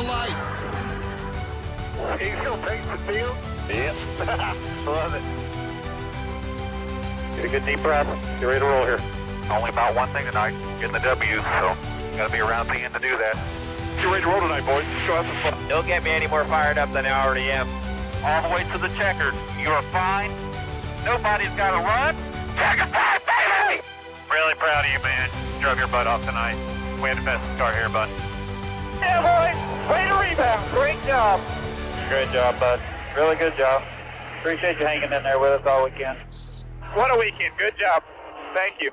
to life. Can you still taste the field? Yep. Love it. Get a good deep breath. Get ready to roll here. Only about one thing tonight, getting the W, so gotta be around the end to do that. Get ready to roll tonight, boys. Show us some fun. Don't get me any more fired up than I already am. All the way to the checkers. You're fine. Nobody's got to run. Checker time, baby! Really proud of you, man. Drove your butt off tonight. We had the best start here, bud. Yeah, boys. Way to rebound. Great job. Great job, bud. Really good job. Appreciate you hanging in there with us all weekend. What a weekend. Good job. Thank you.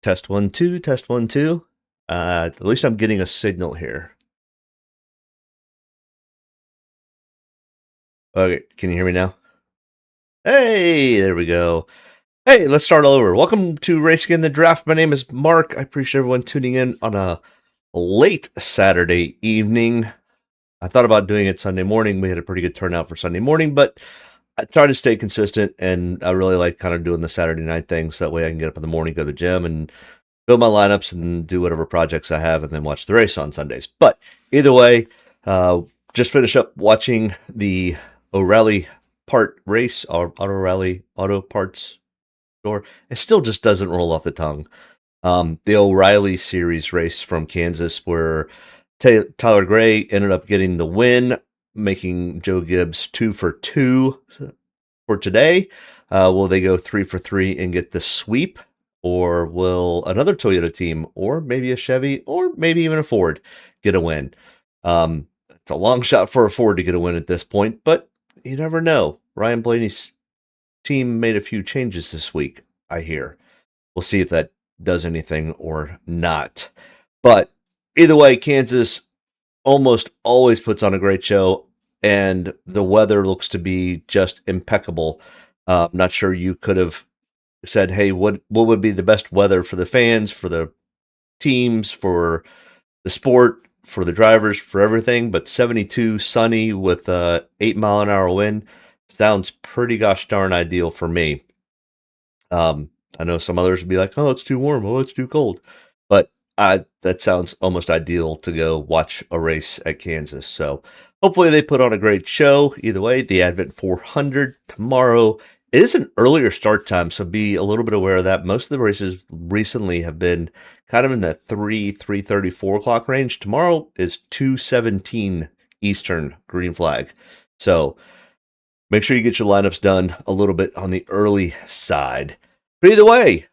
Test 1 2, test 1 2. At least I'm getting a signal here. Okay, can you hear me now? Hey, there we go. Hey, let's start all over. Welcome to Racing in the Draft. My name is Mark. I appreciate everyone tuning in on a late Saturday evening. I thought about doing it Sunday morning. We had a pretty good turnout for Sunday morning, but I try to stay consistent, and I really like kind of doing the Saturday night thing, so that way I can get up in the morning, go to the gym, and build my lineups and do whatever projects I have, and then watch the race on Sundays. But either way, just finished up watching the O'Reilly part race, or O'Reilly Auto Parts Store. It still just doesn't roll off the tongue. The O'Reilly Series race from Kansas, where Tyler Gray ended up getting the win, making Joe Gibbs 2 for 2 for today. Will they go 3 for 3 and get the sweep? Or will another Toyota team, or maybe a Chevy, or maybe even a Ford get a win? It's a long shot for a Ford to get a win at this point, but you never know. Ryan Blaney's team made a few changes this week, I hear. We'll see if that does anything or not. But either way, Kansas almost always puts on a great show, and the weather looks to be just impeccable. I'm not sure you could have said, hey, what would be the best weather for the fans, for the teams, for the sport, for the drivers, for everything, but 72 sunny with 8-mile-an-hour wind sounds pretty gosh darn ideal for me. I know some others would be like, oh, it's too warm, oh, it's too cold, but that sounds almost ideal to go watch a race at Kansas. So hopefully they put on a great show. Either way, the Advent 400 tomorrow. It is an earlier start time, so be a little bit aware of that. Most of the races recently have been kind of in the 3:30, 4 o'clock range. Tomorrow is 2:17 Eastern, green flag. So make sure you get your lineups done a little bit on the early side. But either way,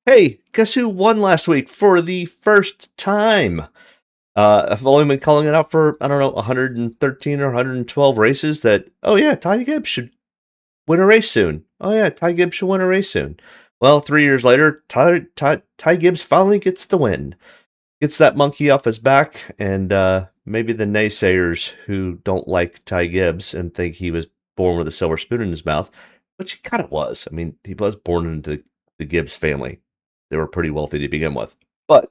hey, guess who won last week for the first time? I've only been calling it out for, 113 or 112 races that, oh yeah, Ty Gibbs should win a race soon. Oh yeah, Ty Gibbs should win a race soon. Well, 3 years later, Ty Gibbs finally gets the win. Gets that monkey off his back, and maybe the naysayers who don't like Ty Gibbs and think he was born with a silver spoon in his mouth, which he kind of was. I mean, he was born into the Gibbs family. They were pretty wealthy to begin with. But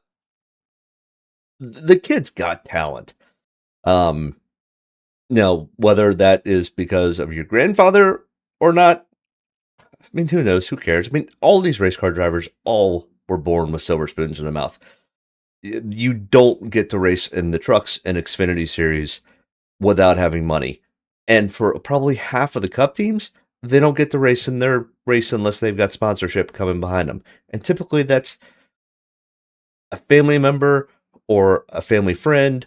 the kid's got talent. Now, whether that is because of your grandfather or not, I mean, who knows? Who cares? I mean, all these race car drivers all were born with silver spoons in their mouth. You don't get to race in the trucks in Xfinity Series without having money. And for probably half of the Cup teams, they don't get to race in their race unless they've got sponsorship coming behind them. And typically that's a family member or a family friend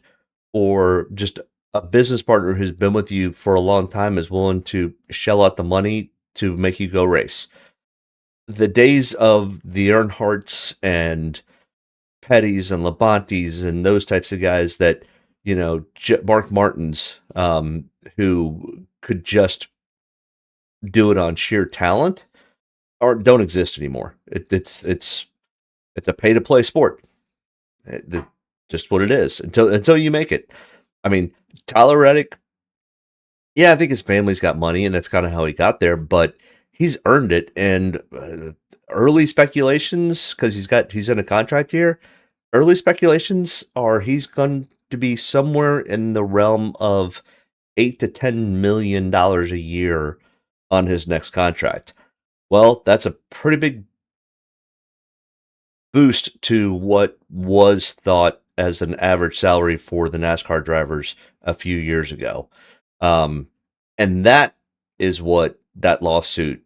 or just a business partner who's been with you for a long time is willing to shell out the money to make you go race. The days of the Earnhardts and Petties and Labontes and those types of guys that, Mark Martins, who could just do it on sheer talent, don't exist anymore. It's a pay to play sport. Just what it is until you make it. I mean, Tyler Reddick, yeah, I think his family's got money and that's kind of how he got there, but he's earned it. And early speculations, because he's in a contract here, early speculations are he's going to be somewhere in the realm of $8 to $10 million a year on his next contract. Well, that's a pretty big boost to what was thought as an average salary for the NASCAR drivers a few years ago. And that is what that lawsuit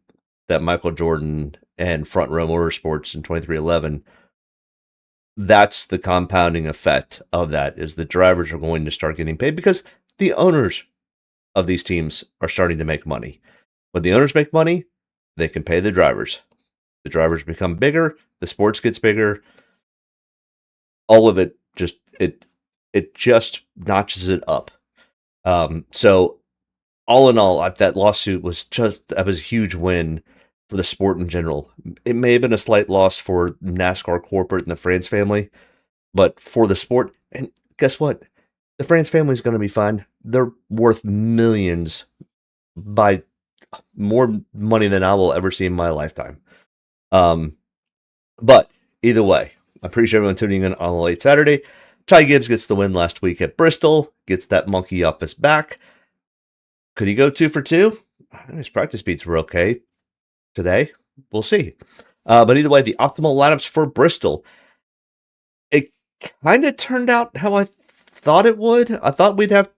that Michael Jordan and Front Row Motorsports in 2311, that's the compounding effect of that, is the drivers are going to start getting paid because the owners of these teams are starting to make money. When the owners make money, they can pay the drivers. The drivers become bigger, the sports gets bigger. All of it just notches it up. So all in all, that lawsuit was a huge win for the sport in general. It may have been a slight loss for NASCAR corporate and the France family, but for the sport, and guess what? The France family is going to be fine. They're worth millions by more money than I will ever see in my lifetime. But either way, I appreciate everyone tuning in on a late Saturday. Ty Gibbs gets the win last week at Bristol, gets that monkey off his back. Could he go 2 for 2? His practice beats were okay today. We'll see. But either way, the optimal lineups for Bristol. It kind of turned out how I thought it would. I thought we'd have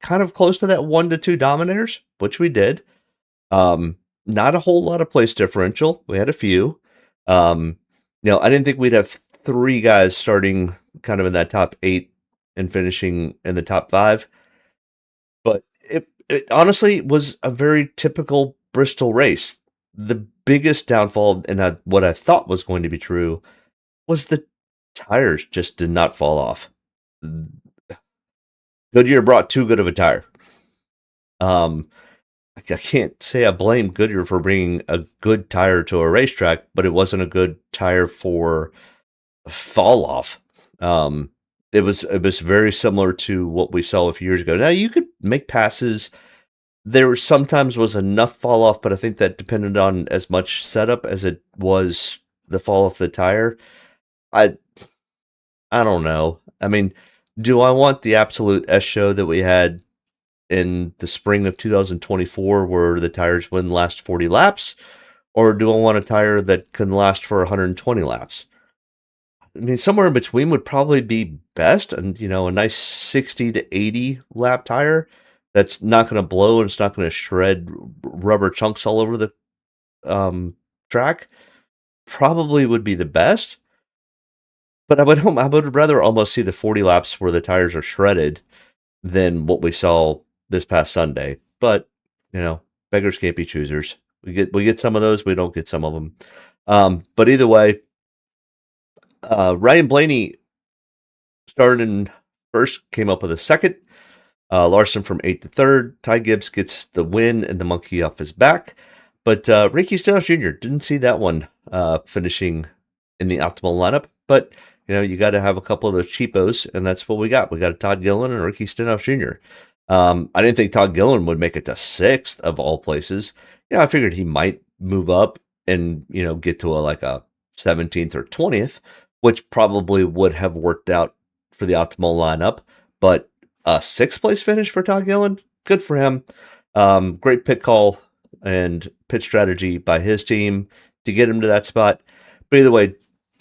kind of close to that 1 to 2 dominators, which we did. Not a whole lot of place differential. We had a few. I didn't think we'd have 3 guys starting kind of in that top 8 and finishing in the top 5. But it honestly was a very typical Bristol race. The biggest downfall, and what I thought was going to be true, was the tires just did not fall off. Goodyear brought too good of a tire. I can't say I blame Goodyear for bringing a good tire to a racetrack, but it wasn't a good tire for fall off. It was very similar to what we saw a few years ago. Now you could make passes. There sometimes was enough fall off, but I think that depended on as much setup as it was the fall off the tire. I don't know. I mean, do I want the absolute S show that we had in the spring of 2024 where the tires wouldn't last 40 laps? Or do I want a tire that can last for 120 laps? I mean, somewhere in between would probably be best. And, a nice 60 to 80 lap tire that's not going to blow and it's not going to shred rubber chunks all over the track probably would be the best. But I would rather almost see the 40 laps where the tires are shredded than what we saw this past Sunday. But, beggars can't be choosers. We get some of those, we don't get some of them. But either way, Ryan Blaney started in first, came up with a second. Larson from 8th to 3rd. Ty Gibbs gets the win and the monkey off his back. But Ricky Stenhouse Jr. didn't see that one finishing in the optimal lineup. But, you got to have a couple of those cheapos, and that's what we got. We got a Todd Gillen and a Ricky Stenhouse Jr. I didn't think Todd Gillen would make it to 6th of all places. I figured he might move up and, get to a 17th or 20th, which probably would have worked out for the optimal lineup. But a 6th place finish for Todd Gillen, good for him. Great pit call and pit strategy by his team to get him to that spot. But either way,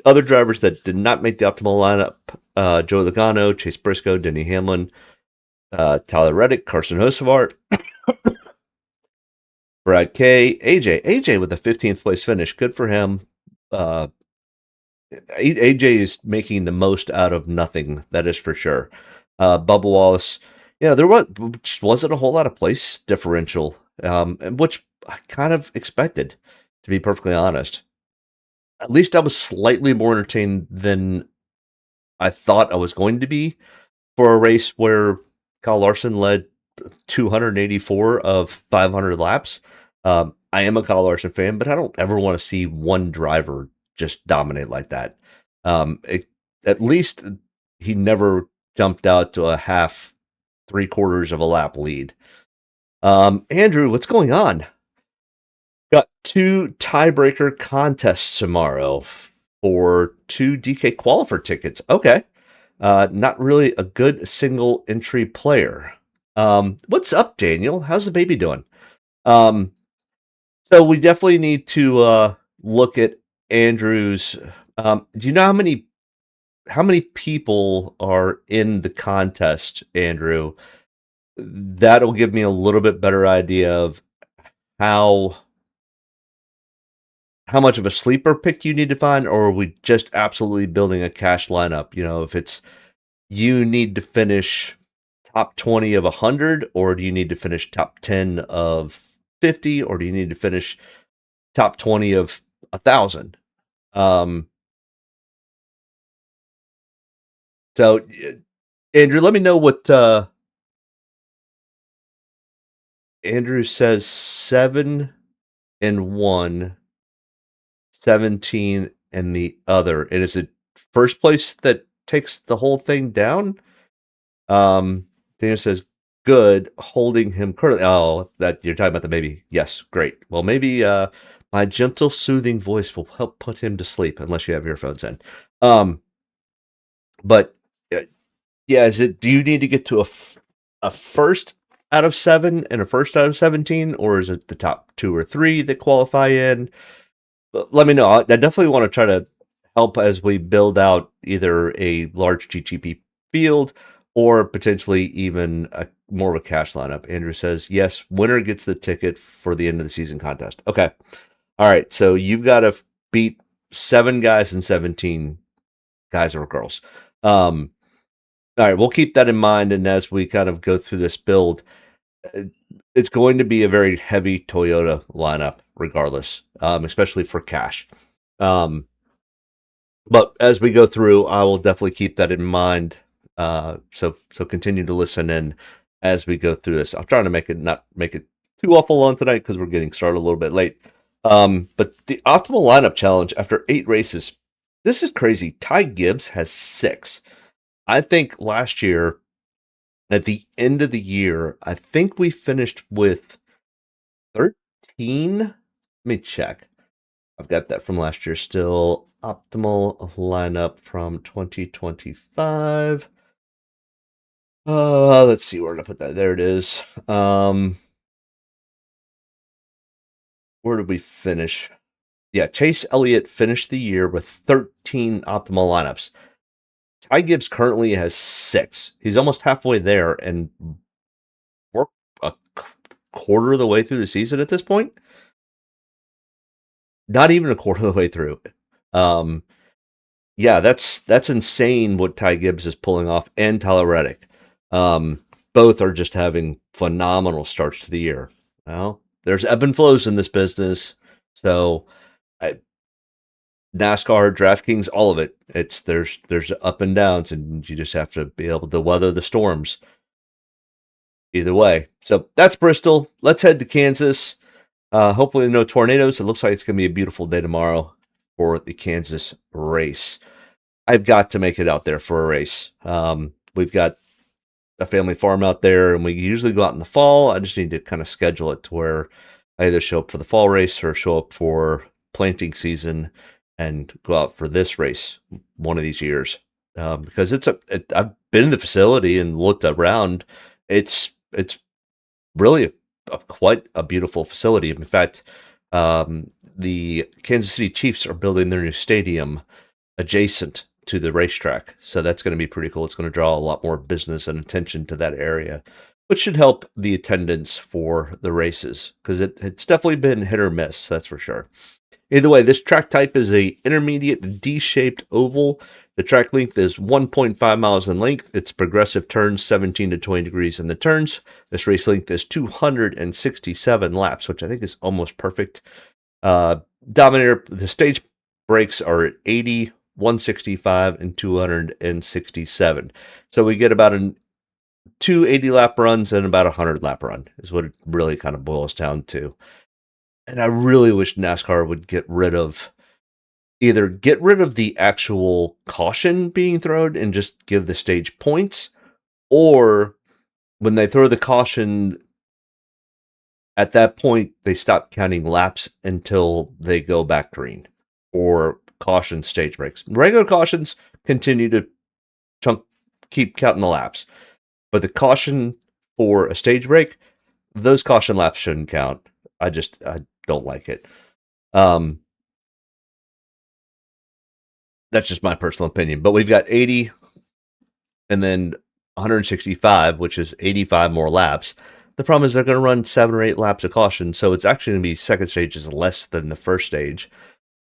other drivers that did not make the optimal lineup: Joe Logano, Chase Briscoe, Denny Hamlin, Tyler Reddick, Carson Hocevar, Brad Kay, AJ with a 15th place finish. Good for him. AJ is making the most out of nothing. That is for sure. Bubba Wallace. Yeah, there wasn't a whole lot of place differential, which I kind of expected, to be perfectly honest. At least I was slightly more entertained than I thought I was going to be for a race where Kyle Larson led 284 of 500 laps. I am a Kyle Larson fan, but I don't ever want to see one driver just dominate like that. At least he never jumped out to a half, 3/4 of a lap lead. Andrew, what's going on? Got 2 tiebreaker contests tomorrow for 2 DK qualifier tickets. Okay. Not really a good single entry player. What's up, Daniel? How's the baby doing? So we definitely need to look at Andrew's. Do you know how many people are in the contest, Andrew? That'll give me a little bit better idea of how much of a sleeper pick you need to find, or are we just absolutely building a cash lineup? You know, if it's you need to finish top 20 of 100, or do you need to finish top 10 of 50, or do you need to finish top 20 of 1,000? So, Andrew, let me know what Andrew says. 7 and 1, 17 and the other. And is it first place that takes the whole thing down? Daniel says, good, holding him currently. Oh, that you're talking about the baby. Yes, great. Well, maybe my gentle, soothing voice will help put him to sleep, unless you have earphones in. But yeah, do you need to get to a first out of 7 and a first out of 17, or is it the top 2 or 3 that qualify in? Let me know. I definitely want to try to help as we build out either a large GGP field or potentially even more of a cash lineup. Andrew says, yes, winner gets the ticket for the end of the season contest. Okay. All right. So you've got to beat 7 guys and 17 guys or girls. All right. We'll keep that in mind. And as we kind of go through this build, it's going to be a very heavy Toyota lineup regardless, especially for cash. But as we go through, I will definitely keep that in mind. So continue to listen in as we go through this. I'm trying to not make it too awful long tonight because we're getting started a little bit late. But the optimal lineup challenge after 8 races, this is crazy. Ty Gibbs has 6. I think last year, at the end of the year, I think we finished with 13. Let me check. I've got that from last year still. Optimal lineup from 2025. Let's see where to put that. There it is. Where did we finish? Yeah, Chase Elliott finished the year with 13 optimal lineups. Ty Gibbs currently has 6. He's almost halfway there, and we're a quarter of the way through the season at this point. Not even a quarter of the way through. Yeah, that's insane what Ty Gibbs is pulling off, and Tyler Reddick. Both are just having phenomenal starts to the year. Well, there's ebb and flows in this business, so NASCAR, Draftkings, all of it. There's up and downs, and you just have to be able to weather the storms. Either way, so that's Bristol. Let's head to Kansas. Hopefully no tornadoes. It looks like it's going to be a beautiful day tomorrow for the Kansas race. I've got to make it out there for a race. We've got a family farm out there, and we usually go out in the fall. I just need to kind of schedule it to where I either show up for the fall race or show up for planting season and go out for this race one of these years. Because I've been in the facility and looked around. It's really quite a beautiful facility. In fact, the Kansas City Chiefs are building their new stadium adjacent to the racetrack. So that's going to be pretty cool. It's going to draw a lot more business and attention to that area, which should help the attendance for the races, because it's definitely been hit or miss, that's for sure. Either way, this track type is a intermediate D-shaped oval. The track length is 1.5 miles in length. It's progressive turns, 17 to 20 degrees in the turns. This race length is 267 laps, which I think is almost perfect. Dominator, the stage breaks are at 80, 165, and 267. So we get about two 80-lap runs and about a 100-lap run is what it really kind of boils down to. And I really wish NASCAR would get rid of the actual caution being thrown and just give the stage points, or when they throw the caution, at that point they stop counting laps until they go back green, or caution stage breaks. Regular cautions continue to keep counting the laps, but the caution for a stage break, those caution laps shouldn't count. I don't like it. That's just my personal opinion. But we've got 80 and then 165, which is 85 more laps. The problem is they're going to run 7 or 8 laps of caution, so it's actually going to be second stage is less than the first stage.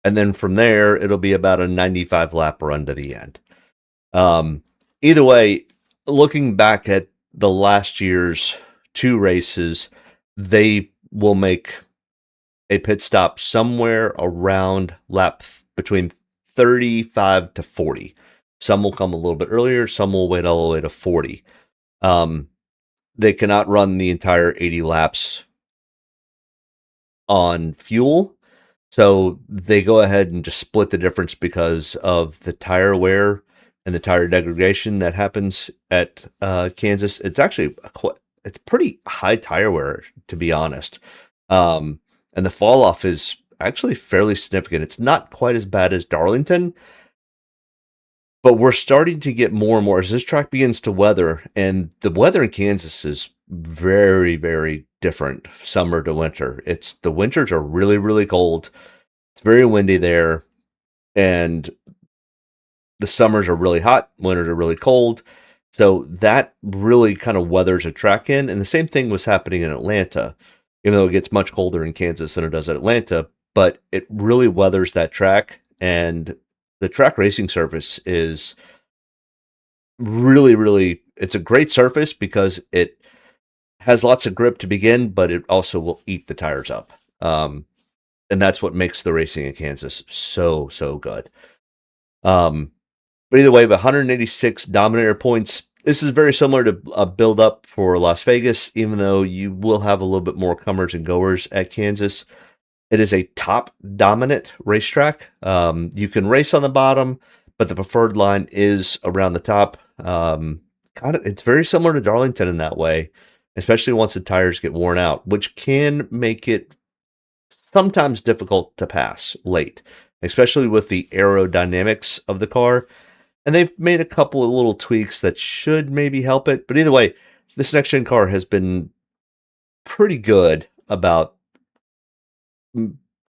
And then from there, it'll be about a 95 lap run to the end. Either way, looking back at the last year's 2 races, they will make a pit stop somewhere around lap between 35 to 40. Some will come a little bit earlier, some will wait all the way to 40. They cannot run the entire 80 laps on fuel, so they go ahead and just split the difference because of the tire wear and the tire degradation that happens at Kansas. It's actually it's pretty high tire wear, to be honest. And the fall off is actually fairly significant. It's not quite as bad as Darlington, but we're starting to get more and more as this track begins to weather, and the weather in Kansas is very, very different summer to winter. The winters are really, really cold. It's very windy there, and the summers are really hot, winters are really cold. So that really kind of weathers a track in, and the same thing was happening in Atlanta. Even though it gets much colder in Kansas than it does at Atlanta, but it really weathers that track, and the track racing surface is really, really, it's a great surface because it has lots of grip to begin, but it also will eat the tires up. And that's what makes the racing in Kansas so, so good. But either way, the 186 Dominator points, this is very similar to a build-up for Las Vegas, even though you will have a little bit more comers and goers at Kansas. It is a top dominant racetrack. You can race on the bottom, but the preferred line is around the top. It's very similar to Darlington in that way, especially once the tires get worn out, which can make it sometimes difficult to pass late, especially with the aerodynamics of the car. And they've made a couple of little tweaks that should maybe help it. But either way, this next-gen car has been pretty good about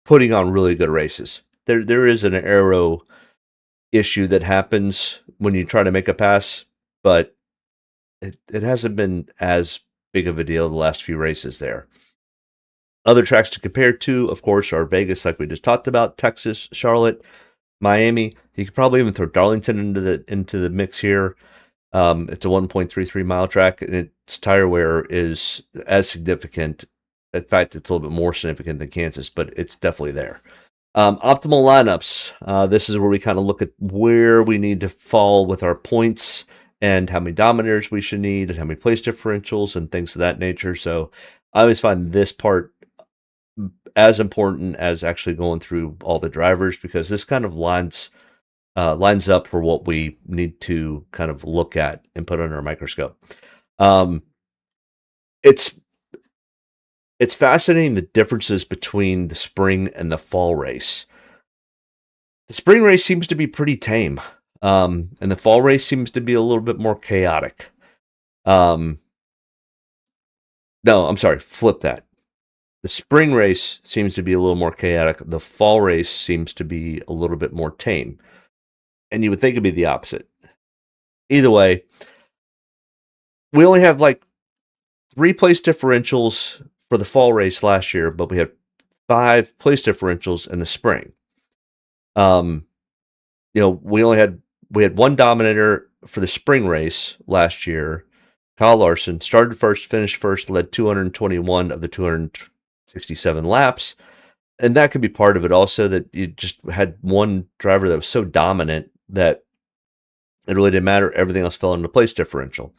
putting on really good races. There is an aero issue that happens when you try to make a pass, but it hasn't been as big of a deal the last few races there. Other tracks to compare to, of course, are Vegas, like we just talked about, Texas, Charlotte, Miami. You could probably even throw Darlington into the mix here. It's a 1.33 mile track, and its tire wear is as significant. In fact, it's a little bit more significant than Kansas, but it's definitely there. Optimal lineups. This is where we kind of look at where we need to fall with our points and how many Dominators we should need and how many place differentials and things of that nature. So I always find this part as important as actually going through all the drivers, because this kind of lines up for what we need to kind of look at and put under a microscope. It's fascinating the differences between the spring and the fall race. The spring race seems to be pretty tame, and the fall race seems to be a little bit more chaotic. No, I'm sorry, flip that. The spring race seems to be a little more chaotic. The fall race seems to be a little bit more tame. And you would think it'd be the opposite. Either way, we only have like 3 place differentials for the fall race last year, but we had 5 place differentials in the spring. We had one dominator for the spring race last year. Kyle Larson started first, finished first, led 221 of the 267 laps. And that could be part of it also, that you just had one driver that was so dominant that it really didn't matter. Everything else fell into place differential.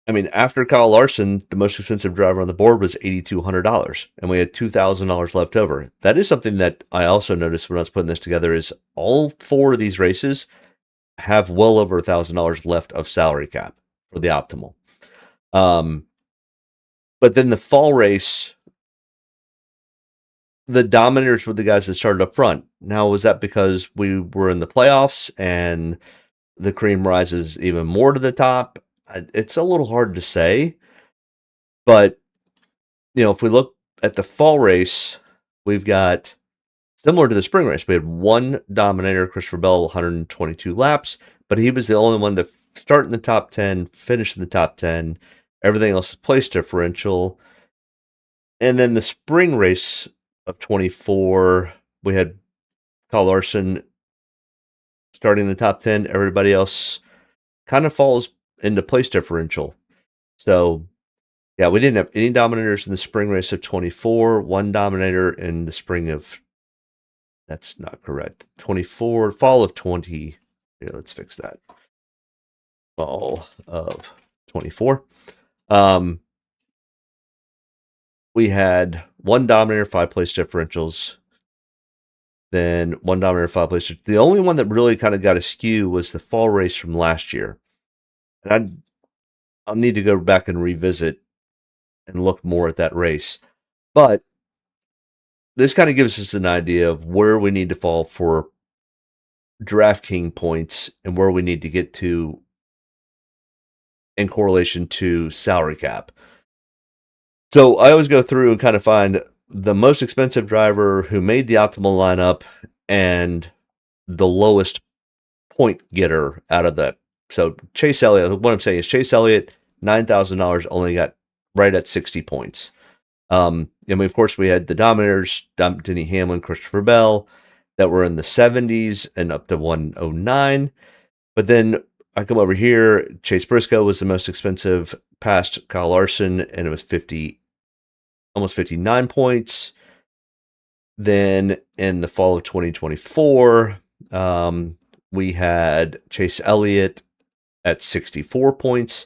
I mean, after Kyle Larson, the most expensive driver on the board was $8,200, and we had $2,000 left over. That is something that I also noticed when I was putting this together, is all 4 of these races have well over $1,000 left of salary cap for the optimal. But then the fall race, the dominators were the guys that started up front. Now, was that because we were in the playoffs and the cream rises even more to the top? It's a little hard to say. But, if we look at the fall race, we've got, similar to the spring race, we had one dominator, Christopher Bell, 122 laps, but he was the only one to start in the top 10, finish in the top 10. Everything else is place differential. And then the spring race of 24, we had Kyle Larson starting in the top 10. Everybody else kind of falls into place differential. So, yeah, we didn't have any dominators in the spring race of 24, one dominator in the spring of, that's not correct, 24, fall of 20. Here, let's fix that. Fall of 24. We had one dominator, 5 place differentials. Then one dominator, 5 place. The only one that really kind of got askew was the fall race from last year. And I'll need to go back and revisit and look more at that race. But this kind of gives us an idea of where we need to fall for Draftkings points and where we need to get to in correlation to salary cap. So I always go through and kind of find the most expensive driver who made the optimal lineup and the lowest point getter out of that. So Chase Elliott, what I'm saying is Chase Elliott, $9,000, only got right at 60 points. And of course, we had the dominators, Denny Hamlin, Christopher Bell, that were in the 70s and up to 109. But then I come over here, Chase Briscoe was the most expensive past Kyle Larson, and it was almost 59 points. Then in the fall of 2024, we had Chase Elliott at 64 points,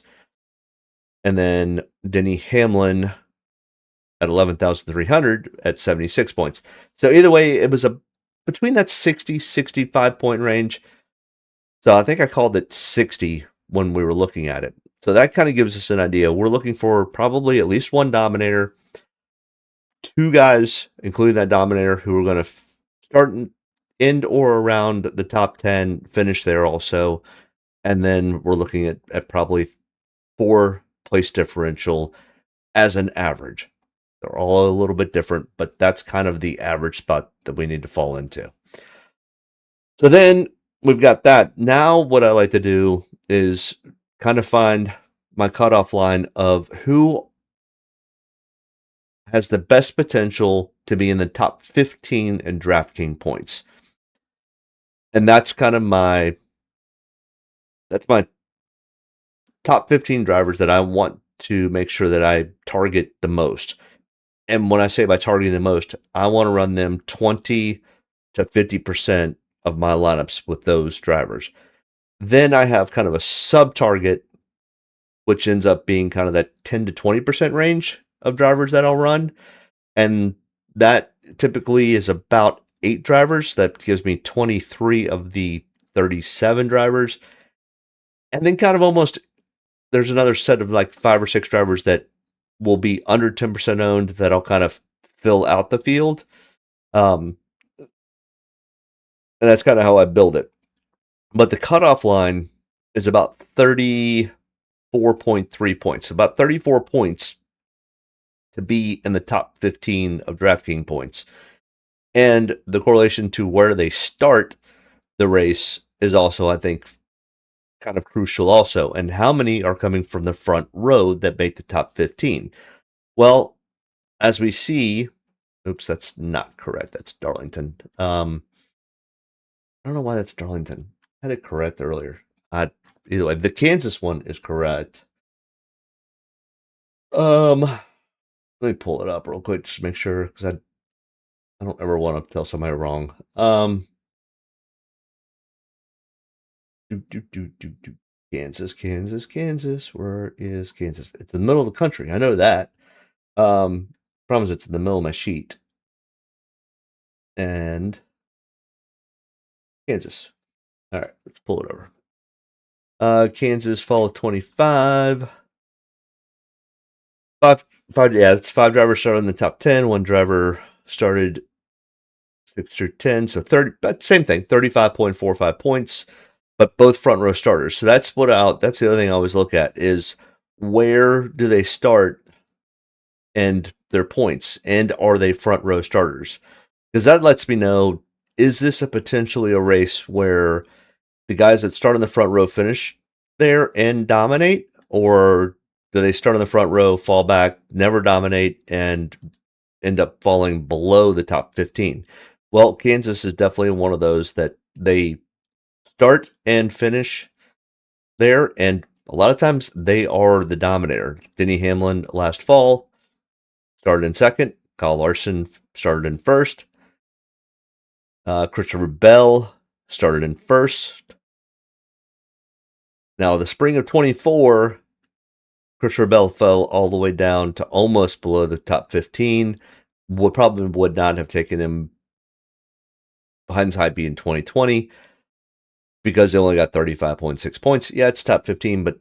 and then Denny Hamlin at 11,300 at 76 points. So either way, it was between that 65 point range. So I think I called it 60 when we were looking at it. So that kind of gives us an idea. We're looking for probably at least one dominator, 2 guys, including that dominator, who are going to start in or around the top 10, finish there also. And then we're looking at probably 4 place differential as an average. They're all a little bit different, but that's kind of the average spot that we need to fall into. So then we've got that. Now what I like to do is kind of find my cutoff line of who has the best potential to be in the top 15 in Draftkings points. And that's kind of my top 15 drivers that I want to make sure that I target the most. And when I say by targeting the most, I want to run them 20 to 50% of my lineups with those drivers. Then I have kind of a sub-target, which ends up being kind of that 10 to 20% range of drivers that I'll run. And that typically is about 8 drivers. That gives me 23 of the 37 drivers. And then kind of almost, there's another set of like 5 or 6 drivers that will be under 10% owned that I'll kind of fill out the field. And that's kind of how I build it. But the cutoff line is about 34.3 points, about 34 points to be in the top 15 of Draftkings points. And the correlation to where they start the race is also, I think, kind of crucial also. And how many are coming from the front row that make the top 15? Well, as we see, oops, that's not correct. That's Darlington. I don't know why that's Darlington. I had it correct earlier. Either way, the Kansas one is correct. Let me pull it up real quick just to make sure, because I don't ever want to tell somebody wrong. Kansas. Where is Kansas? It's in the middle of the country. I know that. Problem is, it's in the middle of my sheet. And Kansas. All right, let's pull it over. Kansas fall of 25. It's 5 drivers started in the top 10. 1 driver started 6 through 10. So 30, but same thing, 35.45 points, but both front row starters. So that's the other thing I always look at is where do they start and their points, and are they front row starters? Because that lets me know, is this potentially a race where the guys that start in the front row finish there and dominate, or do they start in the front row, fall back, never dominate, and end up falling below the top 15? Well, Kansas is definitely one of those that they start and finish there, and a lot of times they are the dominator. Denny Hamlin last fall started in second. Kyle Larson started in first. Christopher Bell started in first. Now, the spring of 24, Christopher Bell fell all the way down to almost below the top 15. Probably would not have taken him hindsight being 2020 because they only got 35.6 points. Yeah, it's top 15, but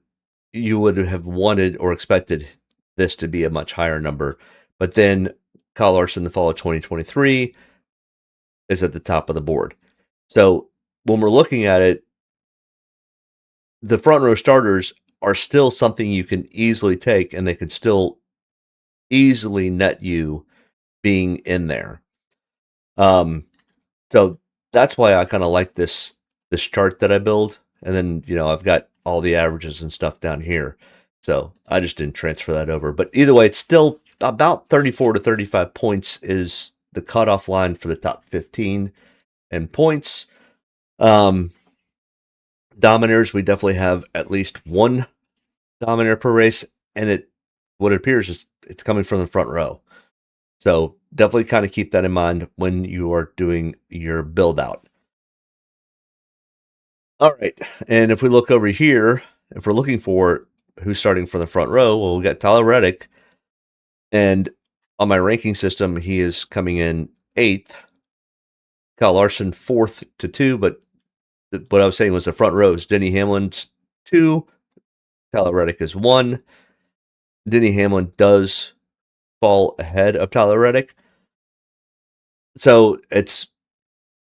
you would have wanted or expected this to be a much higher number. But then Kyle Larson, the fall of 2023, is at the top of the board. So when we're looking at it, the front row starters are still something you can easily take, and they can still easily net you being in there. So that's why I kind of like this chart that I build. And then, I've got all the averages and stuff down here. So I just didn't transfer that over. But either way, it's still about 34 to 35 points is the cutoff line for the top 15 and points. Dominators, we definitely have at least one dominator per race, and what it appears is it's coming from the front row. So definitely kind of keep that in mind when you are doing your build out. All right, and if we look over here, if we're looking for who's starting from the front row, well, we got Tyler Reddick, and on my ranking system, he is coming in 8th. Kyle Larson 4th to 2, but what I was saying was the front row is Denny Hamlin's 2, Tyler Reddick is 1. Denny Hamlin does fall ahead of Tyler Reddick. So it's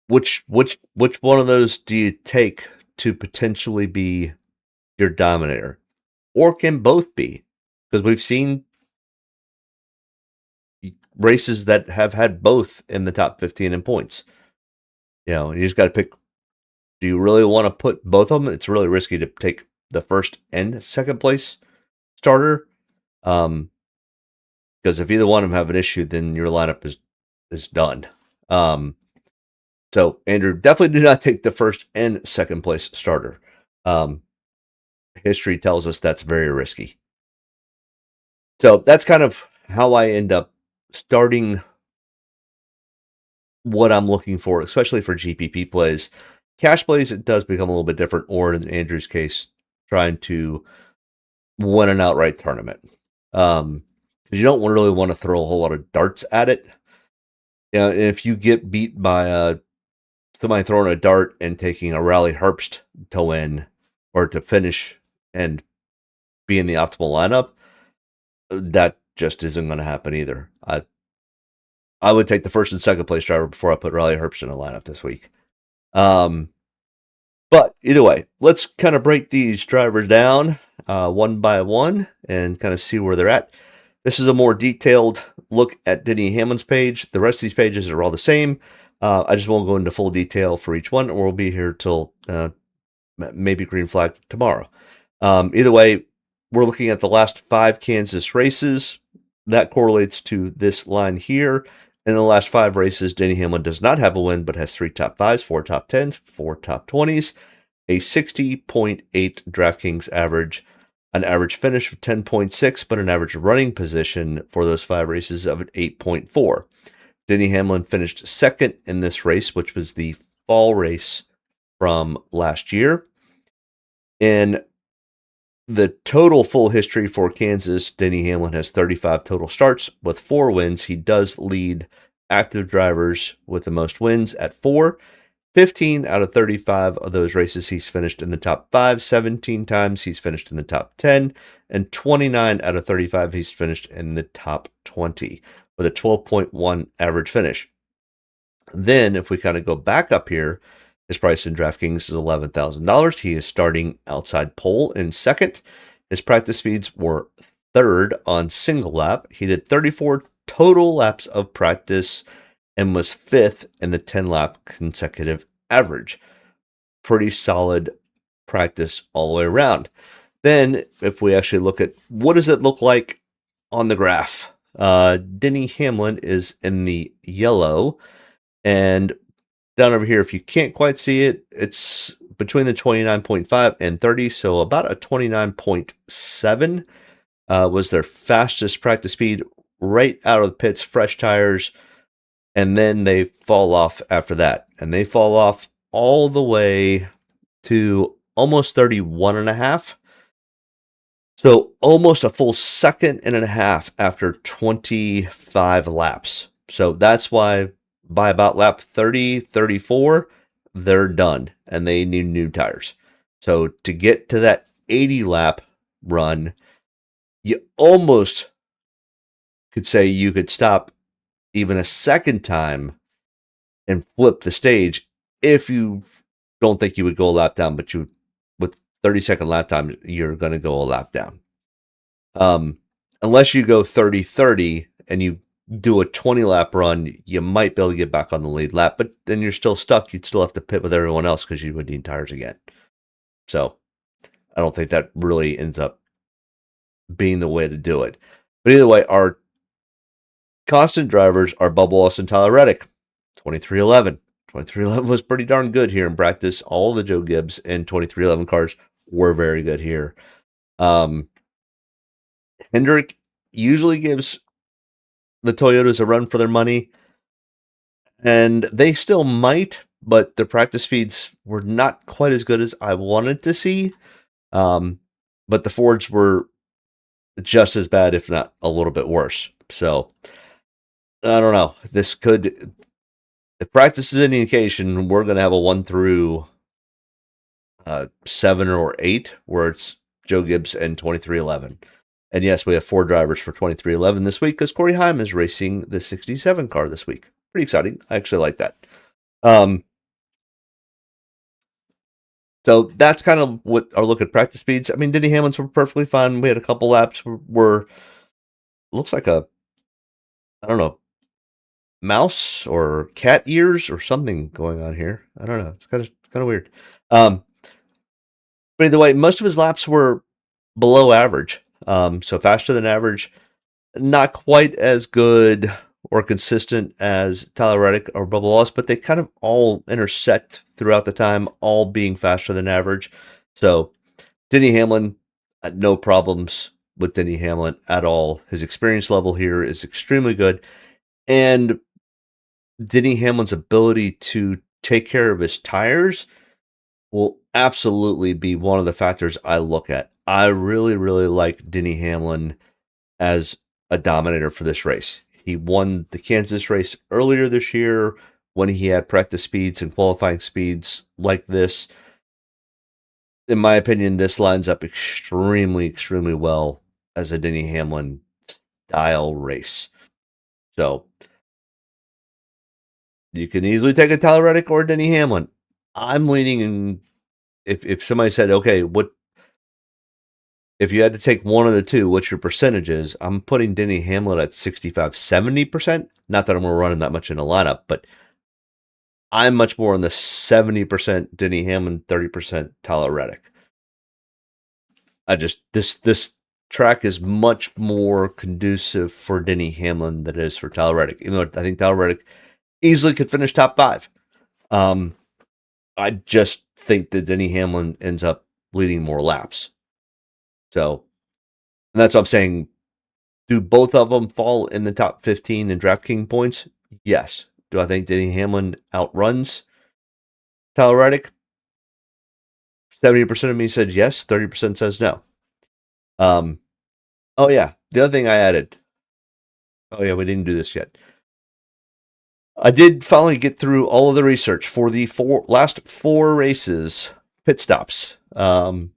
which one of those do you take to potentially be your dominator? Or can both be? Because we've seen races that have had both in the top 15 in points. You just got to pick. Do you really want to put both of them? It's really risky to take the first and second place starter. Because if either one of them have an issue, then your lineup is done. So Andrew, definitely do not take the first and second place starter. History tells us that's very risky. So that's kind of how I end up starting what I'm looking for, especially for GPP plays. Cash plays, it does become a little bit different, or in Andrew's case, trying to win an outright tournament. Because you don't really want to throw a whole lot of darts at it. And if you get beat by somebody throwing a dart and taking a Rally Herbst to win or to finish and be in the optimal lineup, that just isn't going to happen either. I would take the first and second place driver before I put Rally Herbst in a lineup this week. But either way, let's kind of break these drivers down one by one and kind of see where they're at. This is a more detailed look at Denny Hamlin's page. The rest of these pages are all the same. I just won't go into full detail for each one, or we'll be here till maybe green flag tomorrow. Either way, we're looking at the last 5 Kansas races. That correlates to this line here. In the last 5 races, Denny Hamlin does not have a win, but has 3 top 5s, 4 top 10s, 4 top 20s, a 60.8 DraftKings average, an average finish of 10.6, but an average running position for those 5 races of 8.4. Denny Hamlin finished second in this race, which was the fall race from last year. In the total full history for Kansas, Denny Hamlin has 35 total starts with 4 wins. He does lead active drivers with the most wins at 4. 15 out of 35 of those races he's finished in the top 5. 17 times he's finished in the top 10. And 29 out of 35 he's finished in the top 20 with a 12.1 average finish. Then if we kind of go back up here, his price in DraftKings is $11,000. He is starting outside pole in second. His practice speeds were third on single lap. He did 34 total laps of practice and was 5th in the 10-lap consecutive average. Pretty solid practice all the way around. Then if we actually look at what does it look like on the graph, Denny Hamlin is in the yellow, and down over here, if you can't quite see it, it's between the 29.5 and 30, so about a 29.7 was their fastest practice speed right out of the pits, fresh tires, and then they fall off after that. And they fall off all the way to almost 31.5. So almost a full second and a half after 25 laps. So that's why by about lap 30, 34, they're done and they need new tires. So to get to that 80 lap run, you almost could say you could stop even a second time and flip the stage if you don't think you would go a lap down, but you with 30-second lap time, you're going to go a lap down. Unless you go 30-30 and you do a 20-lap run, you might be able to get back on the lead lap, but then you're still stuck. You'd still have to pit with everyone else because you would need tires again. So I don't think that really ends up being the way to do it. But either way, our constant drivers are Bubba Wallace and Tyler Reddick. 2311. 2311 was pretty darn good here in practice. All the Joe Gibbs and 2311 cars were very good here. Hendrick usually gives the Toyotas a run for their money, and they still might, but their practice speeds were not quite as good as I wanted to see. But the Fords were just as bad, if not a little bit worse. So I don't know. This could, if practice is any indication, we're going to have a 1 through 7 or 8 where it's Joe Gibbs and 2311. And yes, we have 4 drivers for 2311 this week because Corey Heim is racing the 67 car this week. Pretty exciting. I actually like that. So that's kind of what our look at practice speeds. I mean, Denny Hamlin's were perfectly fine. We had a couple laps were looks like a, I don't know, mouse or cat ears or something going on here. I don't know. It's kind of weird. But either way, most of his laps were below average. So faster than average, not quite as good or consistent as Tyler Reddick or Bubba Wallace, but they kind of all intersect throughout the time, all being faster than average. So Denny Hamlin, no problems with Denny Hamlin at all. His experience level here is extremely good. And Denny Hamlin's ability to take care of his tires will absolutely be one of the factors I look at. I really, really like Denny Hamlin as a dominator for this race. He won the Kansas race earlier this year when he had practice speeds and qualifying speeds like this. In my opinion, this lines up extremely, extremely well as a Denny Hamlin style race. So you can easily take a Tyler Reddick or Denny Hamlin. I'm leaning in, if somebody said, okay, what if you had to take one of the two, what's your percentages? I'm putting Denny Hamlin at 65-70%. Not that I'm going to run him that much in a lineup, but I'm much more on the 70% Denny Hamlin, 30% Tyler Reddick. This track is much more conducive for Denny Hamlin than it is for Tyler Reddick. Even though I think Tyler Reddick easily could finish top 5. I just think that Denny Hamlin ends up leading more laps. So, and that's what I'm saying. Do both of them fall in the top 15 in DraftKings points? Yes. Do I think Denny Hamlin outruns Tyler Reddick? 70% of me said yes, 30% says no. Oh yeah, the other thing I added. Oh yeah, we didn't do this yet. I did finally get through all of the research for the last 4 races, pit stops. In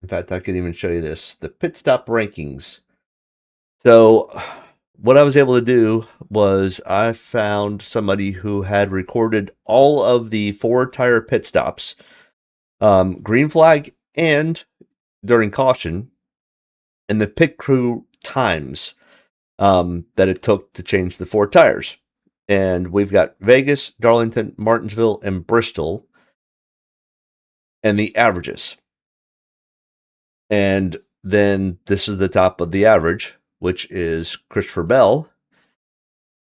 fact, I can even show you this, the pit stop rankings. So what I was able to do was I found somebody who had recorded all of the 4 tire pit stops, green flag and during caution, and the pit crew times that it took to change the 4 tires. And we've got Vegas, Darlington, Martinsville, and Bristol, and the averages. And then this is the top of the average, which is Christopher Bell,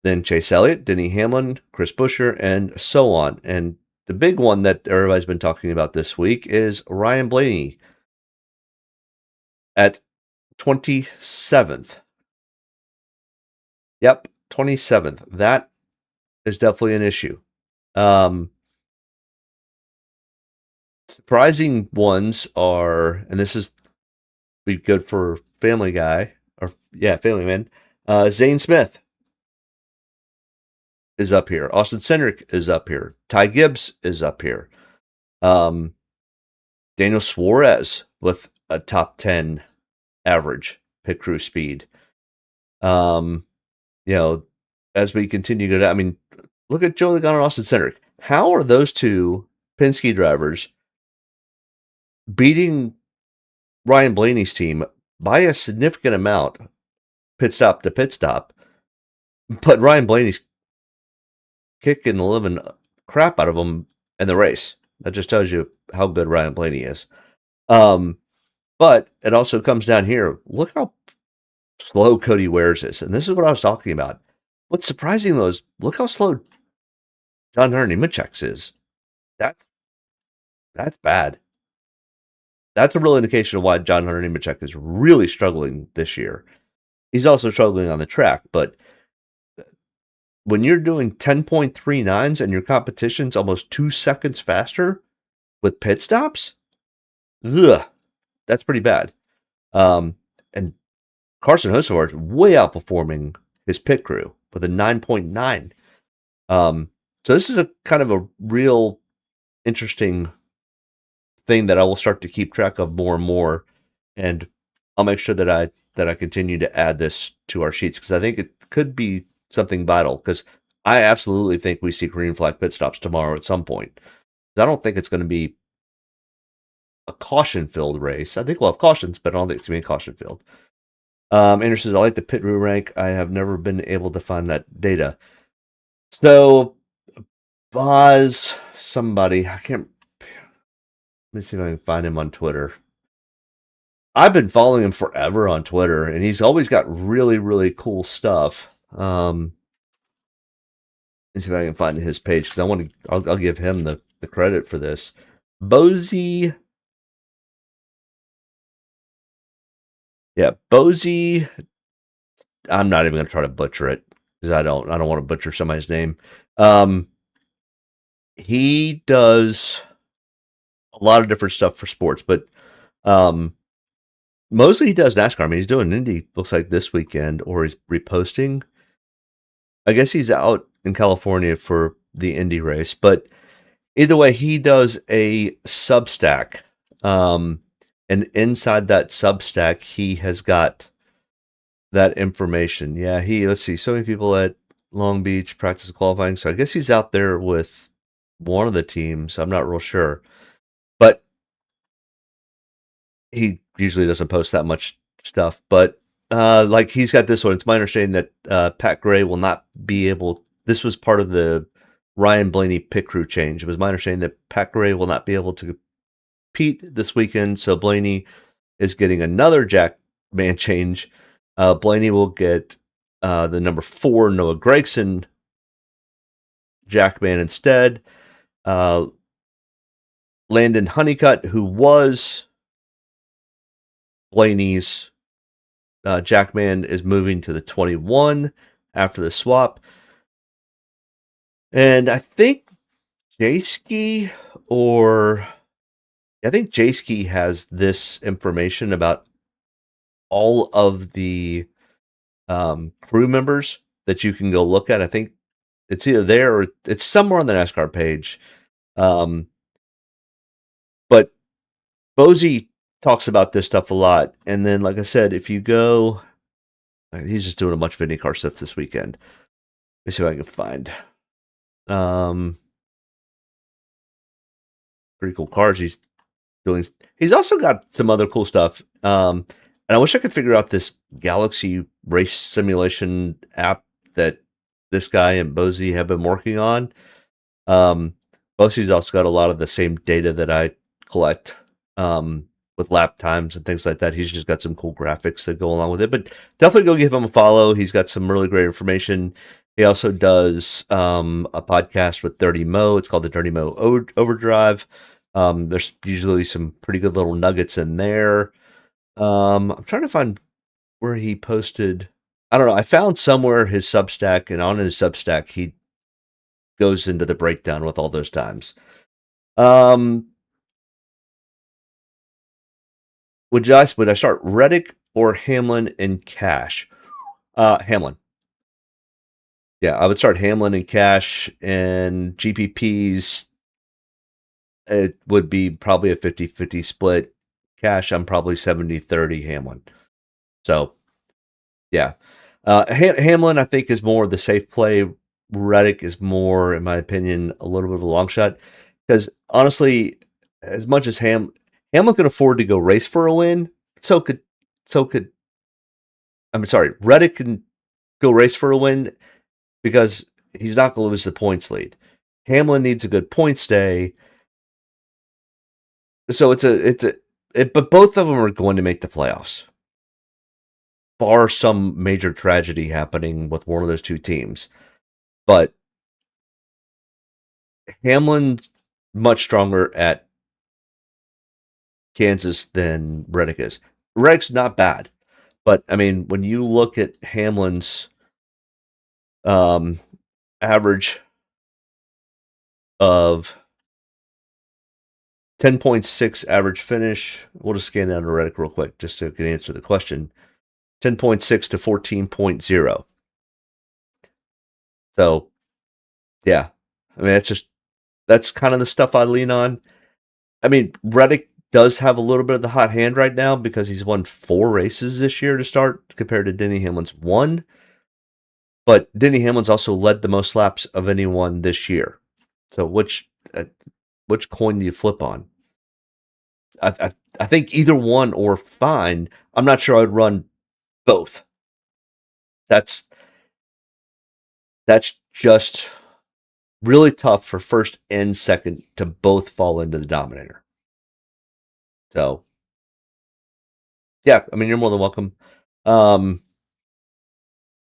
then Chase Elliott, Denny Hamlin, Chris Buescher, and so on. And the big one that everybody's been talking about this week is Ryan Blaney at 27th. Yep, 27th. That is definitely an issue. Surprising ones are, and this is be good for Family Guy, or Family Man. Zane Smith is up here. Austin Hendrick is up here. Ty Gibbs is up here. Daniel Suarez with a top 10 average pit crew speed. As we continue to go down, I mean, look at Joe Logano and Austin Hendrick. How are those two Penske drivers beating Ryan Blaney's team by a significant amount, pit stop to pit stop, but Ryan Blaney's kicking the living crap out of them in the race? That just tells you how good Ryan Blaney is. But it also comes down here. Look how slow Cody Wares is. And this is what I was talking about. What's surprising, though, is look how slow John Hunter Nemechek's is. That's bad. That's a real indication of why John Hunter Nemechek is really struggling this year. He's also struggling on the track, but when you're doing 10.39s and your competition's almost 2 seconds faster with pit stops, that's pretty bad. And Carson Hocevar is way outperforming his pit crew with a 9.9. So this is a kind of a real interesting thing that I will start to keep track of more and more, and I'll make sure that I continue to add this to our sheets, because I think it could be something vital, because I absolutely think we see green flag pit stops tomorrow at some point. I don't think it's going to be a caution-filled race. I think we'll have cautions, but I don't think it's going to be a caution-filled. Anderson says, I like the pit crew rank. I have never been able to find that data. So, Boz, somebody, I can't, let me see if I can find him on Twitter. I've been following him forever on Twitter, and he's always got really, really cool stuff. Let's see if I can find his page, because I'll give him the credit for this. Bozy. Yeah, Bozy. I'm not even going to try to butcher it, because I don't want to butcher somebody's name. He does a lot of different stuff for sports, but mostly he does NASCAR. I mean, he's doing Indy, looks like this weekend, or he's reposting. I guess he's out in California for the Indy race, but either way, he does a Substack. And inside that Substack, he has got that information. Yeah, let's see, so many people at Long Beach practice qualifying. So I guess he's out there with one of the teams. I'm not real sure. But he usually doesn't post that much stuff. But like he's got this one. It's my understanding that Pat Gray will not be able. This was part of the Ryan Blaney pit crew change. It was my understanding that Pat Gray will not be able to compete this weekend, so Blaney is getting another Jack man change. Blaney will get the number 4 Noah Gregson Jackman instead. Landon Honeycutt, who was Blaney's Jackman, is moving to the 21 after the swap. And I think Jayski has this information about all of the crew members that you can go look at. I think it's either there or it's somewhere on the NASCAR page. But Bozy talks about this stuff a lot. And then, like I said, if you go, he's just doing a bunch of IndyCar stuff this weekend. Let me see if I can find. Pretty cool cars he's doing. He's also got some other cool stuff. And I wish I could figure out this Galaxy race simulation app that this guy and Bozy have been working on. Bozy's also got a lot of the same data that I collect with lap times and things like that. He's just got some cool graphics that go along with it. But definitely go give him a follow. He's got some really great information. He also does a podcast with Dirty Mo. It's called the Dirty Mo Overdrive. There's usually some pretty good little nuggets in there. I'm trying to find where he posted. I don't know. I found somewhere his Substack, and on his Substack, he goes into the breakdown with all those times. Would I start Reddick or Hamlin and Cash? Hamlin. Yeah, I would start Hamlin and Cash, and GPPs, it would be probably a 50-50 split. Cash, I'm probably 70-30 Hamlin. So, yeah. Hamlin, I think, is more the safe play. Reddick is more, in my opinion, a little bit of a long shot. Because, honestly, as much as Hamlin can afford to go race for a win, Reddick can go race for a win because he's not going to lose the points lead. Hamlin needs a good points day. So but both of them are going to make the playoffs, bar some major tragedy happening with one of those two teams. But Hamlin's much stronger at Kansas than Reddick is. Reddick's not bad, but I mean, when you look at Hamlin's average of 10.6 average finish. We'll just scan down to Reddick real quick just so I can answer the question. 10.6 to 14.0. So, yeah. I mean, that's kind of the stuff I lean on. I mean, Reddick does have a little bit of the hot hand right now because he's won 4 races this year to start compared to Denny Hamlin's 1. But Denny Hamlin's also led the most laps of anyone this year. So which coin do you flip on? I think either one or fine. I'm not sure I'd run both. That's just really tough for first and second to both fall into the Dominator. So, yeah, I mean, you're more than welcome.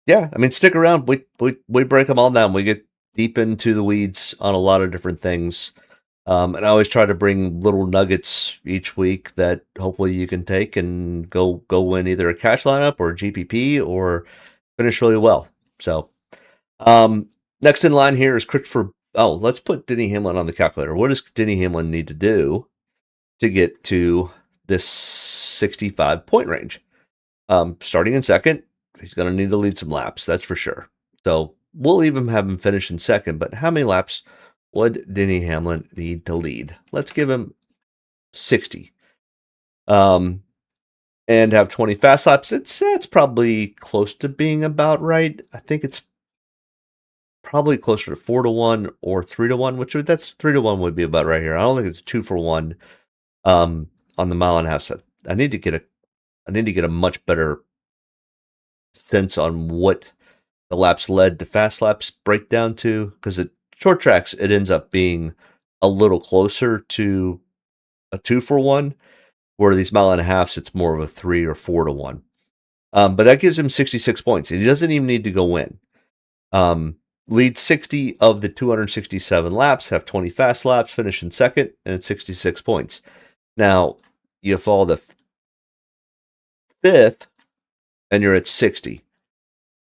Yeah, I mean, stick around. We break them all down. We get deep into the weeds on a lot of different things. And I always try to bring little nuggets each week that hopefully you can take and go win either a cash lineup or a GPP or finish really well. So, next in line here is Christopher. Oh, let's put Denny Hamlin on the calculator. What does Denny Hamlin need to do to get to this 65 point range? Starting in second, he's going to need to lead some laps. That's for sure. So we'll even have him finish in second, but how many laps would Denny Hamlin need to lead? Let's give him 60. And have 20 fast laps. It's probably close to being about right. I think it's probably closer to 4-1 or 3-1, that's 3-1 would be about right here. I don't think it's 2-for-1 on the mile and a half set. I need to get a much better sense on what the laps led to fast laps break down to, because it short tracks, it ends up being a little closer to a 2-for-1, where these mile and a halves, it's more of a 3 or 4-to-1. But that gives him 66 points. He doesn't even need to go win. Lead 60 of the 267 laps, have 20 fast laps, finish in second, and it's 66 points. Now, you fall to fifth, and you're at 60.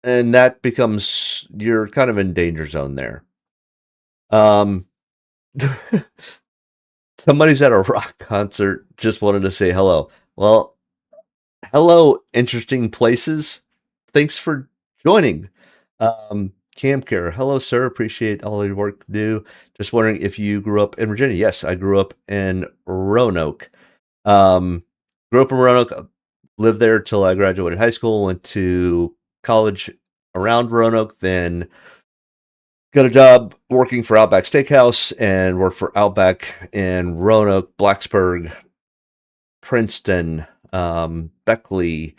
And that becomes, you're kind of in danger zone there. Somebody's at a rock concert, just wanted to say hello. Well, hello, interesting places. Thanks for joining. Camcare, hello, sir. Appreciate all your work you do. Just wondering if you grew up in Virginia. Yes, I grew up in Roanoke. Grew up in Roanoke, lived there till I graduated high school, went to college around Roanoke, then got a job working for Outback Steakhouse and worked for Outback in Roanoke, Blacksburg, Princeton, Beckley,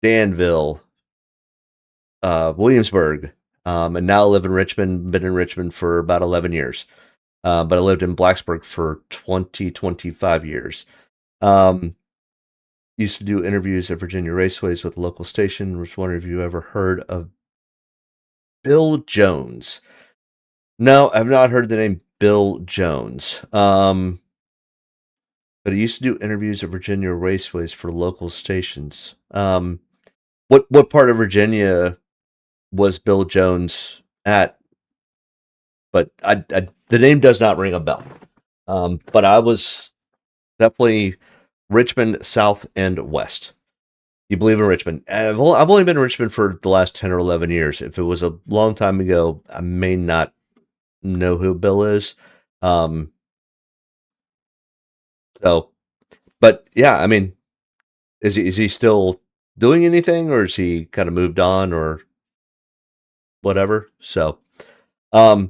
Danville, Williamsburg, and now live in Richmond. Been in Richmond for about 11 years. But I lived in Blacksburg for 25 years. Used to do interviews at Virginia Raceways with the local station. Was wondering if you ever heard of Bill Jones. No, I've not heard the name Bill Jones. But he used to do interviews at Virginia Raceways for local stations. What part of Virginia was Bill Jones at? But the name does not ring a bell. But I was definitely Richmond, South and West. You believe in Richmond? I've only been in Richmond for the last 10 or 11 years. If it was a long time ago, I may not know who Bill is. So, but yeah, I mean, is he still doing anything, or is he kind of moved on, or whatever? So, but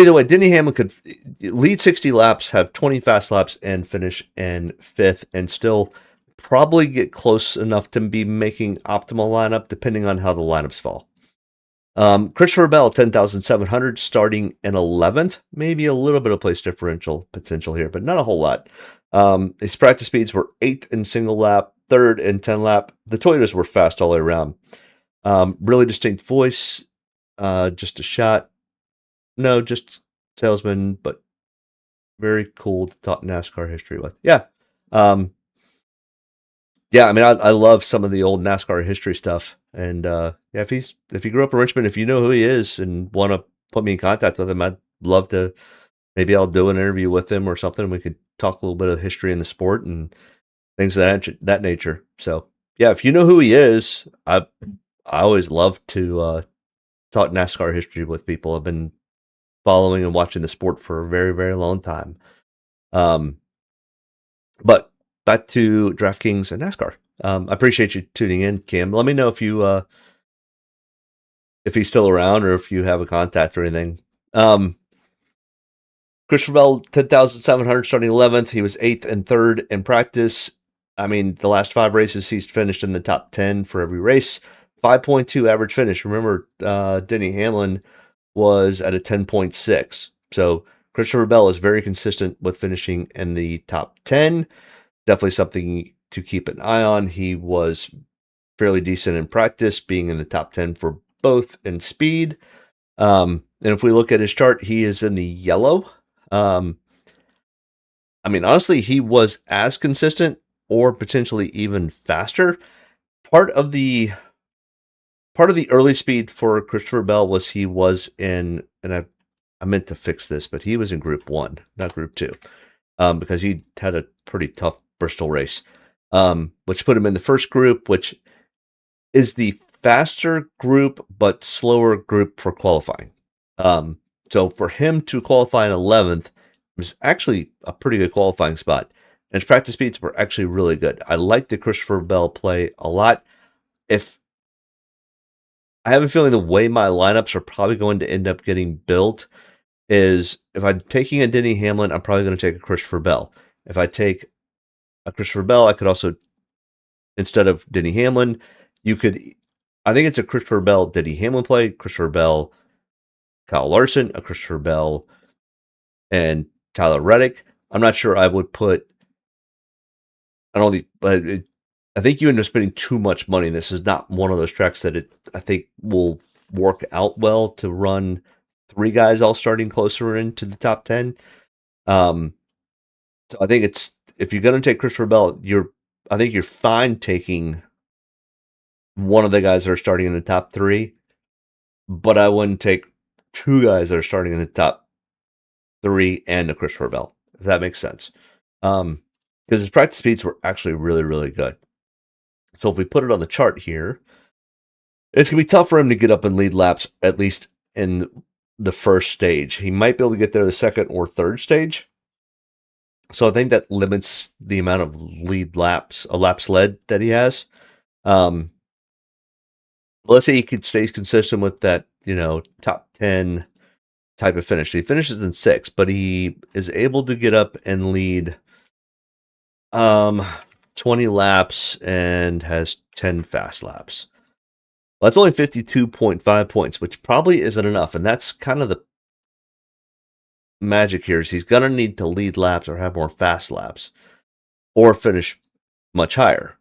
either way, Denny Hamlin could lead 60 laps, have 20 fast laps, and finish in fifth, and still probably get close enough to be making optimal lineup, depending on how the lineups fall. Christopher Bell, 10,700, starting in 11th. Maybe a little bit of place differential potential here, but not a whole lot. His practice speeds were 8th in single lap, 3rd in 10 lap. The Toyotas were fast all the way around. Really distinct voice, just a shot. No, just salesman, but very cool to talk NASCAR history with. Yeah. Yeah, I mean, I love some of the old NASCAR history stuff. And yeah, if he grew up in Richmond, if you know who he is and want to put me in contact with him, I'd love to. Maybe I'll do an interview with him or something. We could talk a little bit of history in the sport and things of that nature. So yeah, if you know who he is, I always love to talk NASCAR history with people. I've been following and watching the sport for a very, very long time. But back to DraftKings and NASCAR. I appreciate you tuning in, Kim. Let me know if he's still around or if you have a contact or anything. Christopher Bell, 10,700, starting 11th. He was 8th and 3rd in practice. I mean, the last 5 races, he's finished in the top 10 for every race. 5.2 average finish. Remember, Denny Hamlin was at a 10.6. So Christopher Bell is very consistent with finishing in the top 10. Definitely something to keep an eye on. He was fairly decent in practice, being in the top 10 for both in speed. And if we look at his chart, he is in the yellow. I mean, honestly, he was as consistent or potentially even faster. Part of the early speed for Christopher Bell was he was in, and I meant to fix this, but he was in Group 1, not Group 2, because he had a pretty tough Bristol race, which put him in the first group, which is the faster group but slower group for qualifying. So for him to qualify in 11th was actually a pretty good qualifying spot. And his practice speeds were actually really good. I like the Christopher Bell play a lot. If I have a feeling the way my lineups are probably going to end up getting built is if I'm taking a Denny Hamlin, I'm probably going to take a Christopher Bell. If I take a Christopher Bell, I could also, instead of Denny Hamlin, I think it's a Christopher Bell, Denny Hamlin play, Christopher Bell, Kyle Larson, a Christopher Bell, and Tyler Reddick. I'm not sure I would put. I don't think, but I think you end up spending too much money. This is not one of those tracks that I think will work out well to run 3 guys all starting closer into the top 10. So I think if you're going to take Christopher Bell, I think you're fine taking one of the guys that are starting in the top 3, but I wouldn't take 2 guys that are starting in the top 3 and a Christopher Bell, if that makes sense. Because his practice speeds were actually really, really good. So if we put it on the chart here, it's going to be tough for him to get up and lead laps, at least in the first stage. He might be able to get there the second or third stage. So I think that limits the amount of laps led that he has. Let's say he stays consistent with that, top 10 type of finish. He finishes in 6th, but he is able to get up and lead 20 laps and has 10 fast laps. Well, that's only 52.5 points, which probably isn't enough. And that's kind of the magic here is he's going to need to lead laps or have more fast laps or finish much higher.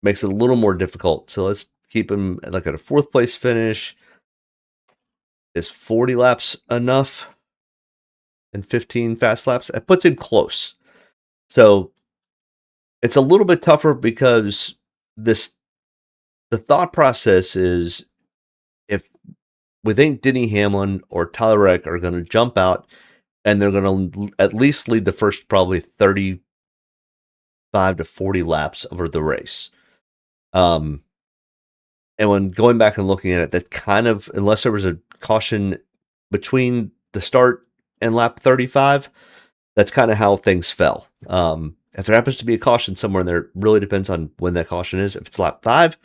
Makes it a little more difficult. So let's keep him like at a 4th place finish. Is 40 laps enough? And 15 fast laps? It puts him close. So it's a little bit tougher because the thought process is if we think Denny Hamlin or Tyler Reddick are going to jump out and they're going to at least lead the first probably 35 to 40 laps over the race. And when going back and looking at it, that kind of, unless there was a caution between the start and lap 35, that's kind of how things fell. If there happens to be a caution somewhere in there, it really depends on when that caution is. If it's lap 5,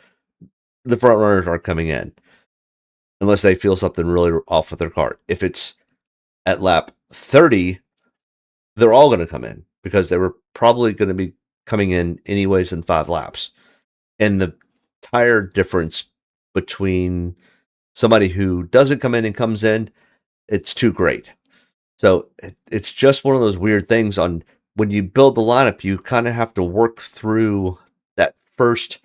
the front runners aren't coming in unless they feel something really off with their car. If it's at lap 30, they're all going to come in because they were probably going to be coming in anyways in 5 laps. And the tire difference between somebody who doesn't come in and comes in, it's too great. So it's just one of those weird things on when you build the lineup, you kind of have to work through that first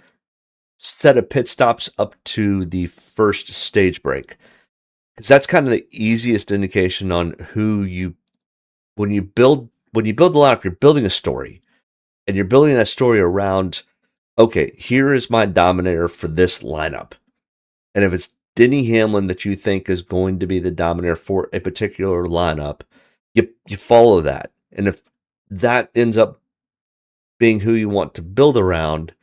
set of pit stops up to the first stage break. Because that's kind of the easiest indication on when you build the lineup, you're building a story. And you're building that story around, okay, here is my dominator for this lineup. And if it's Denny Hamlin that you think is going to be the dominator for a particular lineup, you follow that. And if that ends up being who you want to build around,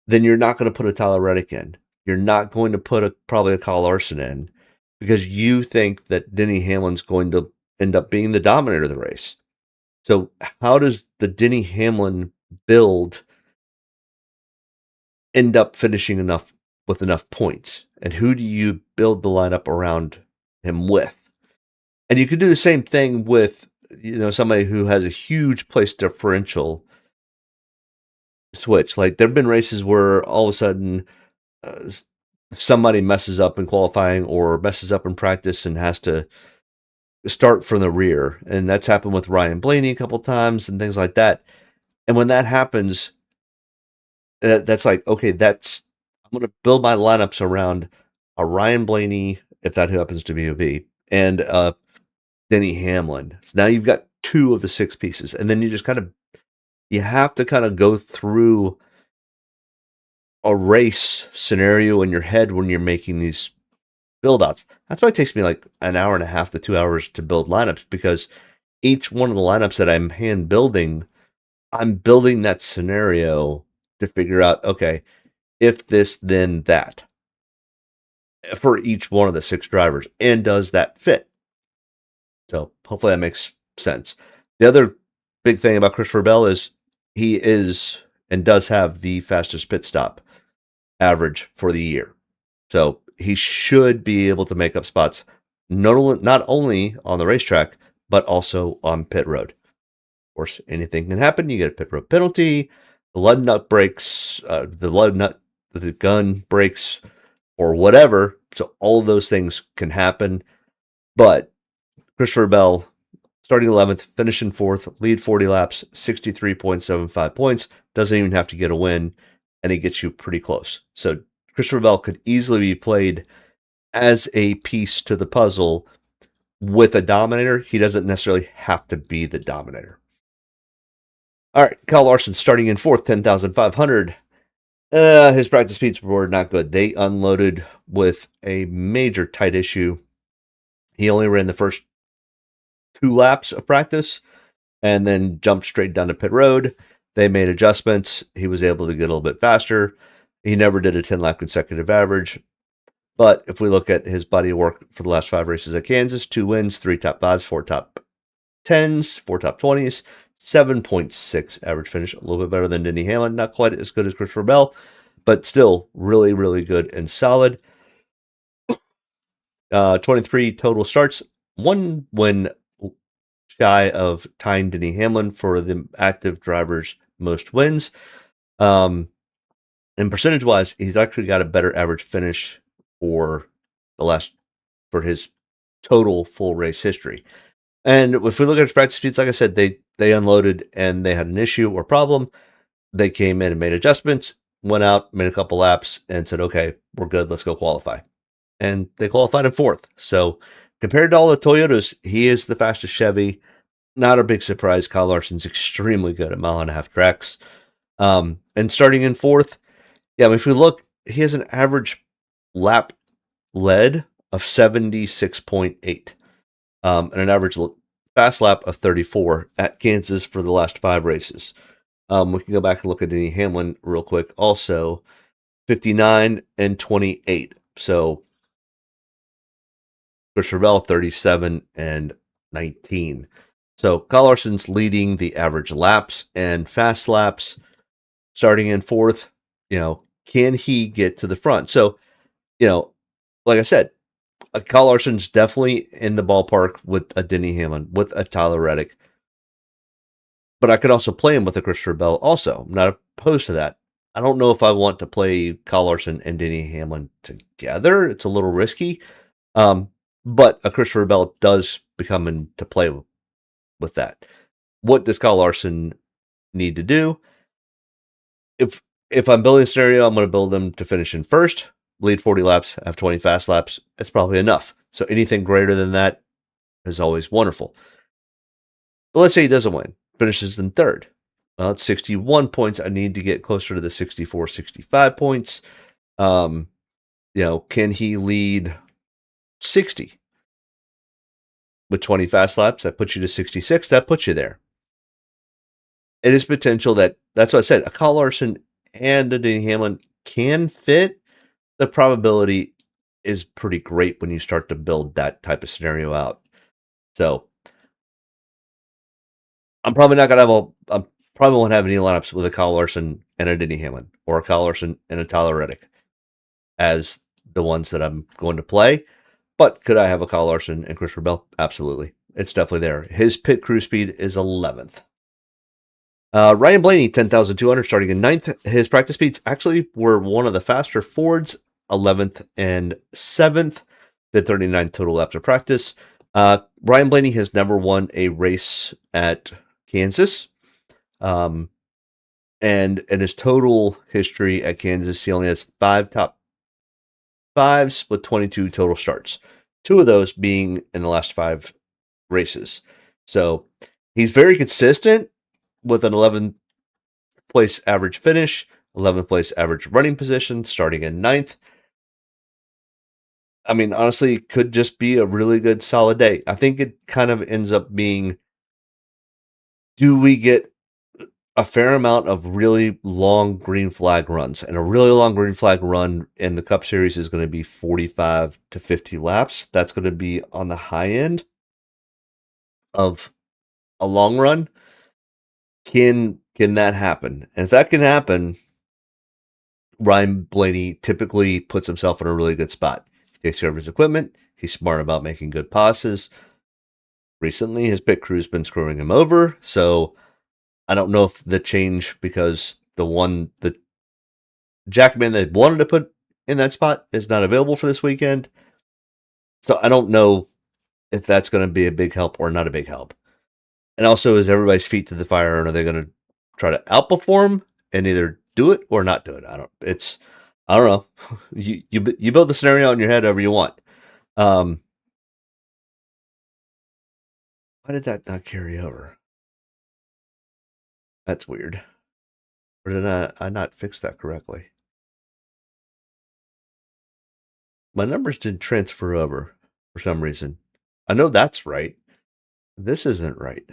then you're not going to put a Tyler Reddick in. You're not going to put probably a Kyle Larson in because you think that Denny Hamlin's going to end up being the dominator of the race. So how does the Denny Hamlin build end up finishing with enough points? And who do you build the lineup around him with? And you could do the same thing with, somebody who has a huge place differential switch. Like there've been races where all of a sudden somebody messes up in qualifying or messes up in practice and has to start from the rear. And that's happened with Ryan Blaney a couple times and things like that. And when that happens, that's like, okay, I'm going to build my lineups around a Ryan Blaney, if that happens to be a and Denny Hamlin. So now you've got 2 of the 6 pieces. And then you just you have to kind of go through a race scenario in your head when you're making these build outs. That's why it takes me like an hour and a half to 2 hours to build lineups, because each one of the lineups that I'm hand building, I'm building that scenario to figure out, okay, if this, then that for each one of the 6 drivers. And does that fit? So hopefully that makes sense. The other big thing about Christopher Bell is he is and does have the fastest pit stop average for the year. So he should be able to make up spots not only on the racetrack, but also on pit road. Of course, anything can happen. You get a pit road penalty, the the gun breaks, or whatever. So all of those things can happen. But Christopher Bell, starting 11th, finishing 4th, lead 40 laps, 63.75 points, doesn't even have to get a win, and he gets you pretty close. So Christopher Bell could easily be played as a piece to the puzzle with a dominator. He doesn't necessarily have to be the dominator. All right, Kyle Larson starting in 4th, 10,500. His practice speeds were not good. They unloaded with a major tight issue. He only ran the first 2 laps of practice and then jumped straight down to pit road. They made adjustments. He was able to get a little bit faster. He never did a 10-lap consecutive average. But if we look at his body of work for the last 5 races at Kansas, 2 wins, 3 top 5s, 4 top 10s, 4 top 20s, 7.6 average finish, a little bit better than Denny Hamlin. Not quite as good as Christopher Bell, but still really, really good and solid. 23 total starts, 1 win shy of tying Denny Hamlin for the active drivers' most wins. And percentage-wise, he's actually got a better average finish for his total full race history. And if we look at his practice speeds, like I said, they unloaded and they had an issue or problem. They came in and made adjustments, went out, made a couple laps, and said, okay, we're good, let's go qualify. And they qualified in 4th. So compared to all the Toyotas, he is the fastest Chevy. Not a big surprise. Kyle Larson's extremely good at 1.5-mile tracks. And starting in 4th, if we look, he has an average lap led of 76.8. And an average fast lap of 34 at Kansas for the last 5 races. We can go back and look at Denny Hamlin real quick. Also, 59 and 28. So Christopher Bell, 37 and 19. So Kyle Larson's leading the average laps and fast laps. Starting in 4th, can he get to the front? So, like I said, Kyle Larson's definitely in the ballpark with a Denny Hamlin, with a Tyler Reddick. But I could also play him with a Christopher Bell also. I'm not opposed to that. I don't know if I want to play Kyle Larson and Denny Hamlin together. It's a little risky. But a Christopher Bell does become into play with that. What does Kyle Larson need to do? If I'm building a scenario, I'm going to build them to finish in 1st, lead 40 laps, have 20 fast laps. That's probably enough. So anything greater than that is always wonderful. But let's say he doesn't win, finishes in 3rd. Well, it's 61 points. I need to get closer to the 64, 65 points. Can he lead 60? With 20 fast laps, that puts you to 66. That puts you there. It is potential that's what I said. A Kyle Larson and a Denny Hamlin can fit. The probability is pretty great when you start to build that type of scenario out. So I'm probably not going to I probably won't have any lineups with a Kyle Larson and a Denny Hamlin or a Kyle Larson and a Tyler Reddick as the ones that I'm going to play. But could I have a Kyle Larson and Christopher Bell? Absolutely. It's definitely there. His pit crew speed is 11th. Ryan Blaney, 10,200, starting in 9th. His practice speeds actually were one of the faster Fords, 11th and 7th. Did 39 total laps of practice. Ryan Blaney has never won a race at Kansas. And in his total history at Kansas, he only has 5 top 5s with 22 total starts. 2 of those being in the last 5 races. So he's very consistent with an 11th place average finish, 11th place average running position, starting in 9th. I mean, honestly, it could just be a really good, solid day. I think it kind of ends up being, do we get a fair amount of really long green flag runs? And a really long green flag run in the Cup Series is going to be 45 to 50 laps. That's going to be on the high end of a long run. Can that happen? And if that can happen, Ryan Blaney typically puts himself in a really good spot. He takes care of his equipment. He's smart about making good passes. Recently, his pit crew's been screwing him over, so I don't know if the change, because the Jackman they wanted to put in that spot is not available for this weekend. So I don't know if that's going to be a big help or not a big help. And also, is everybody's feet to the fire, and are they going to try to outperform and either do it or not do it? I don't know. You build the scenario in your head however you want. Why did that not carry over? That's weird. Or did I not fix that correctly? My numbers didn't transfer over for some reason. I know that's right. This isn't right.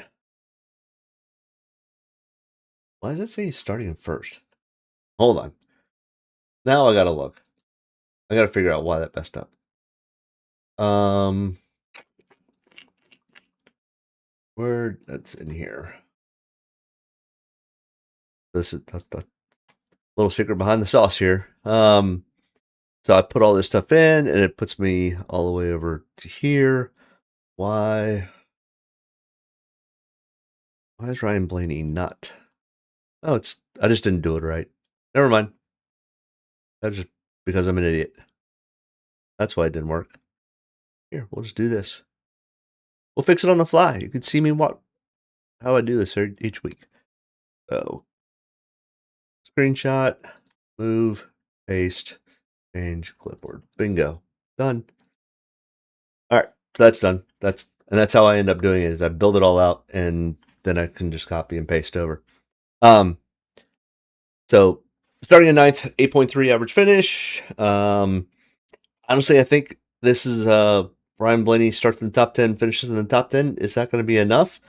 Why does it say he's starting first? Hold on. Now I gotta look. I gotta figure out why that messed up. Where that's in here. This is the little secret behind the sauce here. So I put all this stuff in, and it puts me all the way over to here. Why is Ryan Blaney not? Oh, I just didn't do it right. Never mind. That's just because I'm an idiot. That's why it didn't work. Here, we'll just do this. We'll fix it on the fly. You can see me how I do this each week. So, screenshot, move, paste, change, clipboard. Bingo. Done. All right, so that's done. That's how I end up doing it. Is I build it all out, and then I can just copy and paste over. So starting at 9th, 8.3 average finish. Honestly, I think this is Ryan Blaney starts in the top 10, finishes in the top 10. Is that going to be enough?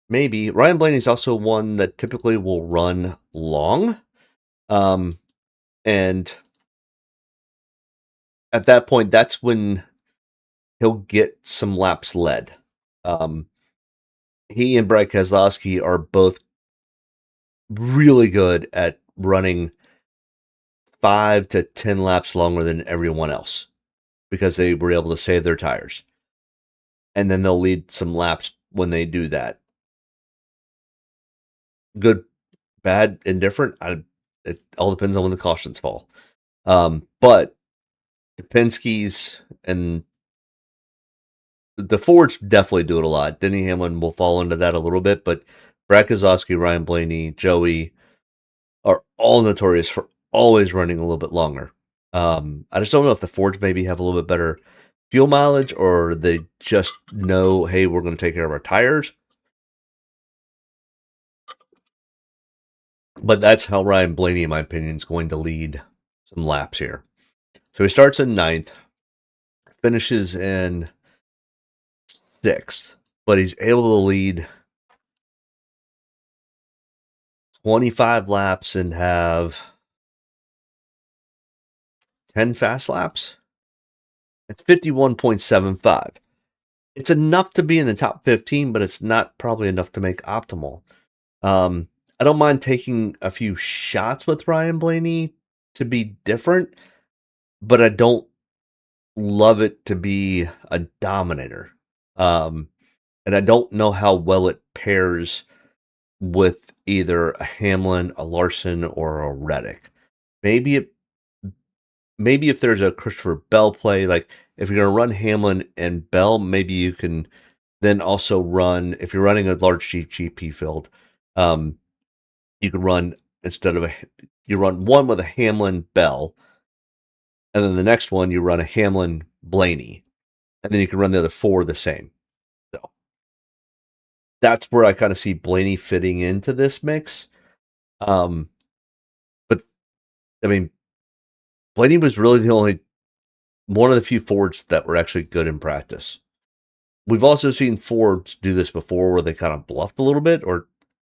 Maybe. Ryan Blaney is also one that typically will run long. And at that point, that's when he'll get some laps led. He and Brad Keselowski are both really good at running 5 to 10 laps longer than everyone else because they were able to save their tires. And then they'll lead some laps when they do that. Good, bad, indifferent. It all depends on when the cautions fall. But the Penske's and the Fords definitely do it a lot. Denny Hamlin will fall into that a little bit, but Brad Keselowski, Ryan Blaney, Joey are all notorious for always running a little bit longer. I just don't know if the Fords maybe have a little bit better fuel mileage, or they just know, hey, we're going to take care of our tires. But that's how Ryan Blaney, in my opinion, is going to lead some laps here. So he starts in 9th, finishes in 6th, but he's able to lead 25 laps and have 10 fast laps. It's 51.75. It's enough to be in the top 15, but it's not probably enough to make optimal. I don't mind taking a few shots with Ryan Blaney to be different, but I don't love it to be a dominator. And I don't know how well it pairs with either a Hamlin, a Larson, or a Reddick. Maybe if there's a Christopher Bell play, like if you're going to run Hamlin and Bell, maybe you can then also run, if you're running a large GP field, you could run, you run one with a Hamlin Bell, and then the next one you run a Hamlin Blaney, and then you can run the other 4 the same. So that's where I kind of see Blaney fitting into this mix. But I mean, Blaney was really one of the few Fords that were actually good in practice. We've also seen Fords do this before where they kind of bluffed a little bit, or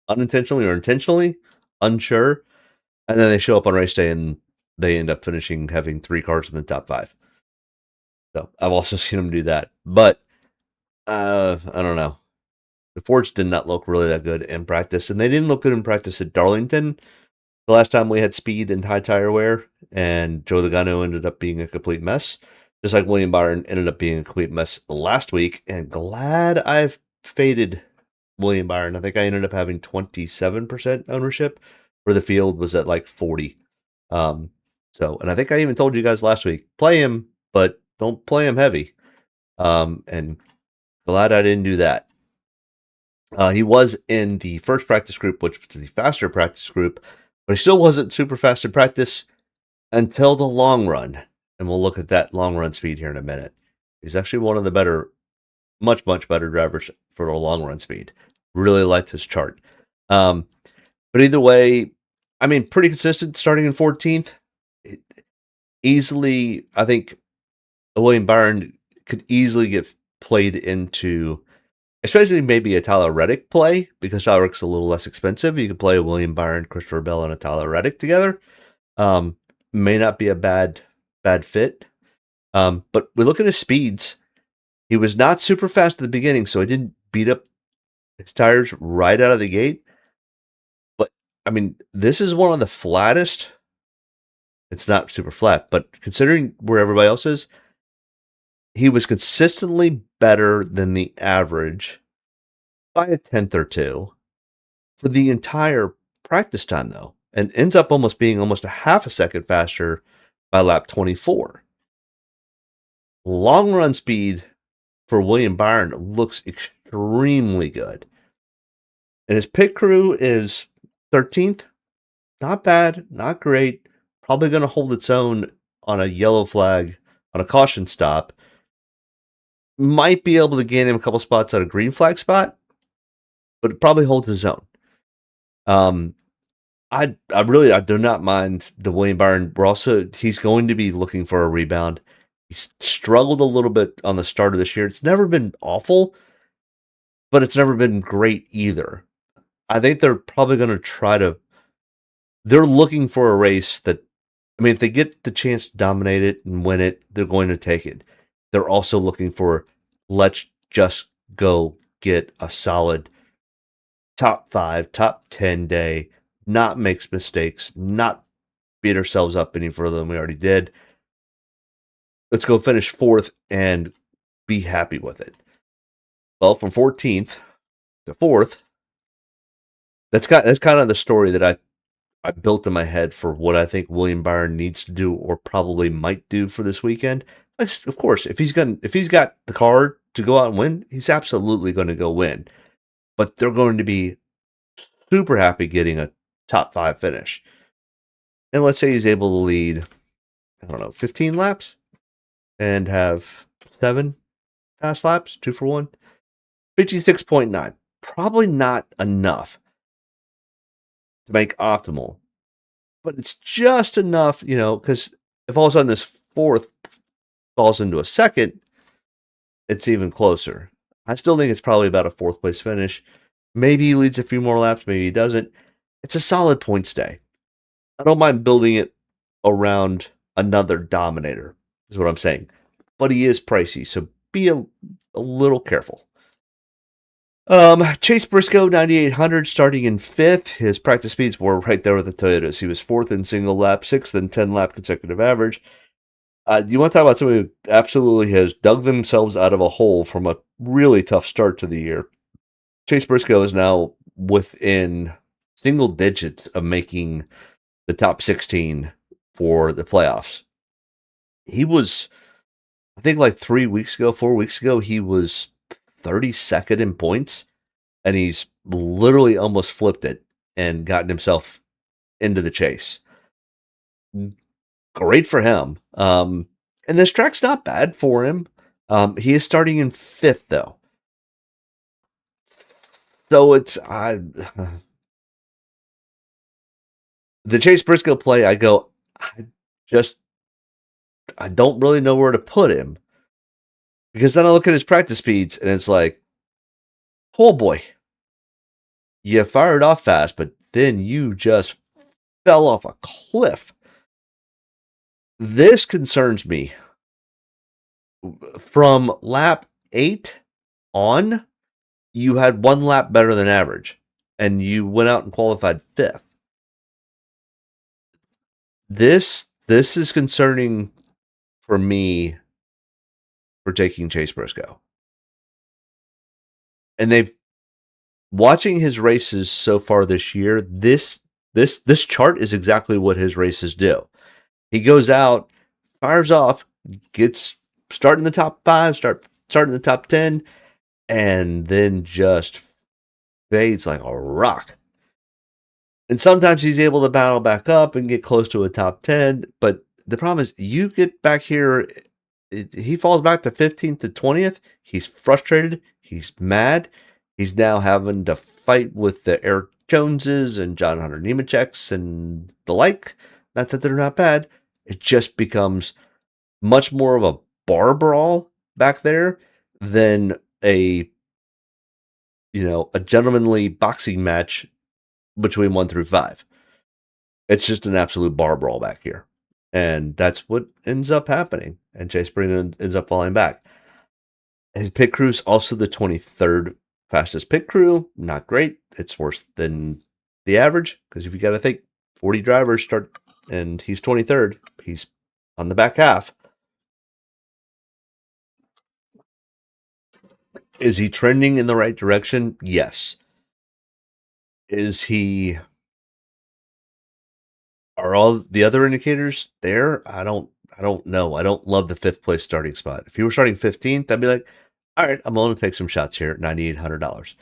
unintentionally or intentionally, unsure. And then they show up on race day and they end up having 3 cars in the top 5. So I've also seen them do that. But I don't know. The Fords did not look really that good in practice, and they didn't look good in practice at Darlington. The last time we had speed and high tire wear, and Joe Logano ended up being a complete mess. Just like William Byron ended up being a complete mess last week, and glad I've faded William Byron. I think I ended up having 27% ownership, where the field was at like 40. So, and I think I even told you guys last week, play him, but don't play him heavy. And glad I didn't do that. He was in the first practice group, which was the faster practice group, but he still wasn't super fast in practice until the long run. And we'll look at that long run speed here in a minute. He's actually one of the better, much better drivers for the long run speed. Really liked his chart. But either way, I mean, pretty consistent starting in 14th. Easily, I think William Byron could easily get played into, especially maybe a Tyler Reddick play, because Tyler Reddick's a little less expensive. You could play a William Byron, Christopher Bell, and a Tyler Reddick together. May not be a bad fit. But we look at his speeds. He was not super fast at the beginning, so he didn't beat up his tires right out of the gate. But, I mean, this is one of the flattest. It's not super flat, but considering where everybody else is, he was consistently better than the average by a tenth or two for the entire practice time, though, and ends up being almost a half a second faster by lap 24. Long run speed for William Byron looks extremely good. And his pit crew is 13th. Not bad, not great. Probably going to hold its own on a yellow flag, on a caution stop. Might be able to gain him a couple spots at a green flag spot, but it probably holds his own. I do not mind the William Byron. He's going to be looking for a rebound. He's struggled a little bit on the start of this year. It's never been awful, but it's never been great either. I think they're probably going to they're looking for a race that, I mean, if they get the chance to dominate it and win it, they're going to take it. They're also looking for, let's just go get a solid top 5, top 10 day, not make mistakes, not beat ourselves up any further than we already did. Let's go finish 4th and be happy with it. Well, from 14th to 4th, that's kind of the story that I built in my head for what I think William Byron needs to do or probably might do for this weekend. Of course, if he's got the car to go out and win, he's absolutely going to go win. But they're going to be super happy getting a top 5 finish. And let's say he's able to lead, 15 laps and have 7 fast laps, 2 for 1. 56.9. Probably not enough to make optimal. But it's just enough, because if all of a sudden this 4th falls into a 2nd, it's even closer. I still think it's probably about a 4th place finish. Maybe he leads a few more laps, maybe he doesn't. It's a solid points day. I don't mind building it around another dominator, is what I'm saying. But he is pricey, so be a little careful. Chase Briscoe, 9,800, starting in 5th. His practice speeds were right there with the Toyotas. He was 4th in single lap, 6th in 10-lap consecutive average. You want to talk about somebody who absolutely has dug themselves out of a hole from a really tough start to the year. Chase Briscoe is now within single digits of making the top 16 for the playoffs. He was, I think, like 4 weeks ago, he was 32nd in points, and he's literally almost flipped it and gotten himself into the chase. Great for him. And this track's not bad for him. He is starting in 5th, though. So it's the Chase Briscoe play, I don't really know where to put him. Because then I look at his practice speeds, and it's like, oh boy, you fired off fast, but then you just fell off a cliff. This concerns me. From lap 8 on, you had 1 lap better than average, and you went out and qualified 5th. This is concerning for me for taking Chase Briscoe. And watching his races so far this year, this chart is exactly what his races do. He goes out, fires off, gets starting in the top 5, starting in the top 10, and then just fades like a rock. And sometimes he's able to battle back up and get close to a top 10, but the problem is you get back here, he falls back to 15th to 20th. He's frustrated. He's mad. He's now having to fight with the Eric Joneses and John Hunter Nemecheks and the like. Not that they're not bad. It just becomes much more of a bar brawl back there than a gentlemanly boxing match between 1 through 5. It's just an absolute bar brawl back here. And that's what ends up happening. And Chase Brennan ends up falling back. His pit crew is also the 23rd fastest pit crew. Not great. It's worse than the average. Because if you got to think, 40 drivers start, and he's 23rd. He's on the back half. Is he trending in the right direction? Yes. Are all the other indicators there? I don't know. I don't love the 5th place starting spot. If you were starting 15th, I'd be like, all right, I'm willing to take some shots here at $9,800.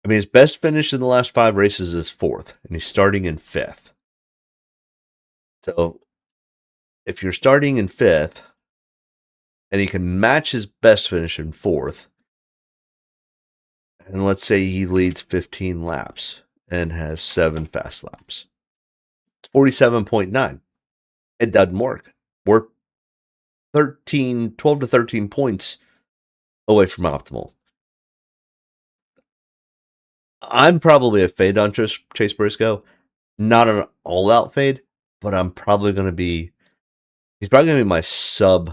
His best finish in the last 5 races is 4th, and he's starting in 5th. So if you're starting in 5th, and he can match his best finish in 4th, and let's say he leads 15 laps and has 7 fast laps, it's 47.9. It doesn't work. We're 12 to 13 points away from optimal. I'm probably a fade on Chase Briscoe. Not an all-out fade, but I'm probably going to be... He's probably going to be my sub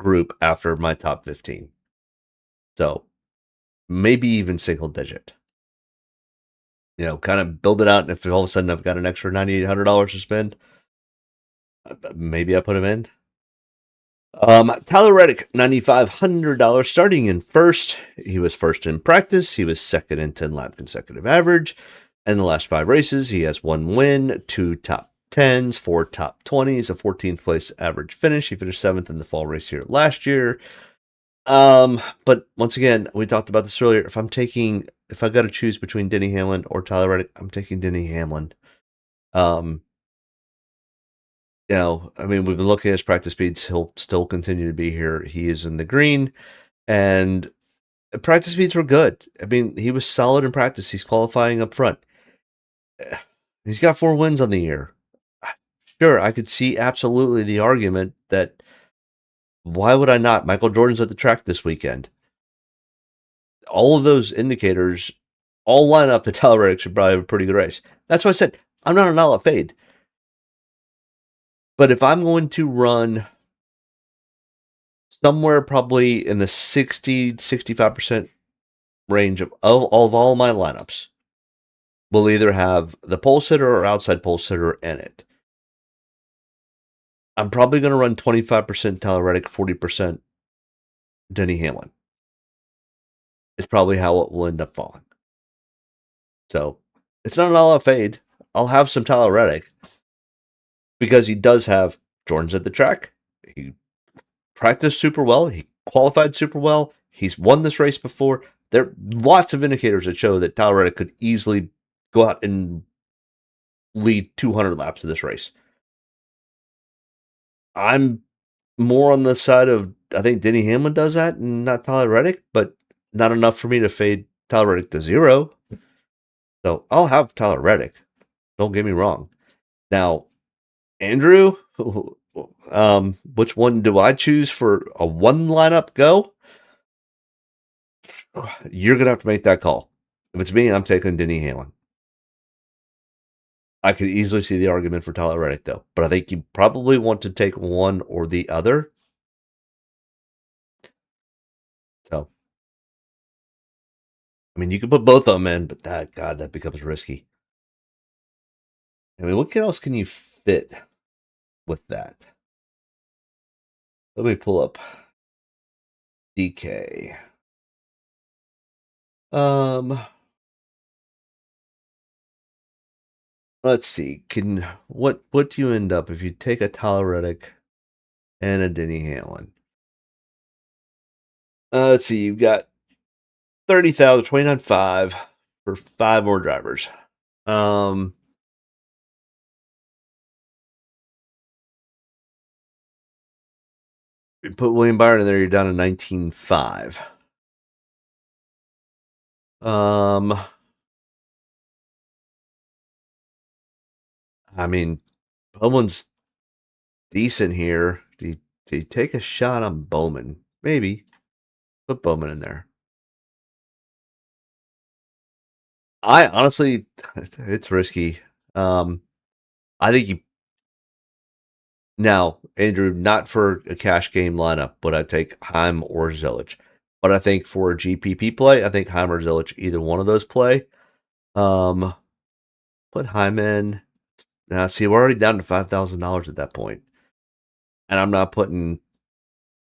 group after my top 15. So, maybe even single digit. Kind of build it out, and if all of a sudden I've got an extra $9,800 to spend, maybe I put him in. Tyler Reddick, $9,500, starting in 1st. He was 1st in practice. He was 2nd in 10-lap consecutive average. In the last 5 races, he has 1 win, 2 top 10s, 4 top 20s, a 14th place average finish. He finished 7th in the fall race here last year. But once again, we talked about this earlier. If I got to choose between Denny Hamlin or Tyler Reddick, I'm taking Denny Hamlin. We've been looking at his practice speeds. He'll still continue to be here. He is in the green, and practice speeds were good. He was solid in practice. He's qualifying up front. He's got 4 wins on the year. Sure, I could see absolutely the argument that why would I not? Michael Jordan's at the track this weekend. All of those indicators all line up that Tyler Reddick should probably have a pretty good race. That's why I said I'm not an all-out fade. But if I'm going to run somewhere probably in the 60-65% range of all my lineups, will either have the pole sitter or outside pole sitter in it. I'm probably going to run 25% Tyler Reddick, 40% Denny Hamlin. It's probably how it will end up falling. So it's not an all-out fade. I'll have some Tyler Reddick because he does have Jordan's at the track. He practiced super well. He qualified super well. He's won this race before. There are lots of indicators that show that Tyler Reddick could easily go out and lead 200 laps of this race. I'm more on the side of, I think Denny Hamlin does that and not Tyler Reddick, but not enough for me to fade Tyler Reddick to 0. So I'll have Tyler Reddick. Don't get me wrong. Now, Andrew, which one do I choose for a 1 lineup go? You're going to have to make that call. If it's me, I'm taking Denny Hamlin. I could easily see the argument for Tyler Reddick, though. But I think you probably want to take one or the other. So, you could put both of them in, but that becomes risky. What else can you fit with that? Let me pull up DK. let's see. What do you end up if you take a Tyler Reddick and a Denny Hamlin? Let's see. You've got 30,000, 29.5 for 5 more drivers. You put William Byron in there, you're down to 19.5. I mean, Bowman's decent here. Do you take a shot on Bowman? Maybe. Put Bowman in there. I honestly, it's risky. I think you now, Andrew, not for a cash game lineup, would I take Heim or Zilic. But I think for a GPP play, I think Heim or Zilic, either one of those play. Put Heim in. Now, see, we're already down to $5,000 at that point. And I'm not putting.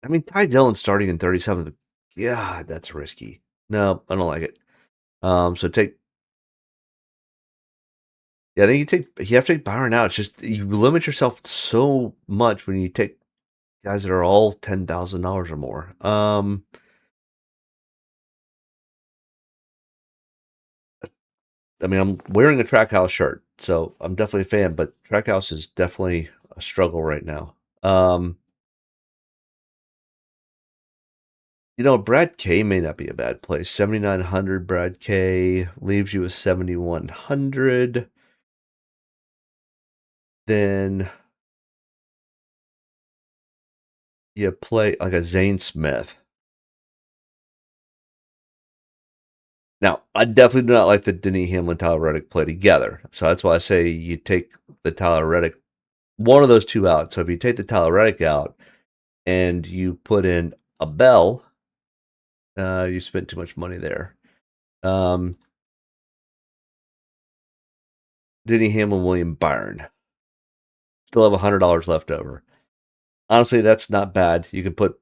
I mean, Ty Dillon starting in 37th. God, that's risky. No, I don't like it. So take. Yeah, I think you have to take Byron out. It's just you limit yourself so much when you take guys that are all $10,000 or more. I mean, I'm wearing a Trackhouse shirt, so I'm definitely a fan, but Trackhouse is definitely a struggle right now. Brad K may not be a bad place. 7,900 Brad K leaves you with 7,100. Then you play like a Zane Smith. Now, I definitely do not like the Denny Hamlin Tyler Reddick play together. So that's why I say you take the Tyler Reddick, one of those two out. So if you take the Tyler Reddick out and you put in a Bell, you spent too much money there. Denny Hamlin, William Byron. Still have $100 left over. Honestly, that's not bad. You can put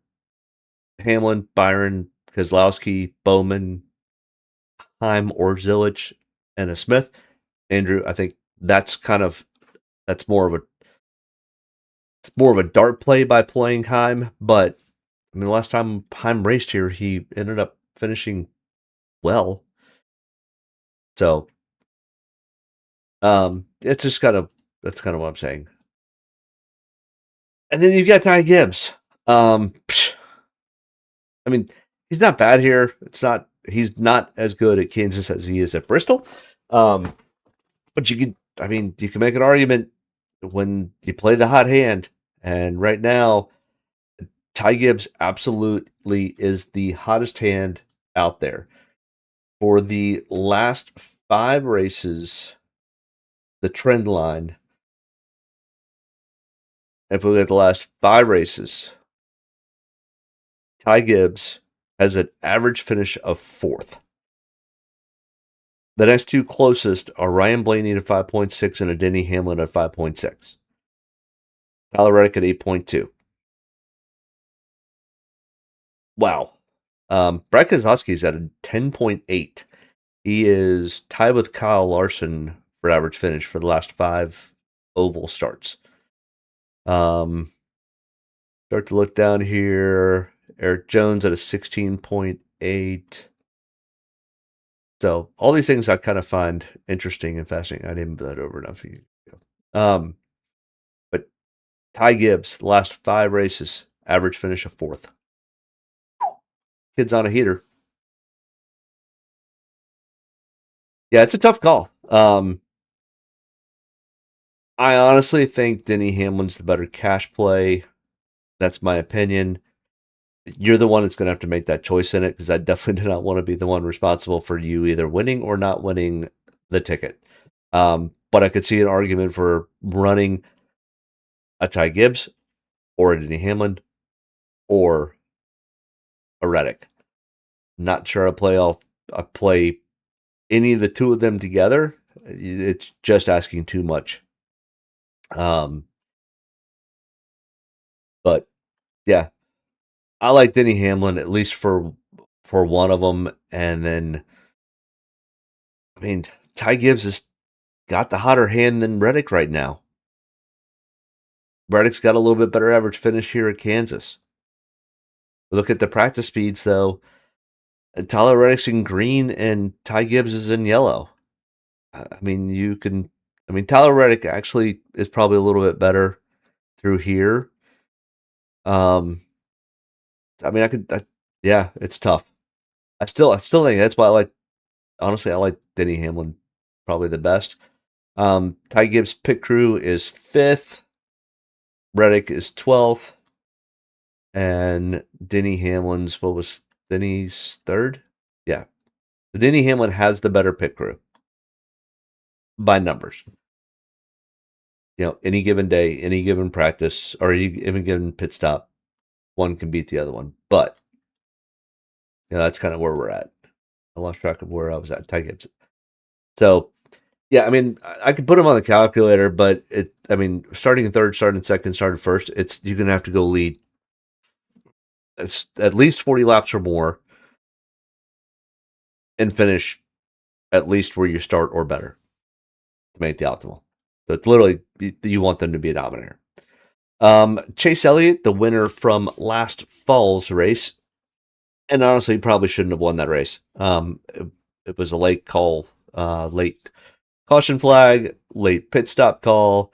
Hamlin, Byron, Keselowski, Bowman, Heim, or Zilic, and a Smith. Andrew, I think that's more of a dart play by playing Heim. But I mean, the last time Heim raced here, he ended up finishing well. So, it's just that's kind of what I'm saying. And then you've got Ty Gibbs. I mean, he's not bad here. He's not as good at Kansas as he is at Bristol. But you can make an argument when you play the hot hand. And right now, Ty Gibbs absolutely is the hottest hand out there. For the last 5 races, the trend line, if we look at the last 5 races, Ty Gibbs has an average finish of 4th. The next 2 closest are Ryan Blaney at 5.6 and a Denny Hamlin at 5.6. Tyler Reddick at 8.2. Wow. Brad Keselowski's at a 10.8. He is tied with Kyle Larson for average finish for the last 5 oval starts. Start to look down here. Eric Jones at a 16.8. So all these things I kind of find interesting and fascinating. I didn't put that over enough for you. But Ty Gibbs, the last 5 races, average finish of 4th. Kid's on a heater. Yeah, it's a tough call. I honestly think Denny Hamlin's the better cash play. That's my opinion. You're the one that's going to have to make that choice in it because I definitely do not want to be the one responsible for you either winning or not winning the ticket. But I could see an argument for running a Ty Gibbs or a Denny Hamlin or a Reddick. Not sure I play any of the 2 of them together. It's just asking too much. But yeah, I like Denny Hamlin at least for one of them, and then I mean Ty Gibbs is got the hotter hand than Reddick right now. Reddick's got a little bit better average finish here at Kansas. Look at the practice speeds, though. Tyler Reddick's in green and Ty Gibbs is in yellow. I mean, Tyler Reddick actually is probably a little bit better through here. Yeah, it's tough. I still think that's why I like Denny Hamlin probably the best. Ty Gibbs' pit crew is 5th. Reddick is 12th. And Denny Hamlin's, what was Denny's 3rd? Yeah. So Denny Hamlin has the better pit crew by numbers. Any given day, any given practice, or any given pit stop, one can beat the other one. But that's kind of where we're at. I lost track of where I was at. Ty Gibbs. So, yeah, I could put him on the calculator, but starting in 3rd, starting in 2nd, starting 1st, you're gonna have to go lead at least 40 laps or more, and finish at least where you start or better to make the optimal. So it's literally, you want them to be a dominator. Chase Elliott, the winner from last fall's race, and honestly, he probably shouldn't have won that race. It was a late call, late caution flag, late pit stop call.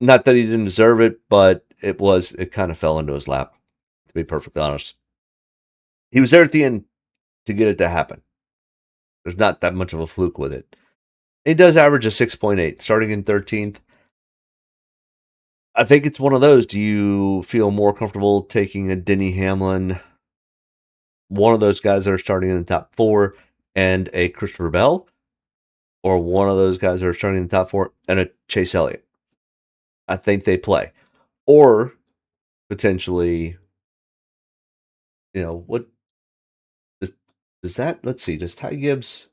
Not that he didn't deserve it, but it kind of fell into his lap, to be perfectly honest. He was there at the end to get it to happen. There's not that much of a fluke with it. He does average a 6.8, starting in 13th. I think it's one of those. Do you feel more comfortable taking a Denny Hamlin, one of those guys that are starting in the top 4, and a Christopher Bell, or one of those guys that are starting in the top 4 and a Chase Elliott? I think they play. Or potentially, what does that, let's see, does Ty Gibbs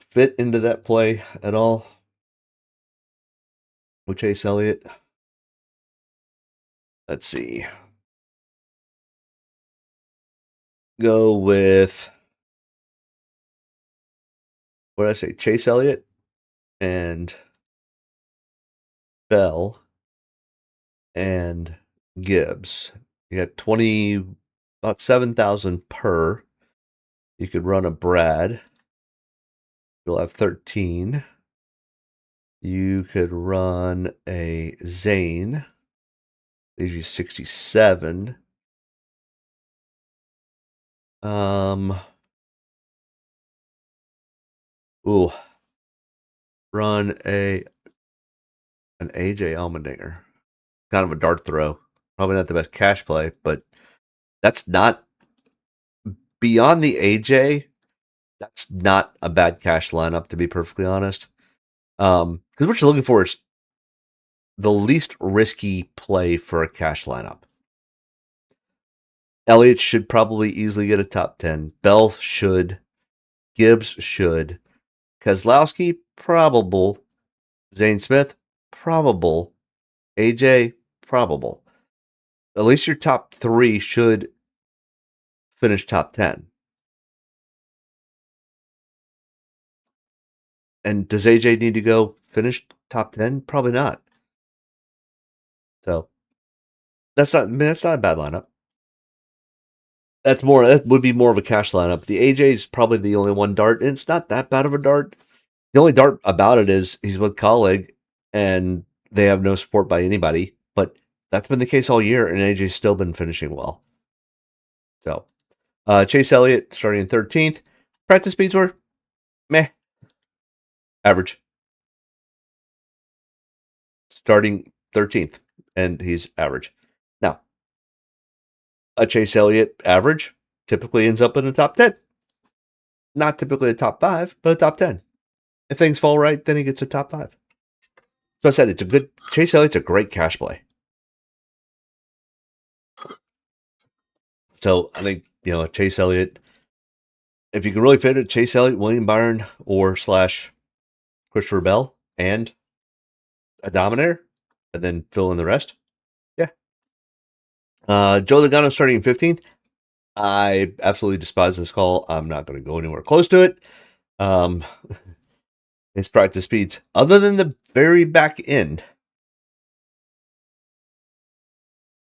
fit into that play at all with Chase Elliott? Let's see. Go with, what did I say? Chase Elliott and Bell and Gibbs. You got about 7,000 per. You could run a Brad. You'll have 13. You could run a Zane. Leaves you 67. Run an AJ Allmendinger. Kind of a dart throw. Probably not the best cash play, but that's not, beyond the AJ, that's not a bad cash lineup, to be perfectly honest. Because what you're looking for is the least risky play for a cash lineup. Elliott should probably easily get a top 10. Bell should. Gibbs should. Keselowski, probable. Zane Smith, probable. AJ, probable. At least your top 3 should finish top 10. And does AJ need to go finish top 10? Probably not. So that's not a bad lineup. That would be more of a cash lineup. The AJ is probably the only one dart, and it's not that bad of a dart. The only dart about it is he's with colleague, and they have no support by anybody. But that's been the case all year, and AJ's still been finishing well. So, Chase Elliott starting in 13th. Practice speeds were meh, average. Starting 13th, and he's average. Now, a Chase Elliott average typically ends up in the top 10. Not typically a top 5, but a top 10. If things fall right, then he gets a top 5. So I said, Chase Elliott's a great cash play. So I think, Chase Elliott, if you can really fit it, Chase Elliott, William Byron, or / Christopher Bell, and a Dominator, and then fill in the rest. Yeah. Joe Logano starting in 15th. I absolutely despise this call. I'm not going to go anywhere close to it. His practice speeds, other than the very back end,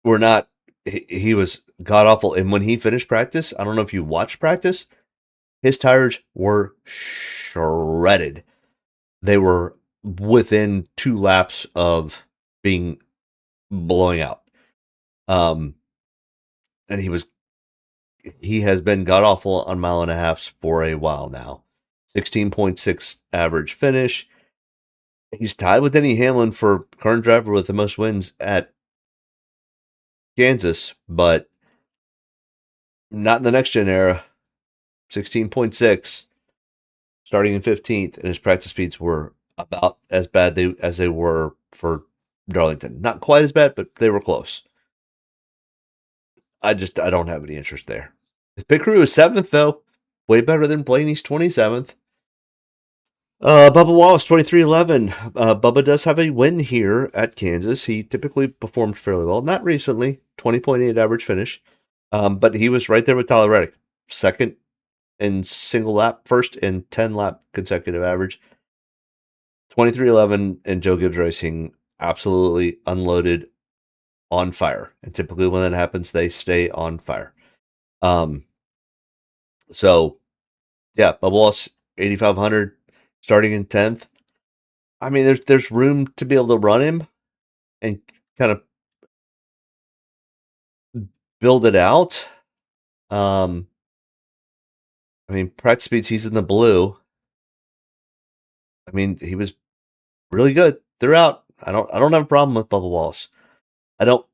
were not. He was god awful. And when he finished practice, I don't know if you watched practice, his tires were shredded. They were within 2 laps of being blowing out. And he has been god awful on 1.5 miles for a while now. 16.6 average finish. He's tied with Denny Hamlin for current driver with the most wins at Kansas, but not in the next gen era. 16.6, starting in 15th, and his practice speeds were about as bad as they were for Darlington. Not quite as bad, but they were close. I don't have any interest there. His pit crew is 7th, though. Way better than Blaney's 27th. Bubba Wallace, 2311. Bubba does have a win here at Kansas. He typically performed fairly well. Not recently, 20.8 average finish. But he was right there with Tyler Reddick. Second in single lap, first in 10 lap consecutive average. 2311 and Joe Gibbs Racing absolutely unloaded on fire. And typically when that happens, they stay on fire. So, yeah, Bubba Wallace, 8,500. Starting in 10th. I mean, there's room to be able to run him and kind of build it out. I mean, practice speeds, he's in the blue. I mean, he was really good throughout. I don't have a problem with Bubba Wallace. I don't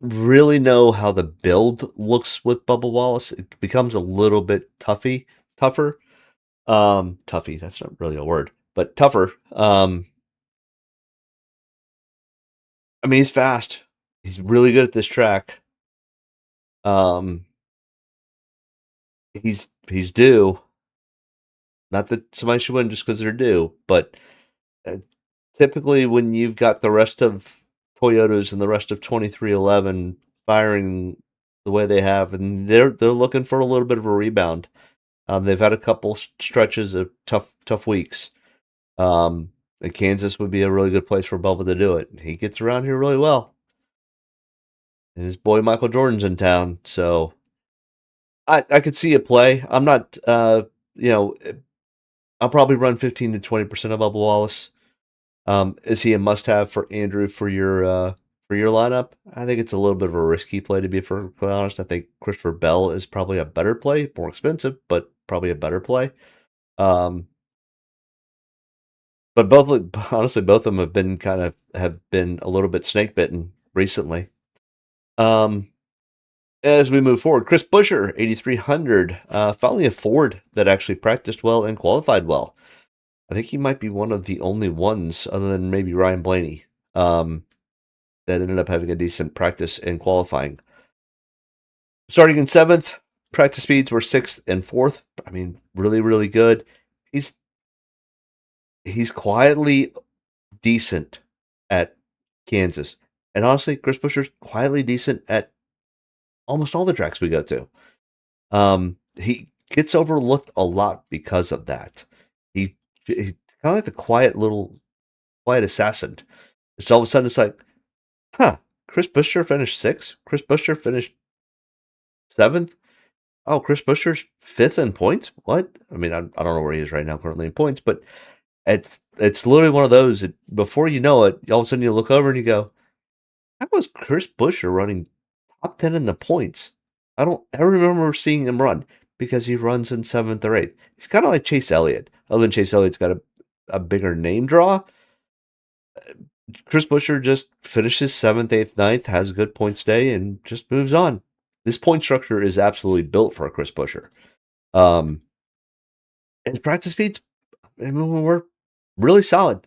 really know how the build looks with Bubba Wallace. It becomes a little bit tougher. Tuffy, that's not really a word, but tougher. I mean, he's fast. He's really good at this track. He's due. Not that somebody should win just because they're due, but typically when you've got the rest of Toyotas and the rest of 2311 firing the way they have, and they're looking for a little bit of a rebound. They've had a couple stretches of tough weeks. And Kansas would be a really good place for Bubba to do it. He gets around here really well. And his boy Michael Jordan's in town, so I could see a play. I'm not, I'll probably run 15 to 20% of Bubba Wallace. Is he a must-have for Andrew for your lineup? I think it's a little bit of a risky play, to be perfectly honest. I think Christopher Bell is probably a better play, more expensive, but probably a better play. But both of them have been a little bit snake bitten recently. As we move forward, Chris Buescher, 8,300, finally a Ford that actually practiced well and qualified well. I think he might be one of the only ones, other than maybe Ryan Blaney, that ended up having a decent practice in qualifying. Starting in 7th, practice speeds were 6th and 4th. I mean, really, really good. He's quietly decent at Kansas. And honestly, Chris Buescher's quietly decent at almost all the tracks we go to. He gets overlooked a lot because of that. He's kind of like the quiet assassin. It's all of a sudden it's like, Chris Buescher finished 6th. Chris Buescher finished 7th. Oh, Chris Buescher's 5th in points. What? I mean, I don't know where he is right now currently in points, but it's literally one of those. Before you know it, all of a sudden you look over and you go, how was Chris Buescher running top 10 in the points? I don't ever remember seeing him run, because he runs in 7th or 8th. He's kind of like Chase Elliott. Other than Chase Elliott's got a bigger name draw. Chris Buescher just finishes 7th, 8th, 9th, has a good points day, and just moves on. This point structure is absolutely built for Chris Buescher. And his practice speeds, I mean, were really solid.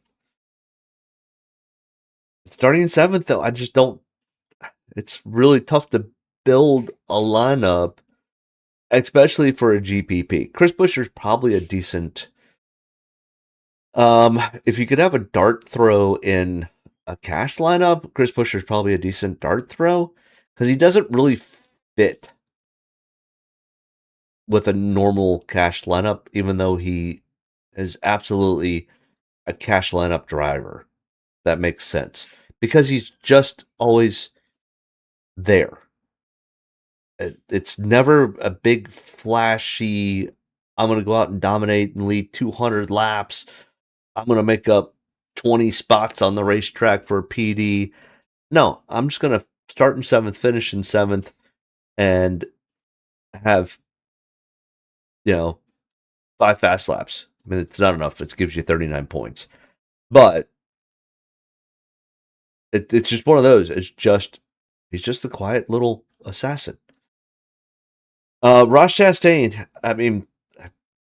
Starting in 7th, though, I just don't. It's really tough to build a lineup, especially for a GPP. Chris Buescher's probably a decent. If you could have a dart throw in a cash lineup, Chris Buescher's probably a decent dart throw, because he doesn't really fit with a normal cash lineup, even though he is absolutely a cash lineup driver. That makes sense because he's just always there. It's never a big flashy, I'm going to go out and dominate and lead 200 laps. I'm going to make up 20 spots on the racetrack for a PD. No, I'm just going to start in 7th, finish in 7th, and have, 5 fast laps. I mean, it's not enough. It gives you 39 points. But it's just one of those. He's just the quiet little assassin. Ross Chastain, I mean,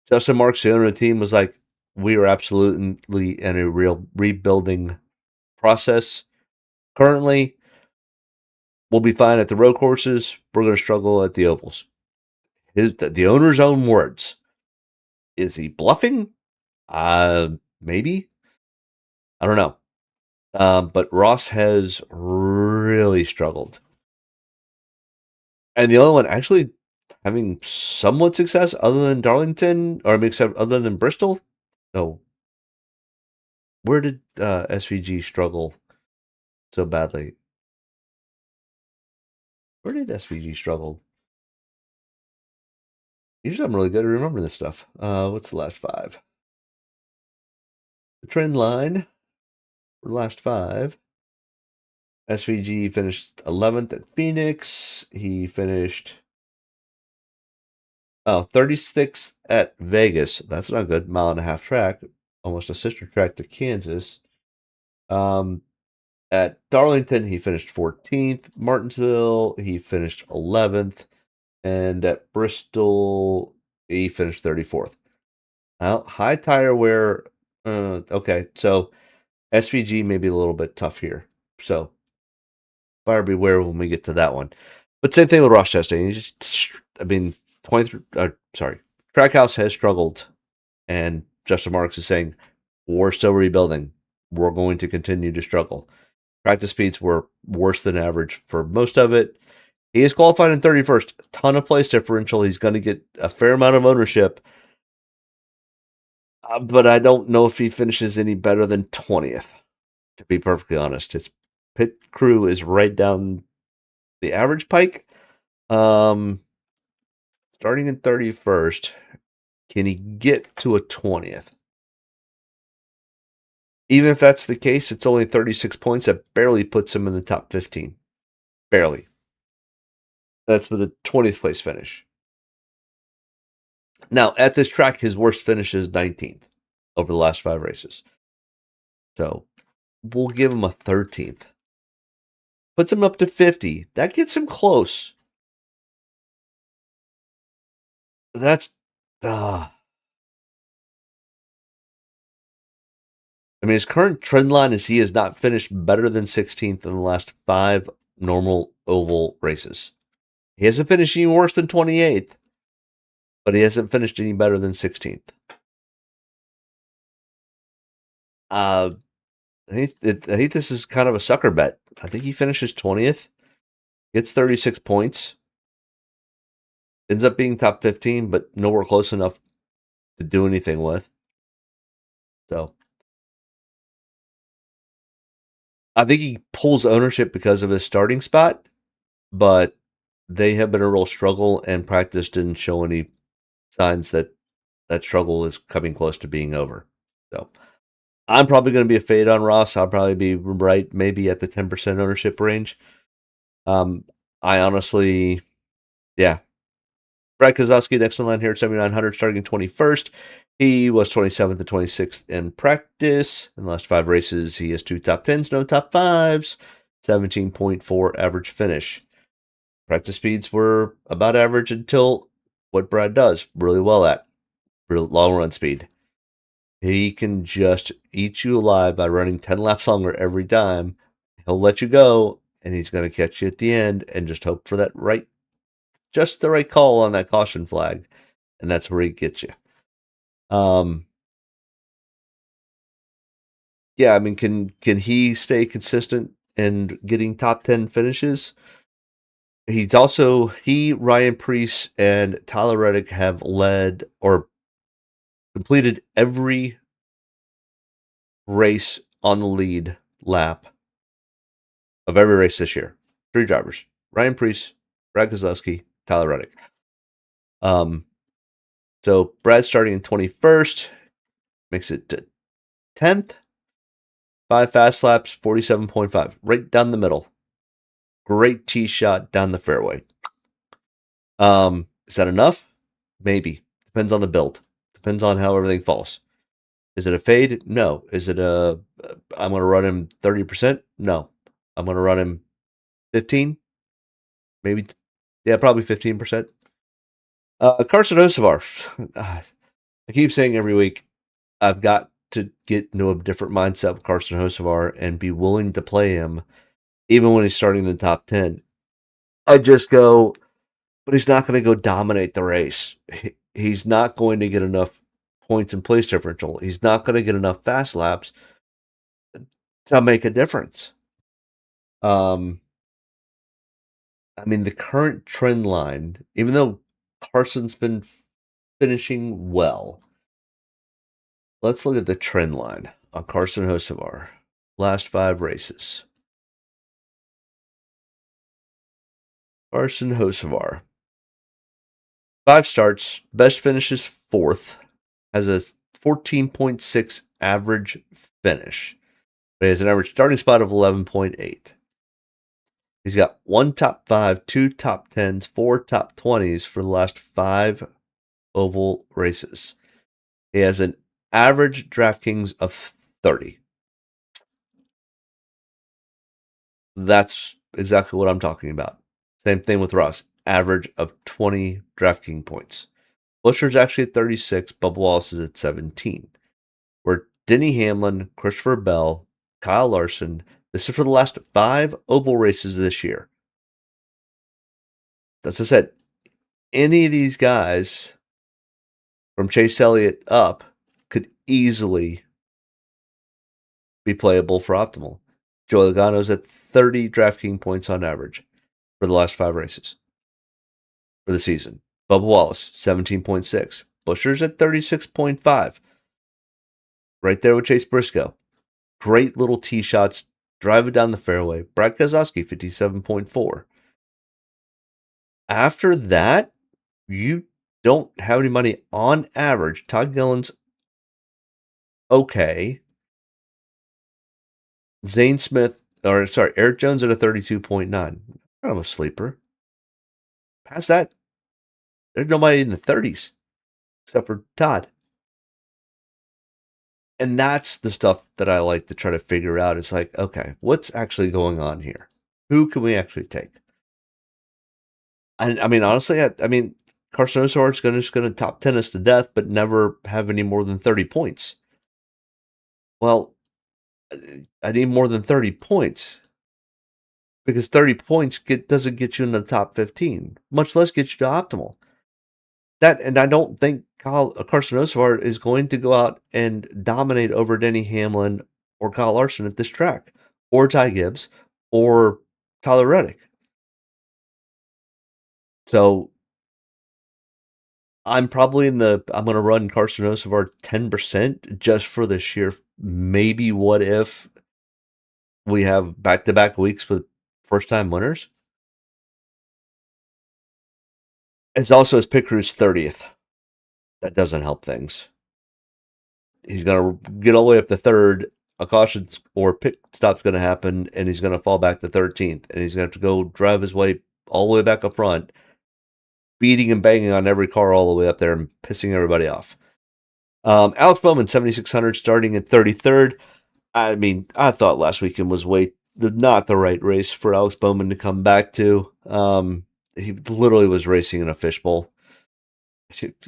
Justin Marks, the owner of the team, was like, we are absolutely in a real rebuilding process. Currently, we'll be fine at the road courses. We're going to struggle at the ovals. The owner's own words. Is he bluffing? Maybe. I don't know. But Ross has really struggled. And the only one actually having somewhat success other than Darlington, or except other than Bristol? No. Where did SVG struggle so badly? Where did SVG struggle? Usually I'm really good at remembering this stuff. What's the last 5? The trend line for the last 5. SVG finished 11th at Phoenix. He finished 36th at Vegas. That's not good. 1.5-mile track. Almost a sister track to Kansas. At Darlington, he finished 14th. Martinsville, he finished 11th. And at Bristol, he finished 34th. Well, high tire wear. Okay, so SVG may be a little bit tough here. So buyer beware when we get to that one. But same thing with Ross Chastain. Trackhouse has struggled, and Justin Marks is saying, we're still rebuilding. We're going to continue to struggle. Practice speeds were worse than average for most of it. He is qualified in 31st. A ton of place differential. He's going to get a fair amount of ownership. But I don't know if he finishes any better than 20th, to be perfectly honest. His pit crew is right down the average pike. Starting in 31st, can he get to a 20th? Even if that's the case, it's only 36 points. That barely puts him in the top 15. Barely. That's with a 20th place finish. Now, at this track, his worst finish is 19th over the last 5 races. So, we'll give him a 13th. Puts him up to 50. That gets him close. That's... I mean, his current trend line is he has not finished better than 16th in the last 5 normal oval races. He hasn't finished any worse than 28th, but he hasn't finished any better than 16th. I think this is kind of a sucker bet. I think he finishes 20th, gets 36 points, ends up being top 15, but nowhere close enough to do anything with. So I think he pulls ownership because of his starting spot, but they have been a real struggle, and practice didn't show any signs that struggle is coming close to being over. So I'm probably going to be a fade on Ross. I'll probably be right maybe at the 10% ownership range. I honestly, yeah. Brad Kozlowski next in line here at 7,900, starting 21st. He was 27th and 26th in practice. In the last 5 races, he has 2 top 10s, no top 5s, 17.4 average finish. Practice speeds were about average until what Brad does really well at, real long run speed. He can just eat you alive by running 10 laps longer every time. He'll let you go, and he's going to catch you at the end and just hope for that just the right call on that caution flag, and that's where he gets you. Yeah, I mean, can he stay consistent and getting top 10 finishes? Ryan Preece and Tyler Reddick have led, or completed every race on the lead lap of every race this year. 3 drivers: Ryan Preece, Brad Keselowski, Tyler Reddick. So Brad starting in 21st makes it to 10th. 5 fast laps, 47.5, right down the middle. Great tee shot down the fairway. Is that enough? Maybe. Depends on the build. Depends on how everything falls. Is it a fade? No. Is it I'm going to run him 30%? No. I'm going to run him 15? Maybe. Yeah, probably 15%. Carson Hocevar. I keep saying every week, I've got to get into a different mindset with Carson Hocevar and be willing to play him even when he's starting in the top 10. I just go, but he's not going to go dominate the race. He's not going to get enough points in place differential. He's not going to get enough fast laps to make a difference. I mean, the current trend line, even though Carson's been finishing well, let's look at the trend line on Carson Hocevar. Last 5 races. Carson Hocevar. 5 starts, best finishes 4th, has a 14.6 average finish, but he has an average starting spot of 11.8. He's got 1 top 5, 2 top 10s, 4 top 20s for the last 5 oval races. He has an average Draftkings of 30. That's exactly what I'm talking about. Same thing with Ross. Average of 20 Draftkings points. Buescher's actually at 36. Bubba Wallace is at 17. Where Denny Hamlin, Christopher Bell, Kyle Larson, this is for the last 5 oval races this year. As I said, any of these guys from Chase Elliott up could easily be playable for optimal. Joey Logano's at 30 DraftKings points on average for the last 5 races for the season. Bubba Wallace, 17.6. Buescher's at 36.5. Right there with Chase Briscoe. Great little tee shots. Drive it down the fairway. Brad Keselowski, 57.4. After that, you don't have any money on average. Todd Gilliland's okay. Eric Jones at a 32.9. Kind of a sleeper. Past that, there's nobody in the 30s except for Todd. And that's the stuff that I like to try to figure out. It's like, okay, what's actually going on here? Who can we actually take? And I mean, honestly, Carson Hocevar is just going to top 10 us to death, but never have any more than 30 points. Well, I need more than 30 points because 30 points doesn't get you in the top 15, much less get you to optimal. And I don't think Carson Hocevar is going to go out and dominate over Denny Hamlin or Kyle Larson at this track, or Ty Gibbs, or Tyler Reddick. So I'm probably I'm going to run Carson Hocevar 10% just for the sheer maybe what if we have back-to-back weeks with first-time winners. It's also his pit crew's 30th. That doesn't help things. He's going to get all the way up to 3rd. A caution or pit stop's going to happen, and he's going to fall back to 13th. And he's going to have to go drive his way all the way back up front, beating and banging on every car all the way up there and pissing everybody off. Alex Bowman, 7,600, starting at 33rd. I mean, I thought last weekend was not the right race for Alex Bowman to come back to. He literally was racing in a fishbowl.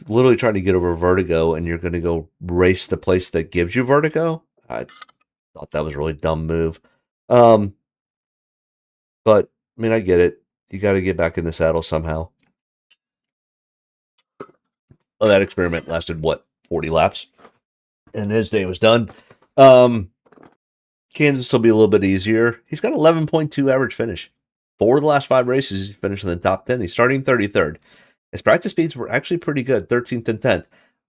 Literally trying to get over vertigo, and you're going to go race the place that gives you vertigo? I thought that was a really dumb move. But, I mean, I get it. You got to get back in the saddle somehow. Well, that experiment lasted, 40 laps? And his day was done. Kansas will be a little bit easier. He's got 11.2 average finish. 4 of the last 5 races, he's finished in the top 10. He's starting 33rd. His practice speeds were actually pretty good, 13th and 10th.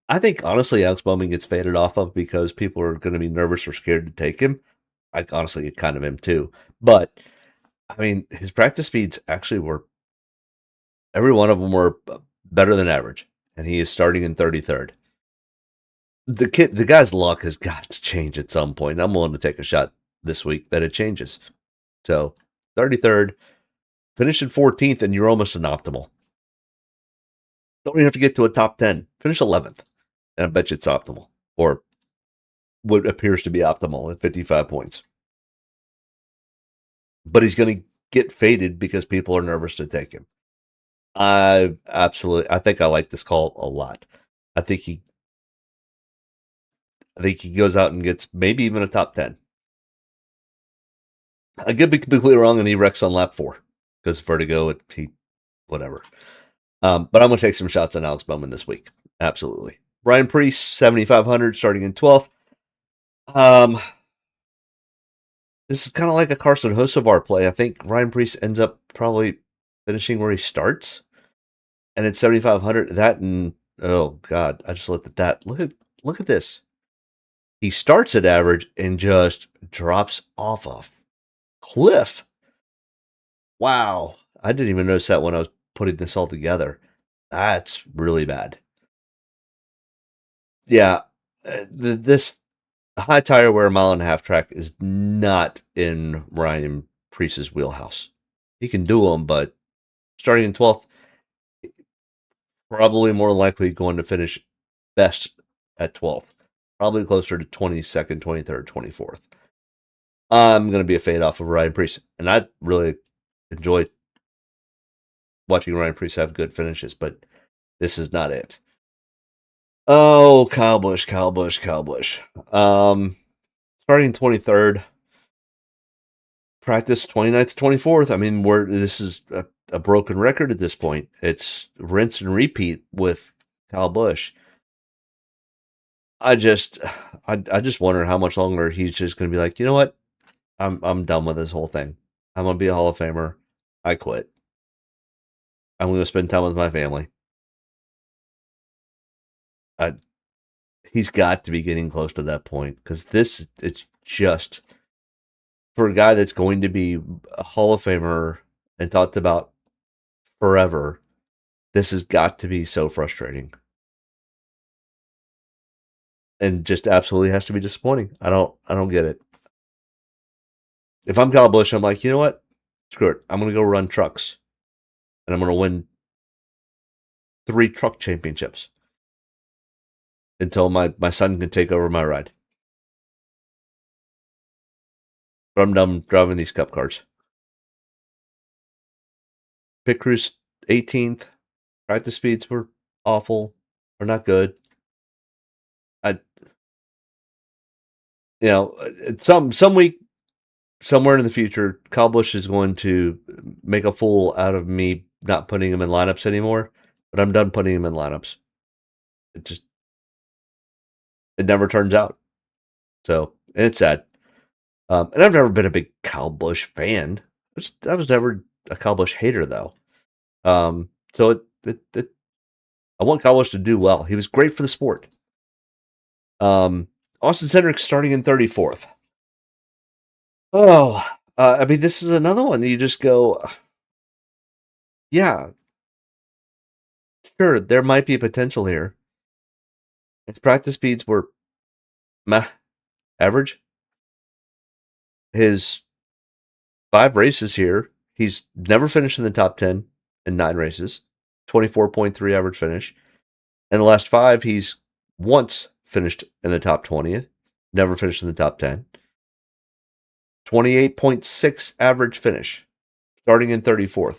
I think honestly, Alex Bowman gets faded off of because people are going to be nervous or scared to take him. I honestly kind of am too. But I mean, his practice speeds actually were every one of them were better than average, and he is starting in 33rd. The guy's luck has got to change at some point. I'm willing to take a shot this week that it changes. So 33rd, finish in 14th, and you're almost an optimal. Don't even have to get to a top 10. Finish 11th, and I bet you it's optimal, or what appears to be optimal at 55 points. But he's going to get faded because people are nervous to take him. I think I like this call a lot. I think he goes out and gets maybe even a top 10. I could be completely wrong, and he wrecks on lap 4 because vertigo. Whatever. But I'm going to take some shots on Alex Bowman this week. Absolutely. Ryan Preece, 7,500, starting in 12th. This is kind of like a Carson Hocevar play. I think Ryan Preece ends up probably finishing where he starts. And at 7,500, that and oh god, I just looked at that. Look at this. He starts at average and just drops off a cliff. Wow. I didn't even notice that when I was putting this all together. That's really bad. Yeah. This high tire wear mile and a half track is not in Ryan Preece's wheelhouse. He can do them, but starting in 12th, probably more likely going to finish best at 12th. Probably closer to 22nd, 23rd, 24th. I'm going to be a fade off of Ryan Preece. And I really enjoy watching Ryan Preece have good finishes, but this is not it. Oh, Kyle Busch. Starting 23rd. Practice 29th, 24th. I mean, this is a broken record at this point. It's rinse and repeat with Kyle Busch. I just wonder how much longer he's just going to be like, you know what? I'm done with this whole thing. I'm going to be a Hall of Famer. I quit. I'm going to spend time with my family. He's got to be getting close to that point because it's just for a guy that's going to be a Hall of Famer and talked about forever. This has got to be so frustrating. And just absolutely has to be disappointing. I don't get it. If I'm Kyle Busch, I'm like, you know what? Screw it. I'm going to go run trucks. And I'm going to win 3 truck championships until my son can take over my ride. But I'm done driving these cup cars. Pit crews 18th. Practice speeds were awful or not good. Some week, somewhere in the future, Kyle Busch is going to make a fool out of me not putting him in lineups anymore. But I'm done putting him in lineups. It never turns out. So, and it's sad. And I've never been a big Kyle Busch fan. I was never a Kyle Busch hater, though. So I want Kyle Busch to do well. He was great for the sport. Austin Hendrick starting in 34th. Oh, I mean, this is another one that you just go, yeah, sure, there might be potential here. His practice speeds were meh, average. His 5 races here, he's never finished in the top 10 in 9 races, 24.3 average finish. In the last 5, he's once finished in the top 20th, never finished in the top 10. 28.6 average finish, starting in 34th.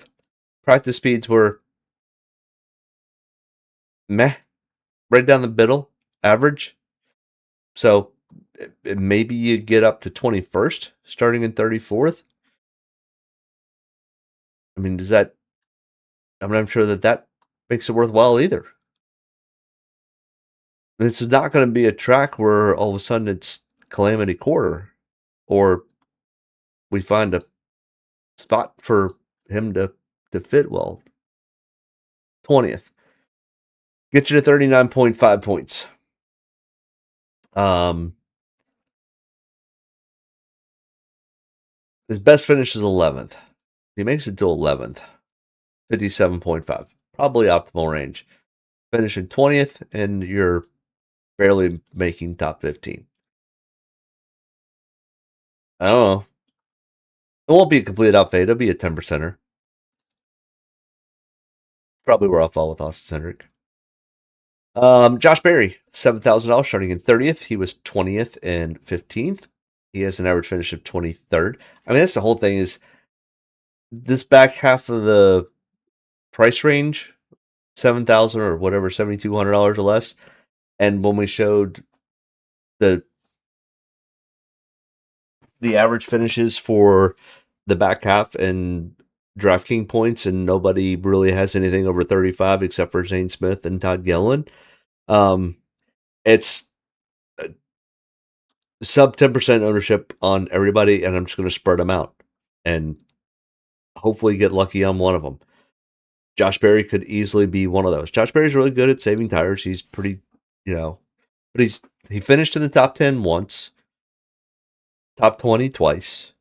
Practice speeds were meh, right down the middle, average. So maybe you get up to 21st, starting in 34th. I mean, I'm not sure that makes it worthwhile either. This is not going to be a track where all of a sudden it's Calamity Quarter, or we find a spot for him to fit well. 20th. Get you to 39.5 points. His best finish is 11th. He makes it to 11th. 57.5. Probably optimal range. Finishing 20th, and you're barely making top 15. I don't know. It won't be a complete outfade. It'll be a 10%er. Probably where I'll fall with Austin Hendrick. Josh Berry, $7,000, starting in 30th. He was 20th and 15th. He has an average finish of 23rd. I mean, that's the whole thing is this back half of the price range, $7,000 or whatever, $7,200 or less. And when we showed the average finishes for the back half and Draftkings points, and nobody really has anything over 35 except for Zane Smith and Todd Gilliland. It's sub 10% ownership on everybody, and I'm just going to spread them out and hopefully get lucky on one of them. Josh Berry could easily be one of those. Josh Berry's really good at saving tires. He's pretty, but he finished in the top 10 once, top 20 twice,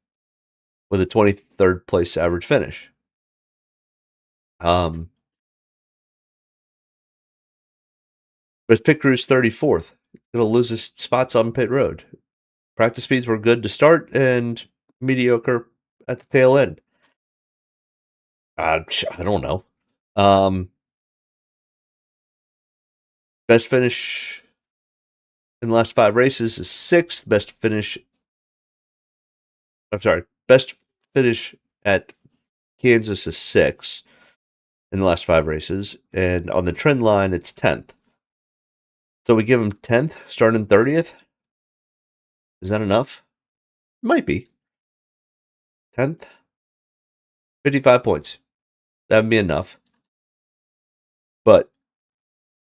with a 23rd place average finish. But his pit crew's 34th. He's going to lose his spots on pit road. Practice speeds were good to start and mediocre at the tail end. I don't know. Best finish in the last 5 races is 6th. Best finish at Kansas is 6th in the last 5 races. And on the trend line, it's 10th. So we give him 10th, starting 30th. Is that enough? Might be. 10th. 55 points. That would be enough. But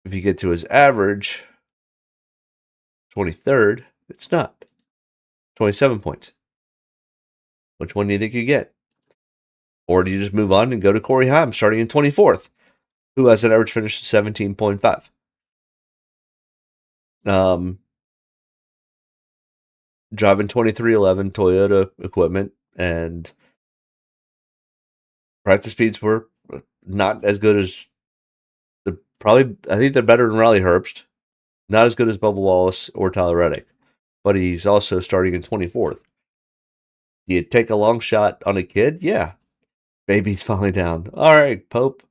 if you get to his average, 23rd, it's not. 27 points. Which one do you think you get? Or do you just move on and go to Corey Heim, starting in 24th, who has an average finish of 17.5? Driving 2311 Toyota equipment, and practice speeds were not as good as I think they're better than Riley Herbst. Not as good as Bubba Wallace or Tyler Reddick, but he's also starting in 24th. Do you take a long shot on a kid? Yeah. Baby's falling down. All right, Pope.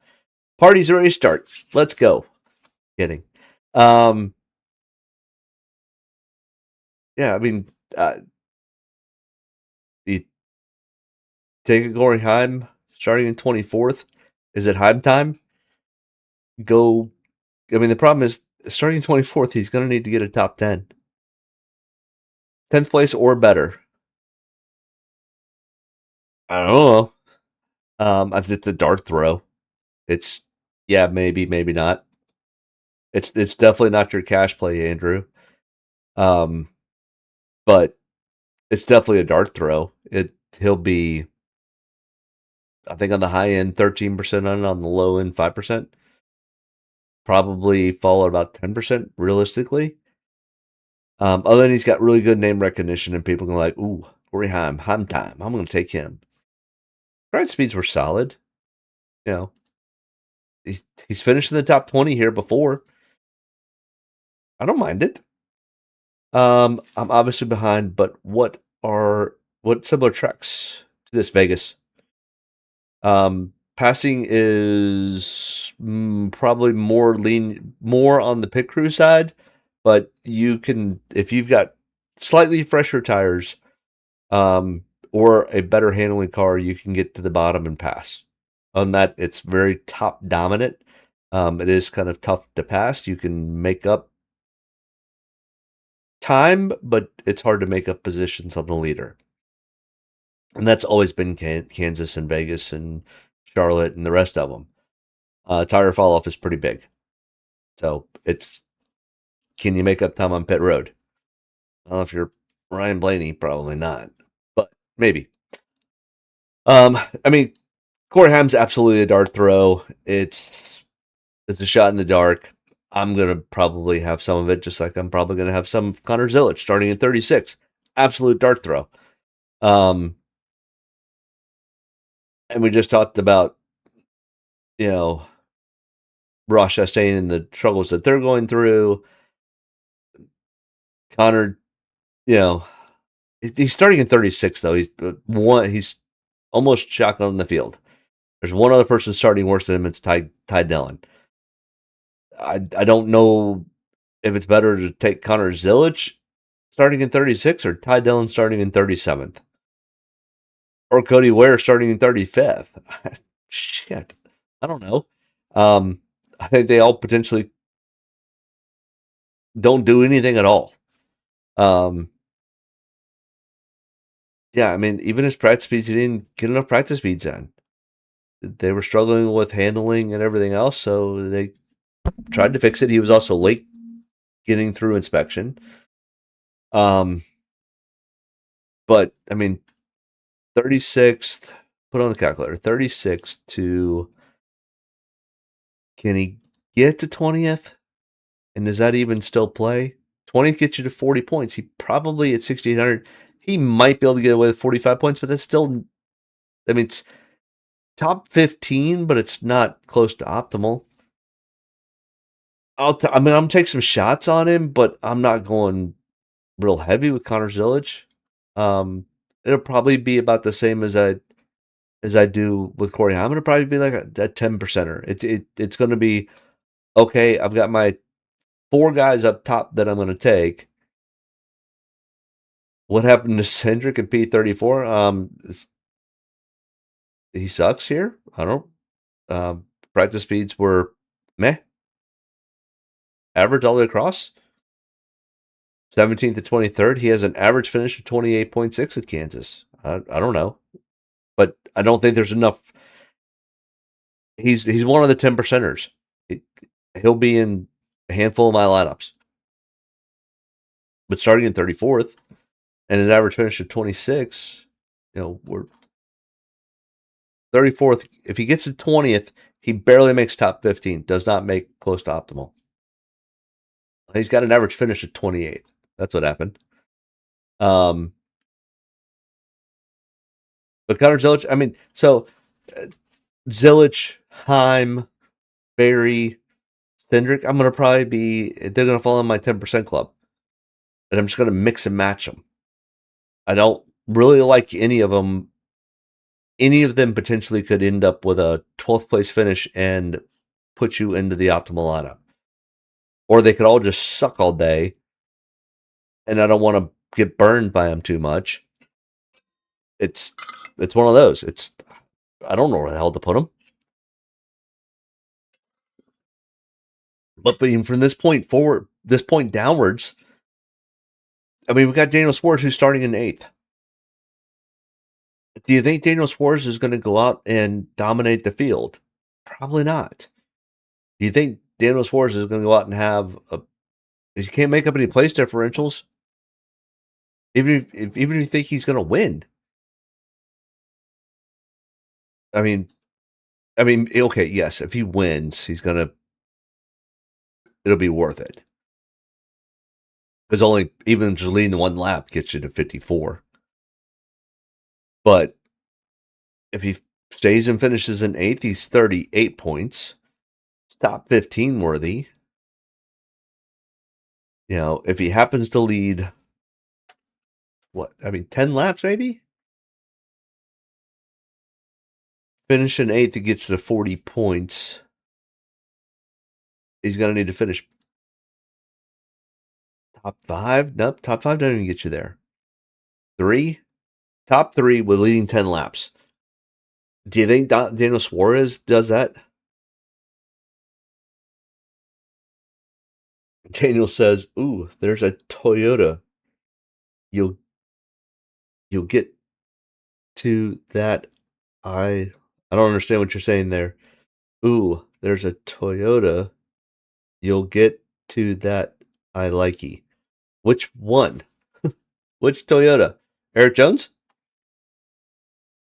Party's ready to start. Let's go. Kidding. Yeah, I mean, you take a Corey Heim starting in 24th. Is it Heim time? Go. I mean, the problem is starting 24th, he's going to need to get a top 10. 10th place or better. I don't know. It's a dart throw. It's, yeah, maybe not. It's definitely not your cash play, Andrew. But it's definitely a dart throw. He'll be, I think, on the high end 13% on the low end 5%. Probably fall at about 10% realistically. Other than he's got really good name recognition and people can like, ooh, Corey Heim time. I'm going to take him. Ride speeds were solid. He's finished in the top 20 here before. I don't mind it. I'm obviously behind, but what similar tracks to this Vegas? Passing is probably more on the pit crew side, but you can, if you've got slightly fresher tires, or a better handling car, you can get to the bottom and pass. On that, it's very top dominant. It is kind of tough to pass. You can make up time, but it's hard to make up positions on the leader. And that's always been Kansas and Vegas and Charlotte and the rest of them. Tire fall off is pretty big. So can you make up time on pit road? I don't know if you're Ryan Blaney, probably not, but maybe. I mean, Corey Heim's absolutely a dart throw. It's a shot in the dark. I'm going to probably have some of it, just like I'm probably going to have some Connor Zilic starting at 36. Absolute dart throw. And we just talked about, Ross Chastain and the struggles that they're going through. Connor, he's starting at 36 though. He's almost shotgun on the field. There's one other person starting worse than him. It's Ty Dillon. I don't know if it's better to take Connor Zilic starting in 36 or Ty Dillon starting in 37th. Or Cody Ware starting in 35th. Shit. I don't know. I think they all potentially don't do anything at all. Yeah, I mean, even his practice speeds, he didn't get enough practice speeds in. They were struggling with handling and everything else, so they tried to fix it. He was also late getting through inspection. But I mean, 36th, put on the calculator, 36 to, can he get to 20th? And does that even still play? 20th gets you to 40 points. He probably at 6,800, he might be able to get away with 45 points, but that's still, I mean, it's top 15, but it's not close to optimal. I'm going to take some shots on him, but I'm not going real heavy with Connor Zilic. It'll probably be about the same as I do with Corey Haim. It'll probably be like a 10%er. It's going to be, okay, I've got my 4 guys up top that I'm going to take. What happened to Hendrick and P34? He sucks here. I don't. Practice speeds were meh. Average all the way across. 17th to 23rd. He has an average finish of 28.6 at Kansas. I don't know. But I don't think there's enough. He's one of the 10%ers. He'll be in a handful of my lineups. But starting in 34th and his average finish of 26, we're 34th. If he gets to 20th, he barely makes top 15. Does not make close to optimal. He's got an average finish of 28th. That's what happened. But Connor Zilic, I mean, so Zilic, Haim, Barry, Hendrick, I'm going to probably they're going to fall in my 10% club. And I'm just going to mix and match them. I don't really like any of them. Any of them potentially could end up with a 12th place finish and put you into the optimal lineup. Or they could all just suck all day. And I don't want to get burned by them too much. It's one of those. I don't know where the hell to put them. But from this point forward, this point downwards, I mean, we've got Daniel Suarez who's starting in 8th. Do you think Daniel Suarez is going to go out and dominate the field? Probably not. Do you think Daniel Suarez is going to go out and have he can't make up any place differentials? Even if you think he's going to win. I mean, okay, yes, if he wins, it'll be worth it. Because even just leading the one lap gets you to 54. But if he stays and finishes in 8th, he's 38 points. Top 15 worthy. If he happens to lead 10 laps maybe? Finish in 8th to get you to 40 points. He's going to need to finish top 5. Nope, top 5 doesn't even get you there. 3? Top 3 with leading 10 laps. Do you think Daniel Suarez does that? Daniel says, "Ooh, there's a Toyota. You'll get to that. I don't understand what you're saying there. Ooh, there's a Toyota. You'll get to that. I likey. Which one? Which Toyota? Eric Jones?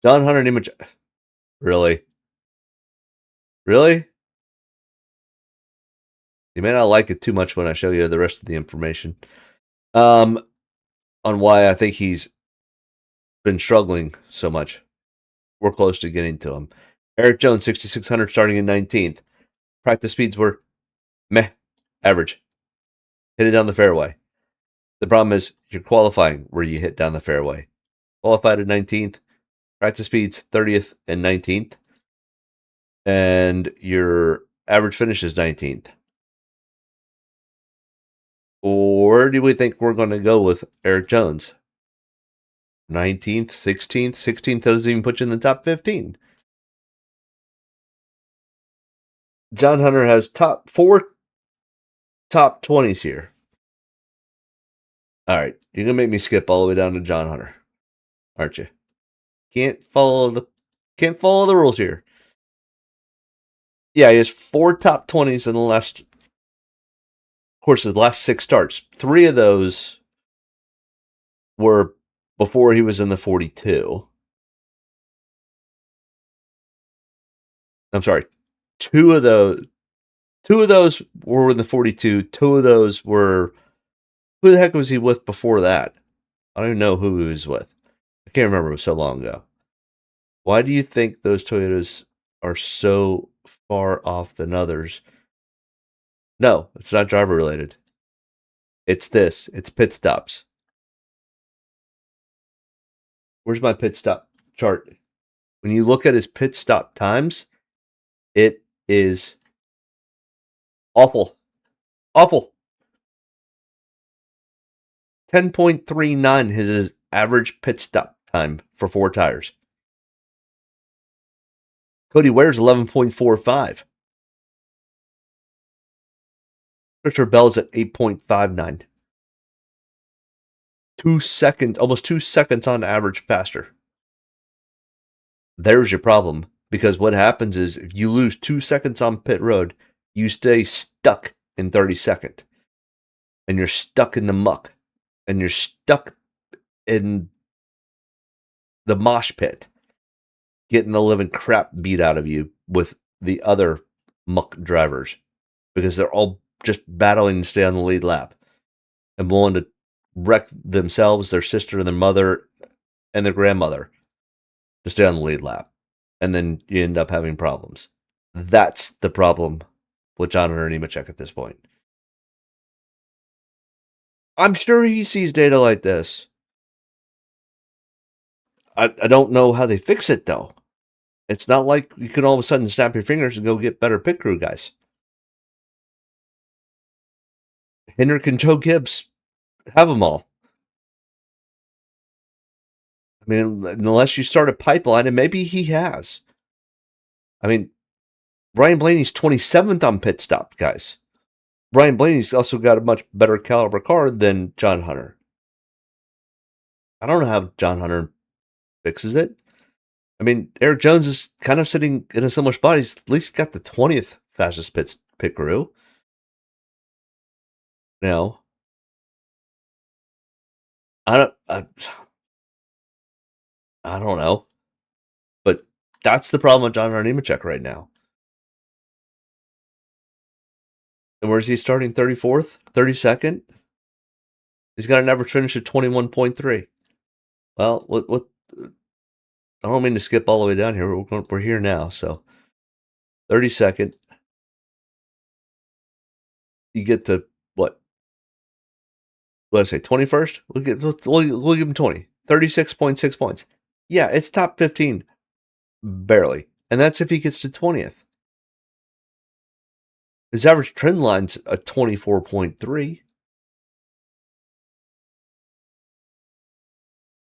John Hunter Image. Really? Really? You may not like it too much when I show you the rest of the information. On why I think he's been struggling so much. We're close to getting to him. Eric Jones, 6,600, starting in 19th. Practice speeds were meh, average. Hit it down the fairway. The problem is you're qualifying where you hit down the fairway. Qualified at 19th. Practice speeds 30th and 19th. And your average finish is 19th. Where do we think we're going to go with Eric Jones? 19th, 16th? 16th doesn't even put you in the top 15. John Hunter has four top 20s here. All right, you're going to make me skip all the way down to John Hunter, aren't you? Can't follow the rules here. Yeah, he has 4 top 20s in the last, of course, his last 6 starts. 3 of those were before he was in the 42. I'm sorry. 2 of those were in the 42. 2 of those were, who the heck was he with before that? I don't even know who he was with. I can't remember. It was so long ago. Why do you think those Toyotas are so far off than others? No, it's not driver related. It's this. It's pit stops. Where's my pit stop chart? When you look at his pit stop times, it is awful. Awful. 10.39 is his average pit stop time for 4 tires. Cody Ware's 11.45. Christopher Bell's at 8.59. 2 seconds, almost 2 seconds on average faster. There's your problem. Because what happens is if you lose 2 seconds on pit road, you stay stuck in 32nd. And you're stuck in the muck. And you're stuck in the mosh pit, getting the living crap beat out of you with the other muck drivers. Because they're all just battling to stay on the lead lap. And willing to wreck themselves, their sister, and their mother, and their grandmother to stay on the lead lap. And then you end up having problems. That's the problem with John Hunter Nemechek at this point. I'm sure he sees data like this. I don't know how they fix it, though. It's not like you can all of a sudden snap your fingers and go get better pit crew guys. Hendrick and Joe Gibbs have them all. I mean, unless you start a pipeline, and maybe he has. I mean, Ryan Blaney's 27th on pit stop, guys. Ryan Blaney's also got a much better caliber car than John Hunter. I don't know how John Hunter fixes it. I mean, Eric Jones is kind of sitting in a similar spot. He's at least got the 20th fastest pit crew. Now, I don't know. But that's the problem with John Hunter Nemechek right now. And where's he starting? 34th? 32nd? He's got an average finish of 21.3. Well, what? I don't mean to skip all the way down here. We're here now, so 32nd. You get to what? What did I say? 21st? We'll give him 20. 36.6 points. Yeah, it's top 15. Barely. And that's if he gets to 20th. His average trend line's a 24.3.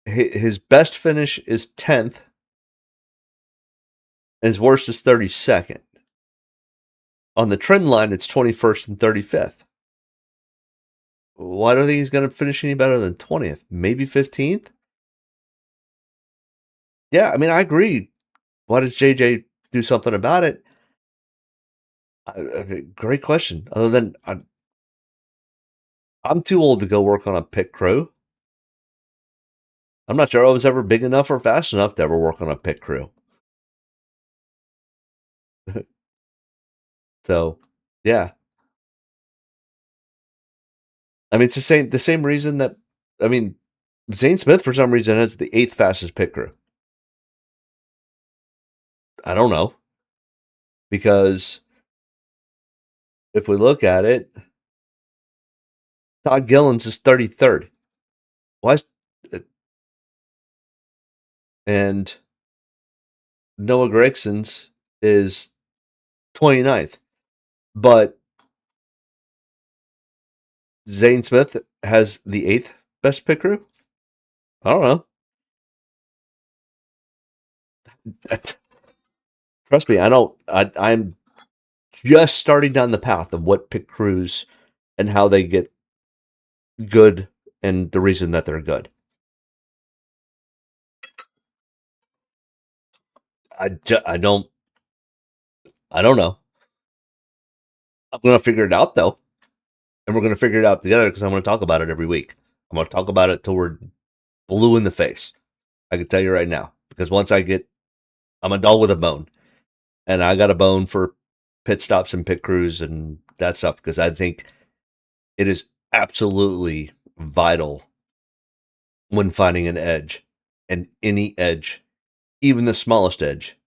His best finish is 10th. And his worst is 32nd. On the trend line, it's 21st and 35th. Why do I think he's going to finish any better than 20th? Maybe 15th? Yeah, I mean, I agree. Why does JJ do something about it? Great question. Other than I'm too old to go work on a pit crew. I'm not sure I was ever big enough or fast enough to ever work on a pit crew. So, yeah. I mean, it's the same reason that, I mean, Zane Smith, for some reason, has the 8th fastest pit crew. I don't know. Because if we look at it, Todd Gilliland's is 33rd. Why is, and Noah Gregson's is 29th. But Zane Smith has the 8th best pit crew? I don't know. Trust me, I'm just starting down the path of what pit crews and how they get good and the reason that they're good. I don't know. I'm going to figure it out, though. And we're going to figure it out together because I'm going to talk about it every week. I'm going to talk about it till we're blue in the face. I can tell you right now. Because once I'm a dog with a bone. And I got a bone for pit stops and pit crews and that stuff because I think it is absolutely vital when finding an edge. And any edge, even the smallest edge,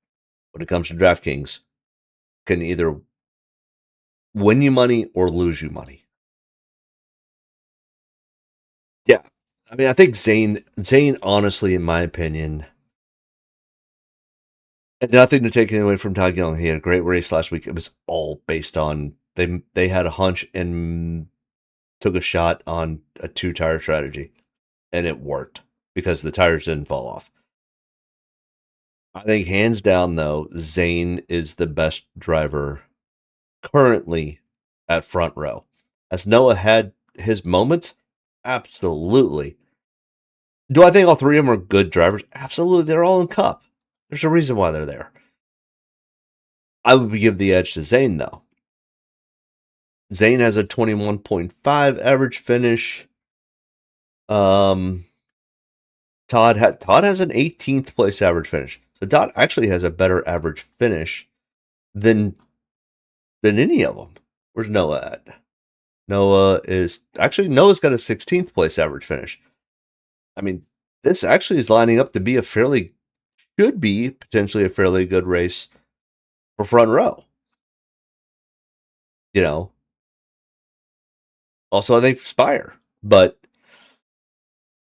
when it comes to DraftKings, can either win you money or lose you money. Yeah. I mean, I think Zane, honestly, in my opinion, and nothing to take away from Todd Gilliland. He had a great race last week. It was all based on they had a hunch and took a shot on a 2-tire strategy, and it worked because the tires didn't fall off. I think hands down, though, Zane is the best driver currently at front row. Has Noah had his moments? Absolutely. Do I think all three of them are good drivers? Absolutely. They're all in Cup. There's a reason why they're there. I would give the edge to Zane, though. Zane has a 21.5 average finish. Todd has an 18th place average finish. So Todd actually has a better average finish than any of them. Where's Noah at? Noah's got a 16th place average finish. I mean, this actually is lining up to be should be potentially a fairly good race for front row. You know. Also, I think Spire, but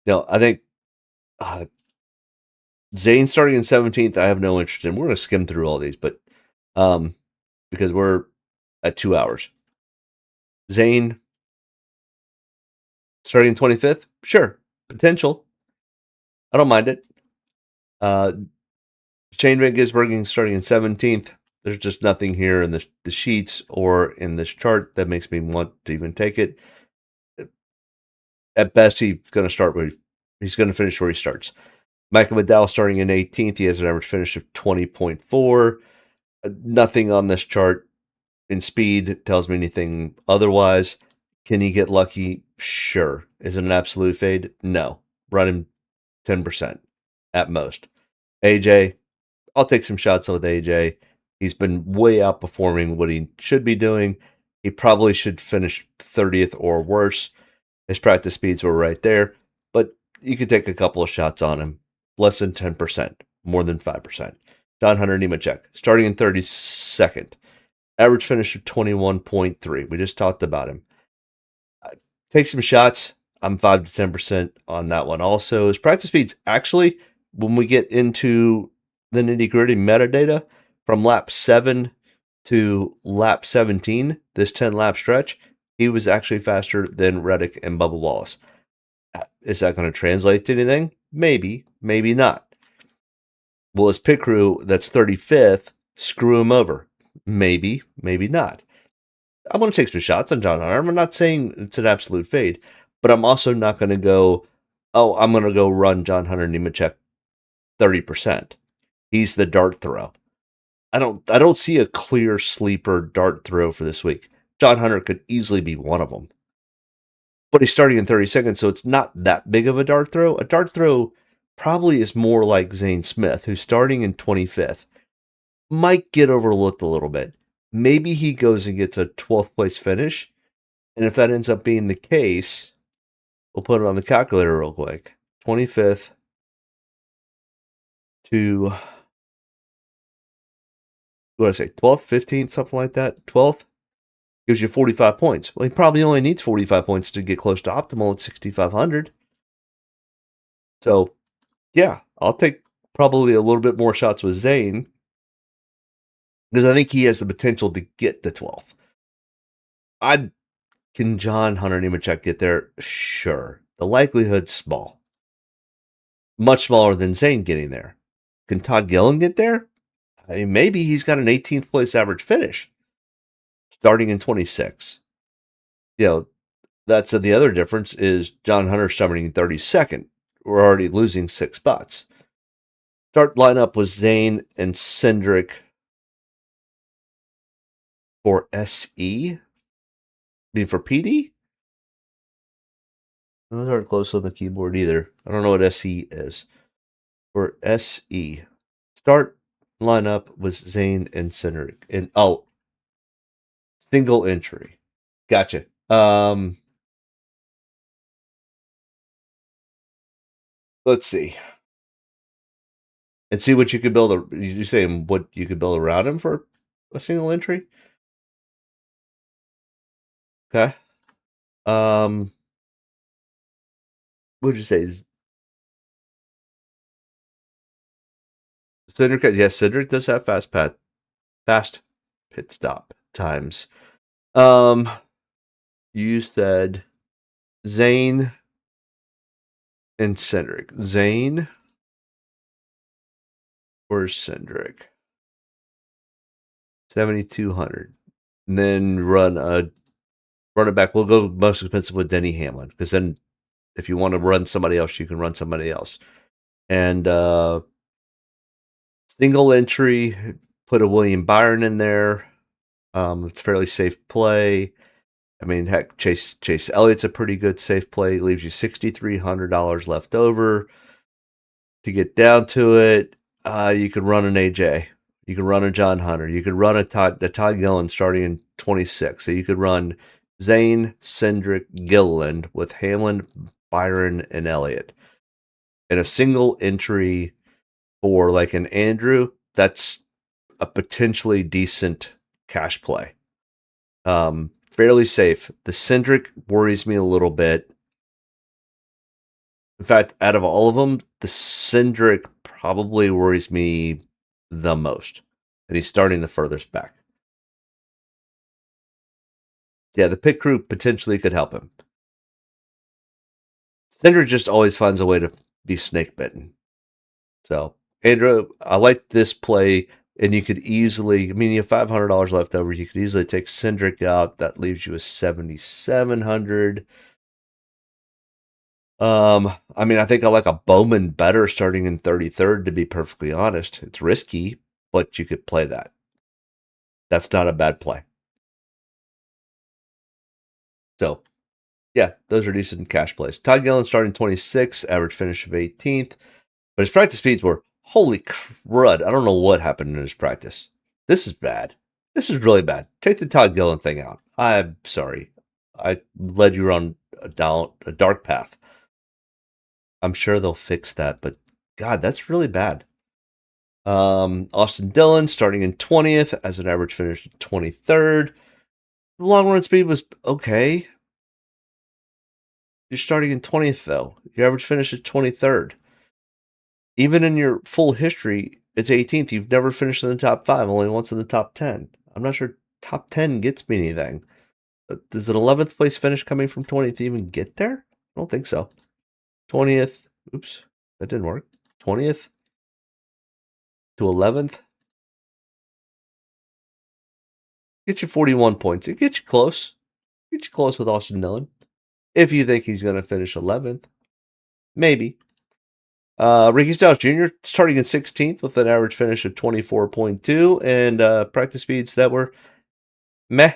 I think Zane starting in 17th. I have no interest in. We're going to skim through all these, but because we're at 2 hours. Zane starting in 25th, sure, potential. I don't mind it. Shane Van Gisbergen starting in 17th. There's just nothing here in the sheets or in this chart that makes me want to even take it. At best, he's going to finish where he starts. Michael McDowell starting in 18th. He has an average finish of 20.4. Nothing on this chart in speed tells me anything otherwise. Can he get lucky? Sure. Is it an absolute fade? No. Run him 10% at most. AJ, I'll take some shots with AJ. He's been way outperforming what he should be doing. He probably should finish 30th or worse. His practice speeds were right there, but you could take a couple of shots on him. Less than 10%, more than 5%. John Hunter Nemechek, starting in 32nd. Average finish of 21.3. We just talked about him. Take some shots. I'm 5 to 10% on that one also. His practice speeds, actually, when we get into the nitty-gritty metadata, from lap 7 to lap 17, this 10-lap stretch, he was actually faster than Reddick and Bubba Wallace. Is that going to translate to anything? Maybe, maybe not. Will his pit crew that's 35th screw him over? Maybe, maybe not. I'm going to take some shots on John Hunter. I'm not saying it's an absolute fade, but I'm also not going to go, I'm going to go run John Hunter Nemechek 30%. He's the dart throw. I don't see a clear sleeper dart throw for this week. John Hunter could easily be one of them. But he's starting in 32nd, so it's not that big of a dart throw. A dart throw probably is more like Zane Smith, who's starting in 25th. Might get overlooked a little bit. Maybe he goes and gets a 12th place finish, And if that ends up being the case, we'll put it on the calculator real quick. 25th to, what did I say, 12th, 15th, something like that? 12th gives you 45 points. Well, he probably only needs 45 points to get close to optimal at 6,500. So, yeah, I'll take probably a little bit more shots with Zane because I think he has the potential to get the 12th. Can John Hunter Nemechek get there? Sure. The likelihood's small. Much smaller than Zane getting there. Can Todd Gillen get there? I mean, maybe he's got an 18th place average finish starting in 26. That's the other difference is John Hunter starting 32nd. We're already losing 6 spots. Start lineup was Zane and Hendrick for SE. For PD? Those aren't close on the keyboard either. I don't know what SE is. For SE. Start lineup with Zane and Hendrick. And single entry. Gotcha. Let's see. And see what you could build. You saying what you could build around him for a single entry? Okay. What would you say? Hendrick, yes, Hendrick does have fast pit stop times. You said Zane and Hendrick. Zane or Hendrick? 7,200. And then run it back. We'll go most expensive with Denny Hamlin because then if you want to run somebody else, you can run somebody else. And single entry, put a William Byron in there. It's a fairly safe play. I mean, heck, Chase Elliott's a pretty good safe play. Leaves you $6,300 left over. To get down to it, you could run an AJ. You could run a John Hunter. You could run the Todd Gillen starting in 26. So you could run Zane, Hendrick, Gilliland with Hamlin, Byron, and Elliott. And a single entry for like an Andrew, that's a potentially decent cash play. Fairly safe. The Hendrick worries me a little bit. In fact, out of all of them, the Hendrick probably worries me the most. And he's starting the furthest back. Yeah, the pit crew potentially could help him. Hendrick just always finds a way to be snake bitten. So, Andrew, I like this play. And you could easily, you have $500 left over. You could easily take Hendrick out. That leaves you with $7,700. I think I like a Bowman better starting in 33rd, to be perfectly honest. It's risky, but you could play that. That's not a bad play. So, yeah, those are decent cash plays. Todd Gillen starting 26th, average finish of 18th. But his practice speeds were, holy crud, I don't know what happened in his practice. This is bad. This is really bad. Take the Todd Gillen thing out. I'm sorry. I led you on a dark path. I'm sure they'll fix that, but God, that's really bad. Austin Dillon starting in 20th as an average finish of 23rd. The long run speed was okay. You're starting in 20th, though. Your average finish is 23rd. Even in your full history, it's 18th. You've never finished in the top 5, only once in the top 10. I'm not sure top 10 gets me anything. Does an 11th place finish coming from 20th even get there? I don't think so. 20th. Oops, that didn't work. 20th to 11th. Get you 41 points. It gets you close. Get you close with Austin Dillon. If you think he's going to finish 11th. Maybe. Ricky Styles Jr. starting in 16th with an average finish of 24.2 and practice speeds that were meh.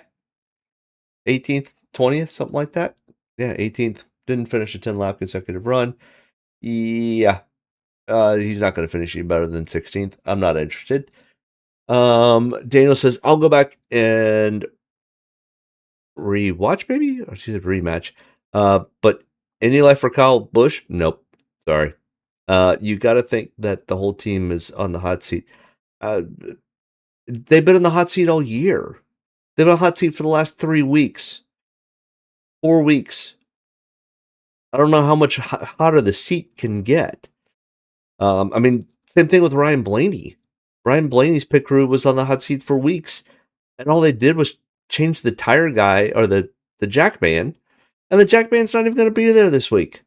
18th, 20th, something like that. Yeah, 18th. Didn't finish a 10-lap consecutive run. Yeah. He's not going to finish any better than 16th. I'm not interested. Daniel says, I'll go back and rewatch, maybe? Or she said rematch. But any life for Kyle Busch? Nope. Sorry. You got to think that the whole team is on the hot seat. They've been in the hot seat all year. They've been on the hot seat for the last 3 weeks, 4 weeks. I don't know how much hotter the seat can get. I mean, same thing with Ryan Blaney. Ryan Blaney's pit crew was on the hot seat for weeks, and all they did was change the tire guy or the jack man, and the jack man's not even going to be there this week.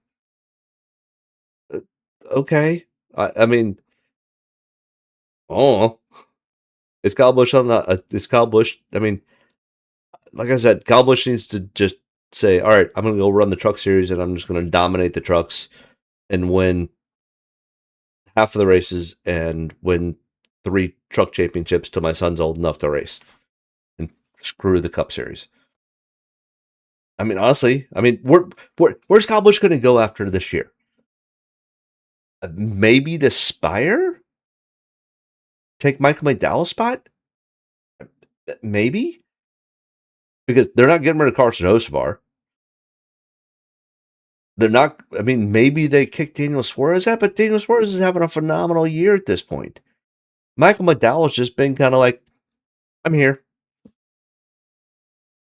Okay, I mean, oh, is Kyle Busch on the? Is Kyle Busch? I mean, like I said, Kyle Busch needs to just say, "All right, I'm going to go run the truck series, and I'm just going to dominate the trucks and win half of the races and win 3 truck championships till my son's old enough to race, and screw the Cup Series." I mean, honestly, I mean, where's Kyle Busch going to go after this year? Maybe to Spire? Take Michael McDowell's spot? Maybe? Because they're not getting rid of Carson Hocevar. They're not, I mean, maybe they kick Daniel Suarez out, but Daniel Suarez is having a phenomenal year at this point. Michael McDowell's just been kind of like, I'm here.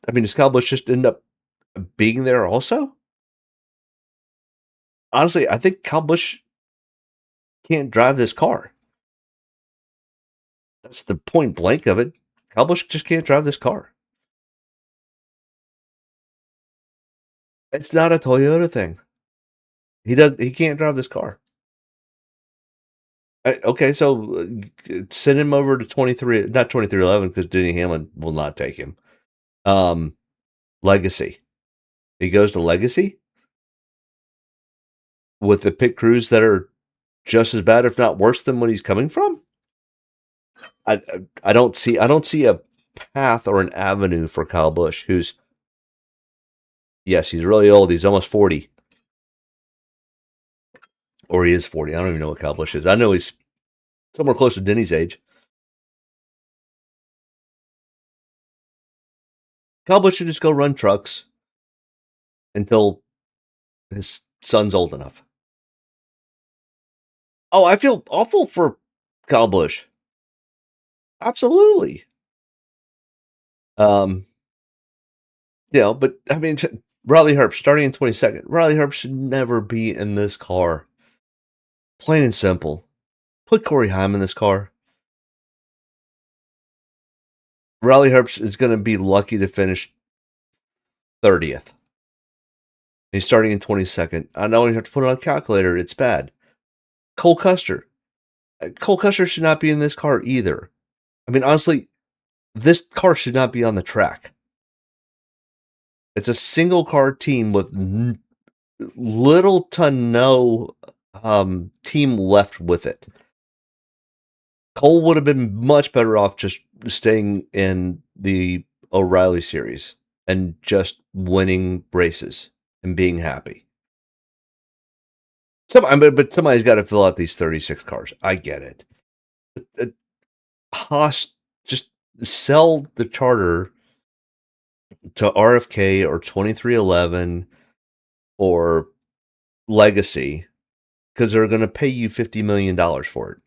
I mean, does Kyle Busch just end up being there also? Honestly, I think Kyle Busch can't drive this car. That's the point blank of it. Kyle Busch just can't drive this car. It's not a Toyota thing. He can't drive this car. Okay, so send him over to 23, not 2311, because Denny Hamlin will not take him. Legacy. He goes to Legacy with the pit crews that are just as bad, if not worse, than what he's coming from. I don't see a path or an avenue for Kyle Busch, who's, yes, he's really old. He's almost 40. Or he is 40. I don't even know what Kyle Busch is. I know he's somewhere close to Denny's age. Kyle Busch should just go run trucks until his son's old enough. Oh, I feel awful for Kyle Busch. Absolutely. But I mean, Riley Herbst starting in 22nd. Riley Herbst should never be in this car. Plain and simple. Put Corey Heim in this car. Riley Herbst is going to be lucky to finish 30th. He's starting in 22nd. I know you have to put it on a calculator. It's bad. Cole Custer. Cole Custer should not be in this car either. I mean, honestly, this car should not be on the track. It's a single car team with little to no team left with it. Cole would have been much better off just staying in the O'Reilly series and just winning races and being happy. But somebody's got to fill out these 36 cars. I get it. Haas, just sell the charter to RFK or 2311 or Legacy, because they're going to pay you $50 million for it.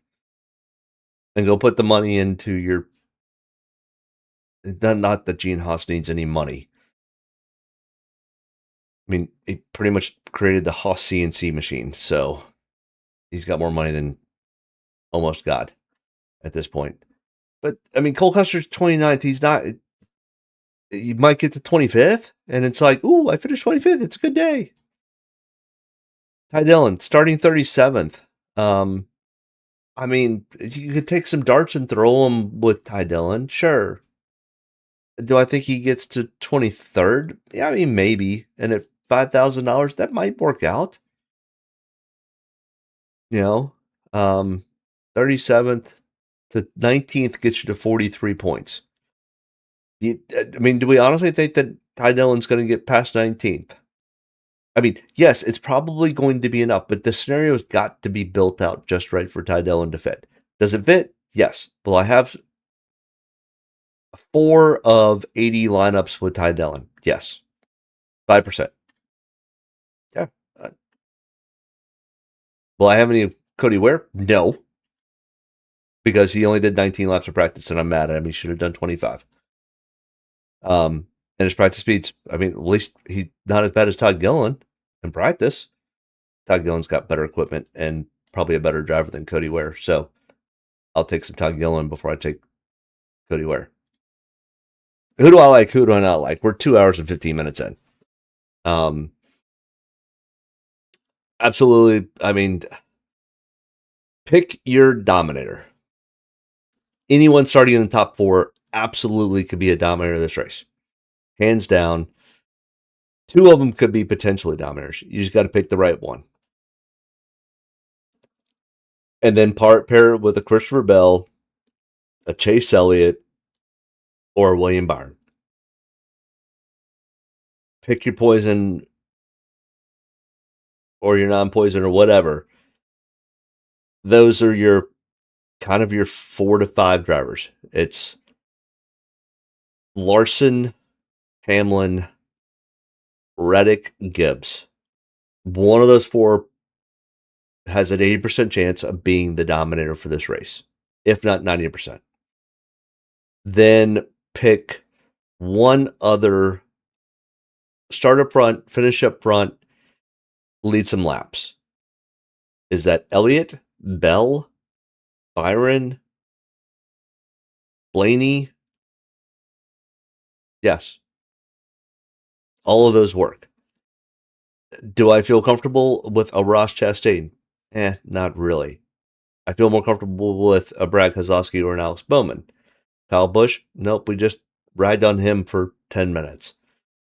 And go put the money into your... Not that Gene Haas needs any money. I mean, he pretty much created the Haas CNC machine, so he's got more money than almost God at this point. But, I mean, Cole Custer's 29th. He's not... You might get to 25th, and it's like, ooh, I finished 25th. It's a good day. Ty Dillon, starting 37th. I mean, you could take some darts and throw them with Ty Dillon. Sure. Do I think he gets to 23rd? Yeah, I mean, maybe. And at $5,000, that might work out. 37th to 19th gets you to 43 points. I mean, do we honestly think that Ty Dillon's going to get past 19th? I mean, yes, it's probably going to be enough, but the scenario's got to be built out just right for Ty Dillon to fit. Does it fit? Yes. Will I have 4 of 80 lineups with Ty Dillon. Yes. 5%. Yeah. Will I have any of Cody Ware? No. Because he only did 19 laps of practice, and I'm mad at him. He should have done 25. And his practice speeds, I mean, at least he's not as bad as Todd Gilliland in practice. Todd Gilliland's got better equipment and probably a better driver than Cody Ware. So I'll take some Todd Gilliland before I take Cody Ware. Who do I like? Who do I not like? We're 2 hours and 15 minutes in. Absolutely. I mean, pick your dominator. Anyone starting in the top 4 absolutely could be a dominator of this race. Hands down. 2 of them could be potentially dominators. You just got to pick the right one. And then pair it with a Christopher Bell, a Chase Elliott, or a William Byron. Pick your poison or your non-poison or whatever. Those are your kind of your 4 to 5 drivers. It's Larson, Hamlin, Reddick, Gibbs. One of those 4 has an 80% chance of being the dominator for this race, if not 90%. Then pick one other, start up front, finish up front, lead some laps. Is that Elliott, Bell, Byron, Blaney? Yes. All of those work. Do I feel comfortable with a Ross Chastain? Not really. I feel more comfortable with a Brad Keselowski or an Alex Bowman. Kyle Busch? Nope, we just ride on him for 10 minutes.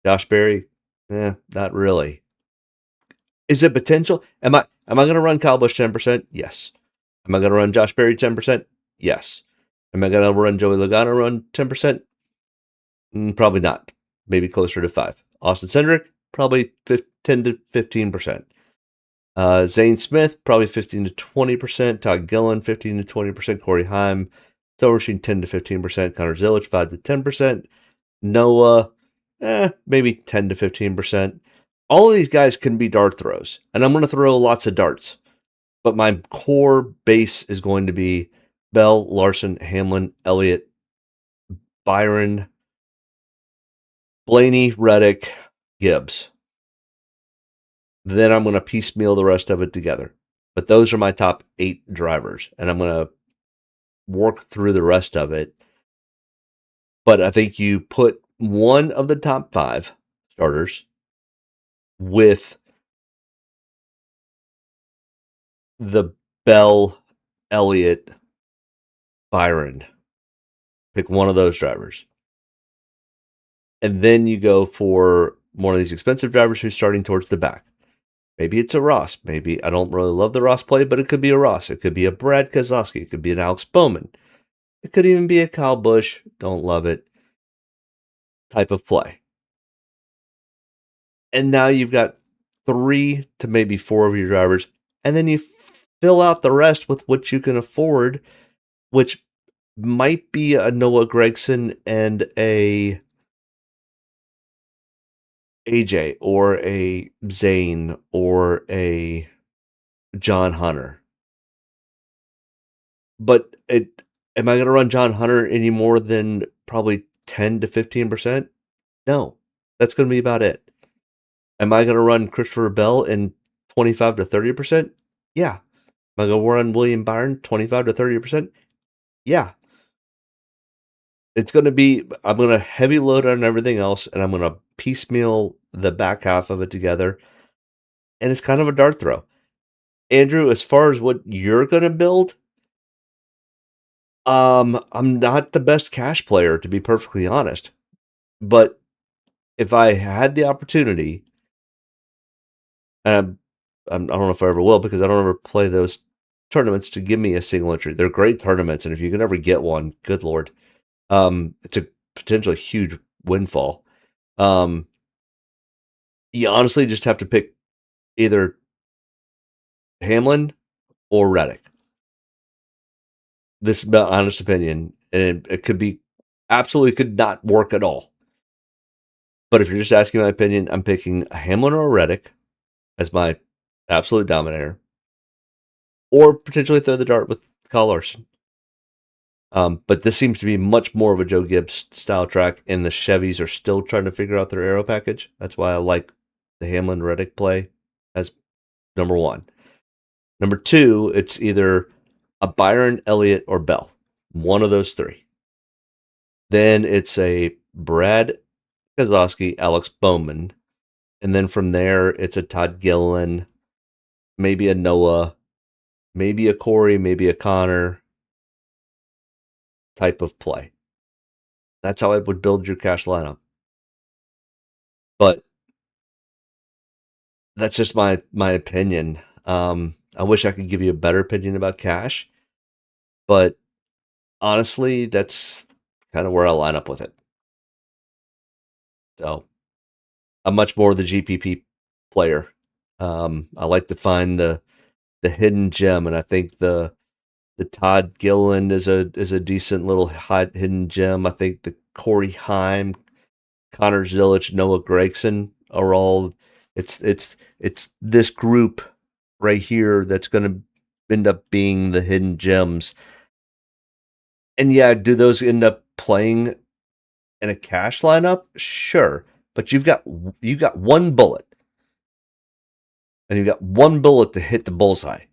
Josh Berry? Not really. Is it potential? Am I going to run Kyle Busch 10%? Yes. Am I going to run Josh Berry 10%? Yes. Am I going to run Joey Logano run 10%? Probably not. Maybe closer to 5. Austin Cindric? Probably 10 to 15%. Zane Smith? Probably 15 to 20%. Todd Gilliland? 15 to 20%. Corey Heim? Silver Machine? 10 to 15%. Connor Zilic? 5 to 10%. Noah? Maybe 10 to 15%. All of these guys can be dart throws, and I'm going to throw lots of darts. But my core base is going to be Bell, Larson, Hamlin, Elliott, Byron, Blaney, Reddick, Gibbs. Then I'm going to piecemeal the rest of it together. But those are my top 8 drivers, and I'm going to work through the rest of it. But I think you put one of the top 5 starters with the Bell, Elliott, Byron. Pick one of those drivers. And then you go for one of these expensive drivers who's starting towards the back. Maybe it's a Ross. Maybe I don't really love the Ross play, but it could be a Ross. It could be a Brad Keselowski. It could be an Alex Bowman. It could even be a Kyle Busch. Don't love it. Type of play. And now you've got 3 to maybe 4 of your drivers. And then you fill out the rest with what you can afford, which might be a Noah Gragson and a AJ or a Zane or a John Hunter. But am I going to run John Hunter any more than probably 10 to 15%? No, that's going to be about it. Am I going to run Christopher Bell in 25 to 30%? Yeah. Am I going to run William Byron 25 to 30%? Yeah. It's going to be, I'm going to heavy load on everything else, and I'm going to piecemeal the back half of it together. And it's kind of a dart throw. Andrew, as far as what you're going to build, I'm not the best cash player, to be perfectly honest. But if I had the opportunity, and I don't know if I ever will, because I don't ever play those tournaments to give me a single entry. They're great tournaments, and if you can ever get one, good Lord. It's a potentially huge windfall. You honestly just have to pick either Hamlin or Reddick. This is my honest opinion, and it could be Absolutely could not work at all. But if you're just asking my opinion, I'm picking a Hamlin or a Reddick as my absolute dominator, or potentially throw the dart with Kyle Larson. But this seems to be much more of a Joe Gibbs style track, and the Chevys are still trying to figure out their aero package. That's why I like the Hamlin Reddick play as number one. Number two, it's either a Byron, Elliott, or Bell. One of those three. Then it's a Brad Keselowski, Alex Bowman. And then from there, it's a Todd Gilliland, maybe a Noah, maybe a Corey, maybe a Connor type of play. That's how I would build your cash lineup. But that's just my opinion. I wish I could give you a better opinion about cash, but honestly, that's kind of where I line up with it. So I'm much more the GPP player. I like to find the hidden gem, and I think the Todd Gilliland is a decent little hidden gem. I think the Corey Heim, Connor Zilic, Noah Gregson are all. It's this group right here that's going to end up being the hidden gems. And yeah, do those end up playing in a cash lineup? Sure, but you've got one bullet, and you've got one bullet to hit the bullseye.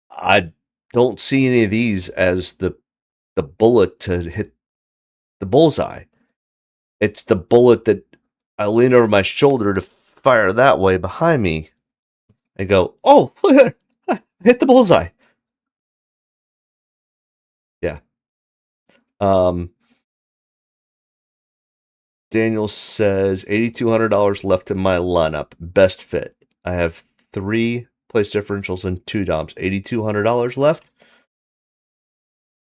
I don't see any of these as the bullet to hit the bullseye. It's the bullet that I lean over my shoulder to fire that way behind me and go, oh, look at it. Hit the bullseye. Yeah. Daniel says $8,200 left in my lineup. Best fit. I have 3 place differentials and 2 DOMs. $8,200 left.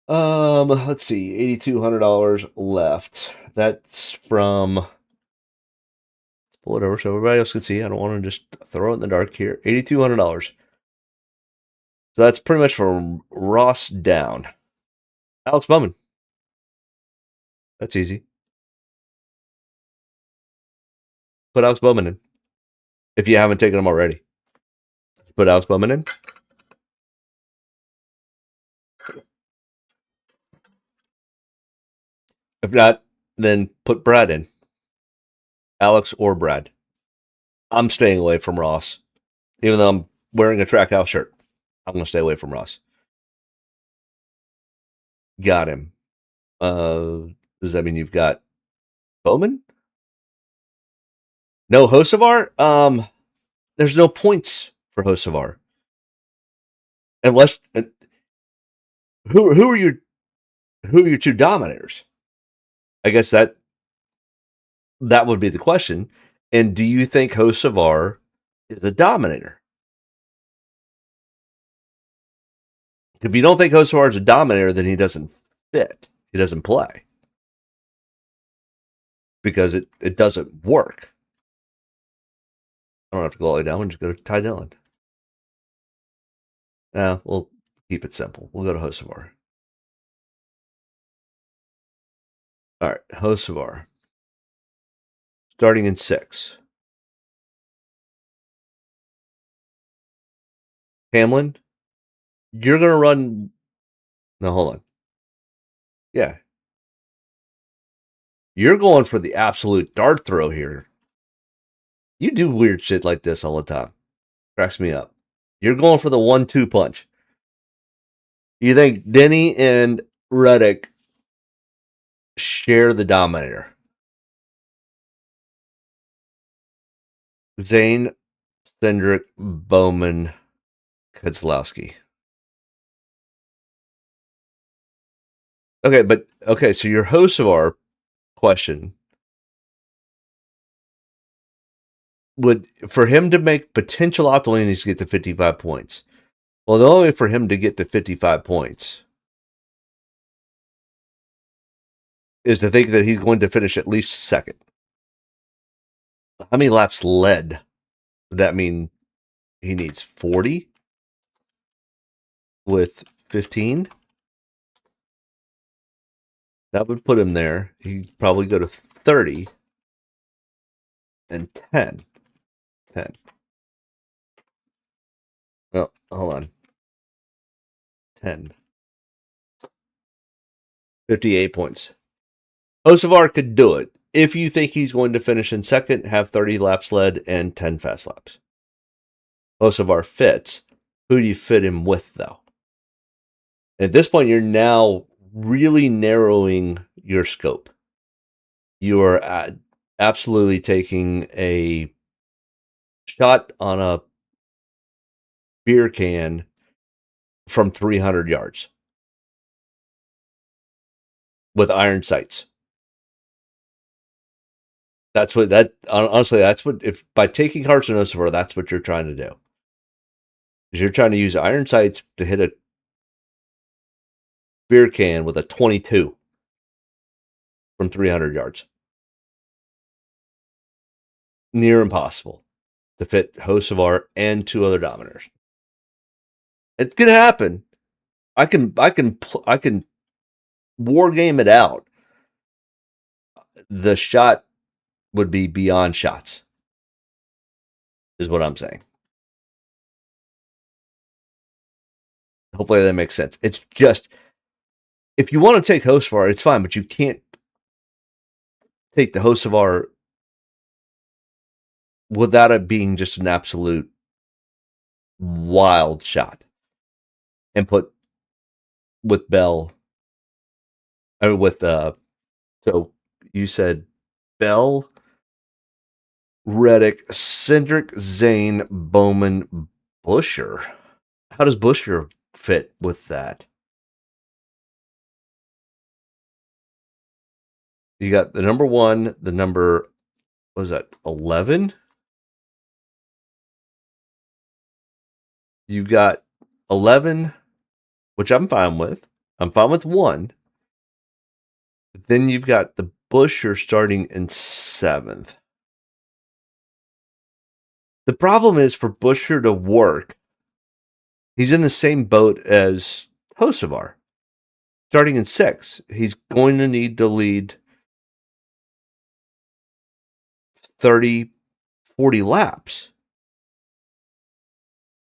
Let's see, $8,200 left. That's from, let's pull it over so everybody else can see. I don't want to just throw it in the dark here. $8,200. So that's pretty much from Ross down. Alex Bowman. That's easy. Put Alex Bowman in. If you haven't taken him already. Put Alex Bowman in. If not, then put Brad in. Alex or Brad. I'm staying away from Ross. Even though I'm wearing a Trackhouse shirt. I'm going to stay away from Ross. Got him. Does that mean you've got Bowman? No Hocevar? There's no points for Hocevar. Unless who are your 2 dominators? I guess that would be the question. And do you think Hocevar is a dominator? If you don't think Hocevar is a dominator, then he doesn't fit. He doesn't play. Because it doesn't work. I don't have to go all the way down and just go to Ty Dillon. We'll keep it simple. We'll go to Hocevar. All right, Hocevar. Starting in 6. Hamlin, you're going to run... No, hold on. Yeah. You're going for the absolute dart throw here. You do weird shit like this all the time. Cracks me up. You're going for the 1-2 punch. You think Denny and Reddick share the dominator? Zane, Hendrick, Bowman, Keselowski. Okay, so your host of our question would, for him to make potential optimal, he needs to get to 55 points. Well, the only way for him to get to 55 points is to think that he's going to finish at least second. How many laps led? Would that mean he needs 40 with 15? That would put him there. He'd probably go to 30 and 10. 10. Oh, hold on. 10. 58 points. Hocevar could do it. If you think he's going to finish in second, have 30 laps led and 10 fast laps. Hocevar fits. Who do you fit him with, though? At this point, you're now really narrowing your scope. You are absolutely taking a shot on a beer can from 300 yards with iron sights. Honestly, that's what, if by taking Carson Hocevar, that's what you're trying to do. Is you're trying to use iron sights to hit a beer can with a 22 from 300 yards. Near impossible to fit Hocevar and 2 other Dominators. It's gonna happen. I can war game it out. The shot would be beyond shots, is what I'm saying. Hopefully that makes sense. It's just, if you want to take Hocevar, it's fine, but you can't take the Hocevar without it being just an absolute wild shot. And put with Bell, I mean with so you said Bell, Reddick, Hendrick, Zane, Bowman, Busher. How does Busher fit with that? You got the number 1, the number, what was that, 11? You got 11, which I'm fine with. I'm fine with 1. But then you've got the Busher starting in 7th. The problem is for Busher to work, he's in the same boat as Hocevar. Starting in 6th, he's going to need to lead 30, 40 laps.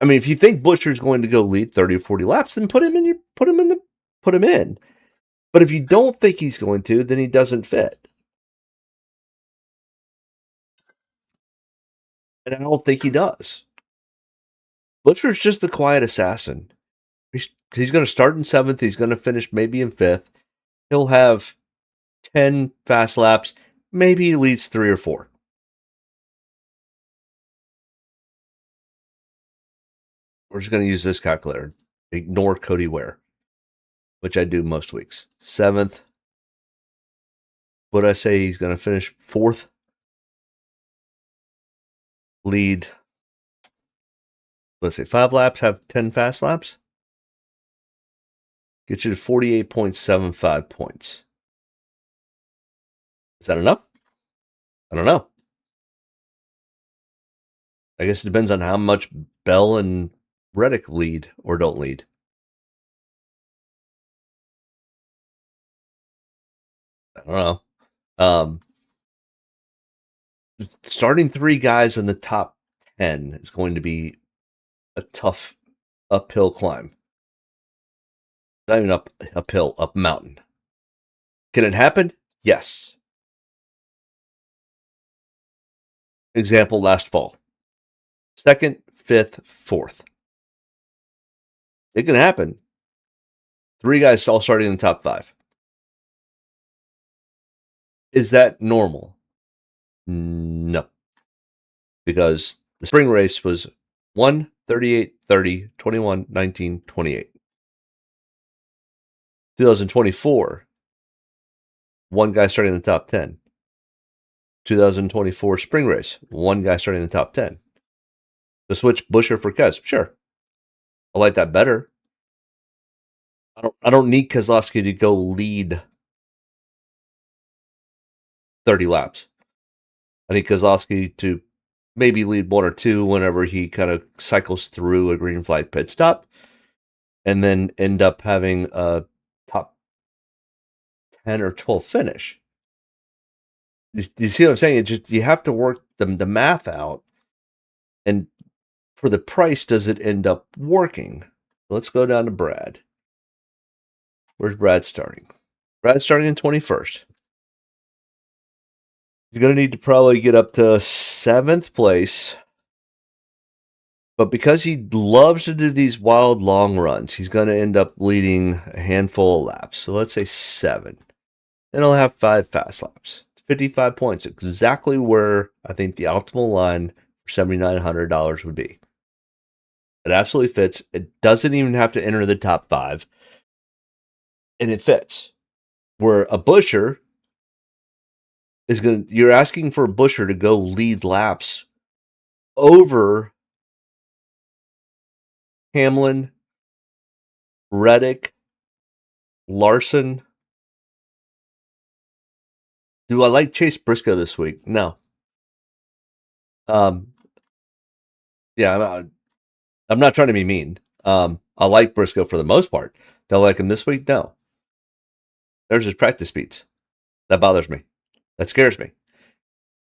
I mean, if you think Busher's going to go lead 30 or 40 laps, then put him in. But if you don't think he's going to, then he doesn't fit. And I don't think he does. Busher's just the quiet assassin. He's going to start in 7th. He's going to finish maybe in 5th. He'll have 10 fast laps. Maybe he leads 3 or 4. We're just going to use this calculator. Ignore Cody Ware, which I do most weeks. 7th. Would I say he's going to finish 4th? Lead, let's say 5 laps, have 10 fast laps. Get you to 48.75 points. Is that enough? I don't know. I guess it depends on how much Bell and Reddick lead or don't lead. I don't know. Starting 3 guys in the top 10 is going to be a tough uphill climb. Not even uphill, up mountain. Can it happen? Yes. Example, last fall. 2nd, 5th, 4th. It can happen. 3 guys all starting in the top 5. Is that normal? No. Because the spring race was 1, 38, 30, 21, 19, 28. 2024, 1 guy starting in the top 10. 2024 spring race, 1 guy starting in the top 10. To switch Busher for Kez, sure. I like that better. I don't need Keselowski to go lead 30 laps. I need Keselowski to maybe lead 1 or 2 whenever he kind of cycles through a green flag pit stop, and then end up having a top 10 or 12 finish. You see what I'm saying? It's just, you have to work the math out. And for the price, does it end up working? Let's go down to Brad. Where's Brad starting? Brad's starting in 21st. He's going to need to probably get up to 7th place. But because he loves to do these wild long runs, he's going to end up leading a handful of laps. So let's say 7. Then he'll have 5 fast laps. 55 points, exactly where I think the optimal line for $7,900 would be. It absolutely fits. It doesn't even have to enter the top 5. And it fits. Where a busher is you're asking for a busher to go lead laps over Hamlin, Reddick, Larson. Do I like Chase Briscoe this week? No. Yeah, I'm not trying to be mean. I like Briscoe for the most part. Do I like him this week? No. There's his practice speeds. That bothers me. That scares me.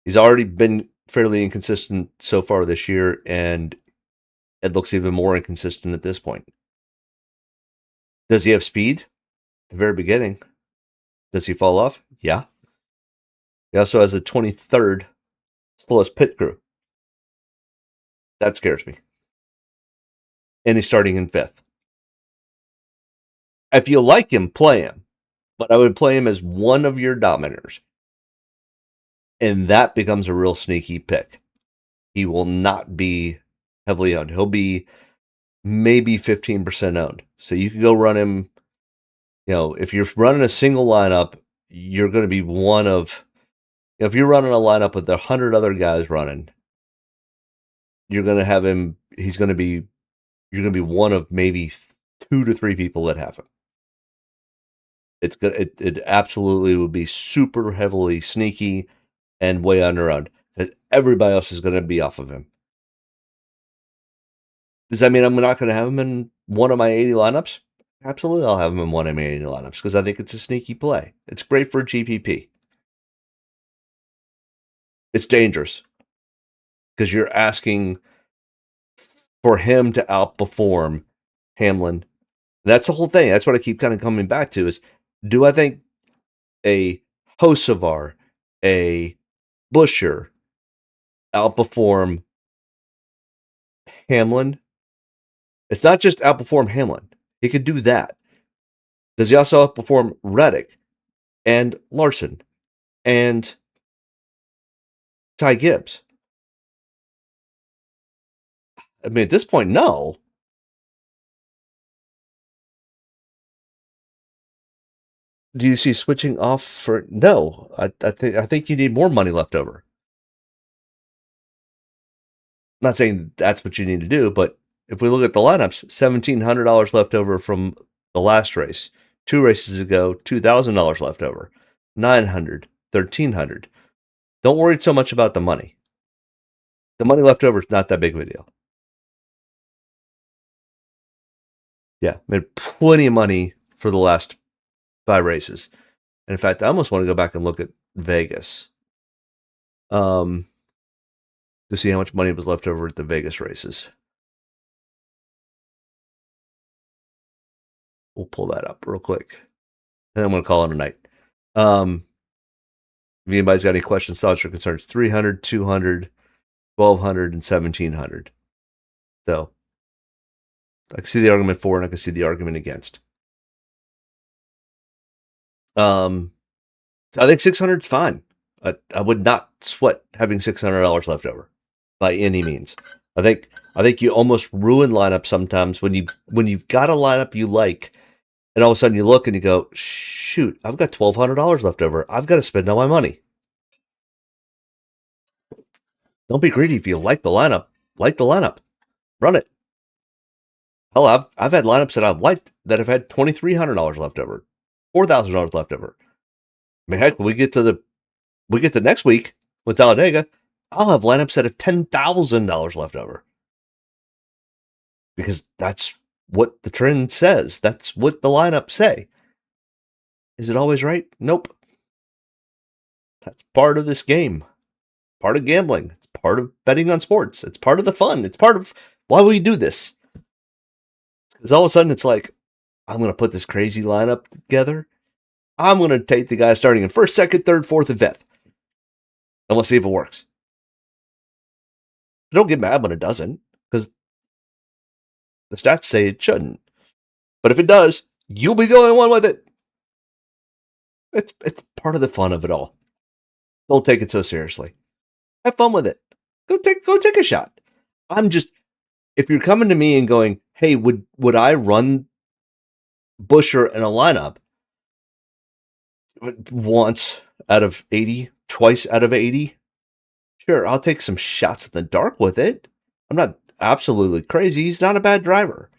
He's already been fairly inconsistent so far this year, and it looks even more inconsistent at this point. Does he have speed? At the very beginning. Does he fall off? Yeah. He also has the 23rd slowest pit crew. That scares me. And he's starting in 5th. If you like him, play him. But I would play him as one of your dominators. And that becomes a real sneaky pick. He will not be heavily owned. He'll be maybe 15% owned. So you can go run him. If you're running a single lineup, you're going to be one of. If you're running a lineup with 100 other guys running, you're going to have him. You're going to be one of maybe 2 to 3 people that have him. It absolutely would be super heavily sneaky and way underowned. Everybody else is going to be off of him. Does that mean I'm not going to have him in one of my 80 lineups? Absolutely, I'll have him in one of my 80 lineups because I think it's a sneaky play. It's great for GPP. It's dangerous because you're asking for him to outperform Hamlin. That's the whole thing. That's what I keep kind of coming back to is, do I think a Hocevar, a Busher outperform Hamlin? It's not just outperform Hamlin. He could do that. Does he also outperform Reddick and Larson and Ty Gibbs? I mean, at this point, no. Do you see switching off for no? I think you need more money left over. I'm not saying that's what you need to do, but if we look at the lineups, $1,700 left over from the last race. 2 races ago, $2,000 left over. $900, $1,300. Don't worry so much about the money. The money left over is not that big of a deal. Yeah, made plenty of money for the last 5 races. And in fact, I almost want to go back and look at Vegas. To see how much money was left over at the Vegas races. We'll pull that up real quick. And I'm going to call it a night. If anybody's got any questions, thoughts, or concerns, 300, 200, 1,200, and 1,700. So I can see the argument for and I can see the argument against. I think 600 is fine. I would not sweat having $600 left over by any means. I think you almost ruin lineups sometimes when you've got a lineup you like, and all of a sudden you look and you go, shoot, I've got $1,200 left over. I've got to spend all my money. Don't be greedy. If you like the lineup, run it. Hell, I've had lineups that I've liked that have had $2,300 left over, $4,000 left over. I mean, heck, when we get to next week with Talladega, I'll have lineups that have $10,000 left over. Because that's what the trend says. That's what the lineups say. Is it always right? Nope. That's part of this game. Part of gambling. It's part of betting on sports. It's part of the fun. It's part of why we do this. Because all of a sudden it's like, I'm going to put this crazy lineup together. I'm going to take the guy starting in first, second, third, fourth, and fifth. And we'll see if it works. Don't get mad when it doesn't, because the stats say it shouldn't. But if it does, you'll be the only one with it. It's part of the fun of it all. Don't take it so seriously. Have fun with it. Go take a shot. If you're coming to me and going, hey, would I run Buescher in a lineup once out of 80, twice out of 80? Sure, I'll take some shots in the dark with it. I'm not absolutely crazy. He's not a bad driver.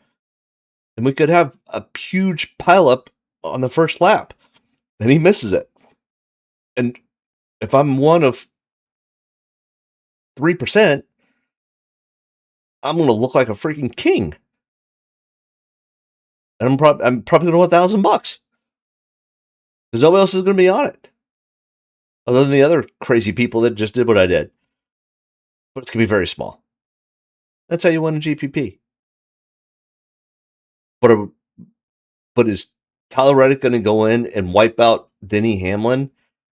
And we could have a huge pileup on the first lap. And he misses it. And if I'm one of 3%, I'm going to look like a freaking king. And I'm probably going to want $1,000 because nobody else is going to be on it, other than the other crazy people that just did what I did. But it's going to be very small. That's how you win a GPP. But is Tyler Reddick going to go in and wipe out Denny Hamlin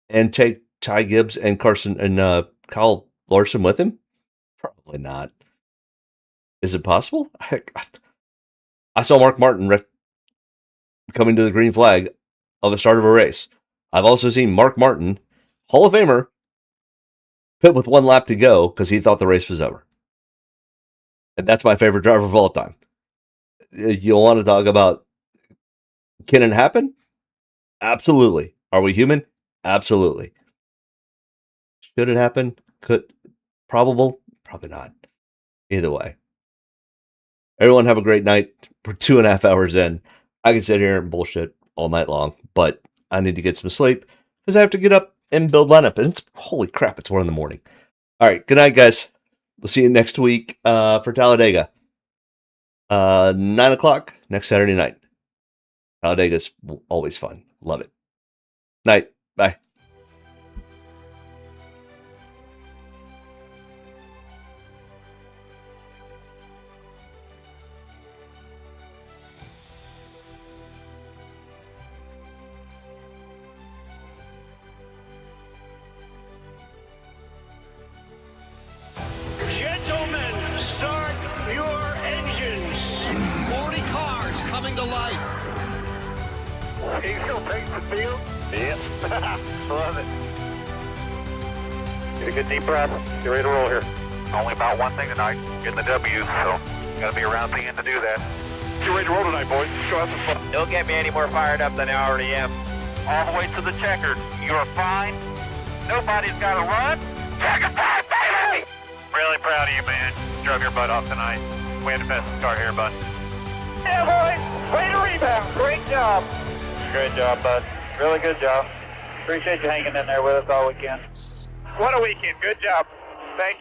and take Ty Gibbs and Carson and Kyle Larson with him? Probably not. Is it possible? I saw Mark Martin coming to the green flag of the start of a race. I've also seen Mark Martin, Hall of Famer, pit with 1 lap to go because he thought the race was over. And that's my favorite driver of all time. You want to talk about, can it happen? Absolutely. Are we human? Absolutely. Should it happen? Probable? Probably not. Either way. Everyone have a great night. We're 2.5 hours in. I can sit here and bullshit all night long, but I need to get some sleep because I have to get up and build lineup. And holy crap, it's 1 a.m. All right, good night, guys. We'll see you next week for Talladega. 9 o'clock next Saturday night. Talladega's always fun. Love it. Night. Bye. Gentlemen, start your engines. 40 cars coming to life. He still takes the field? Yep. Love it. Get a good deep breath. Get ready to roll here. Only about one thing tonight, getting the W's, so gotta be around the end to do that. Get ready to roll tonight, boys. Go have some fun. Don't get me any more fired up than I already am. All the way to the checkered. You're fine. Nobody's gotta run. Checker time, baby! Really proud of you, man. Drove your butt off tonight. We had the best start here, bud. Yeah, boys. Way to rebound. Great job. Great job, bud. Really good job. Appreciate you hanging in there with us all weekend. What a weekend. Good job. Thank you.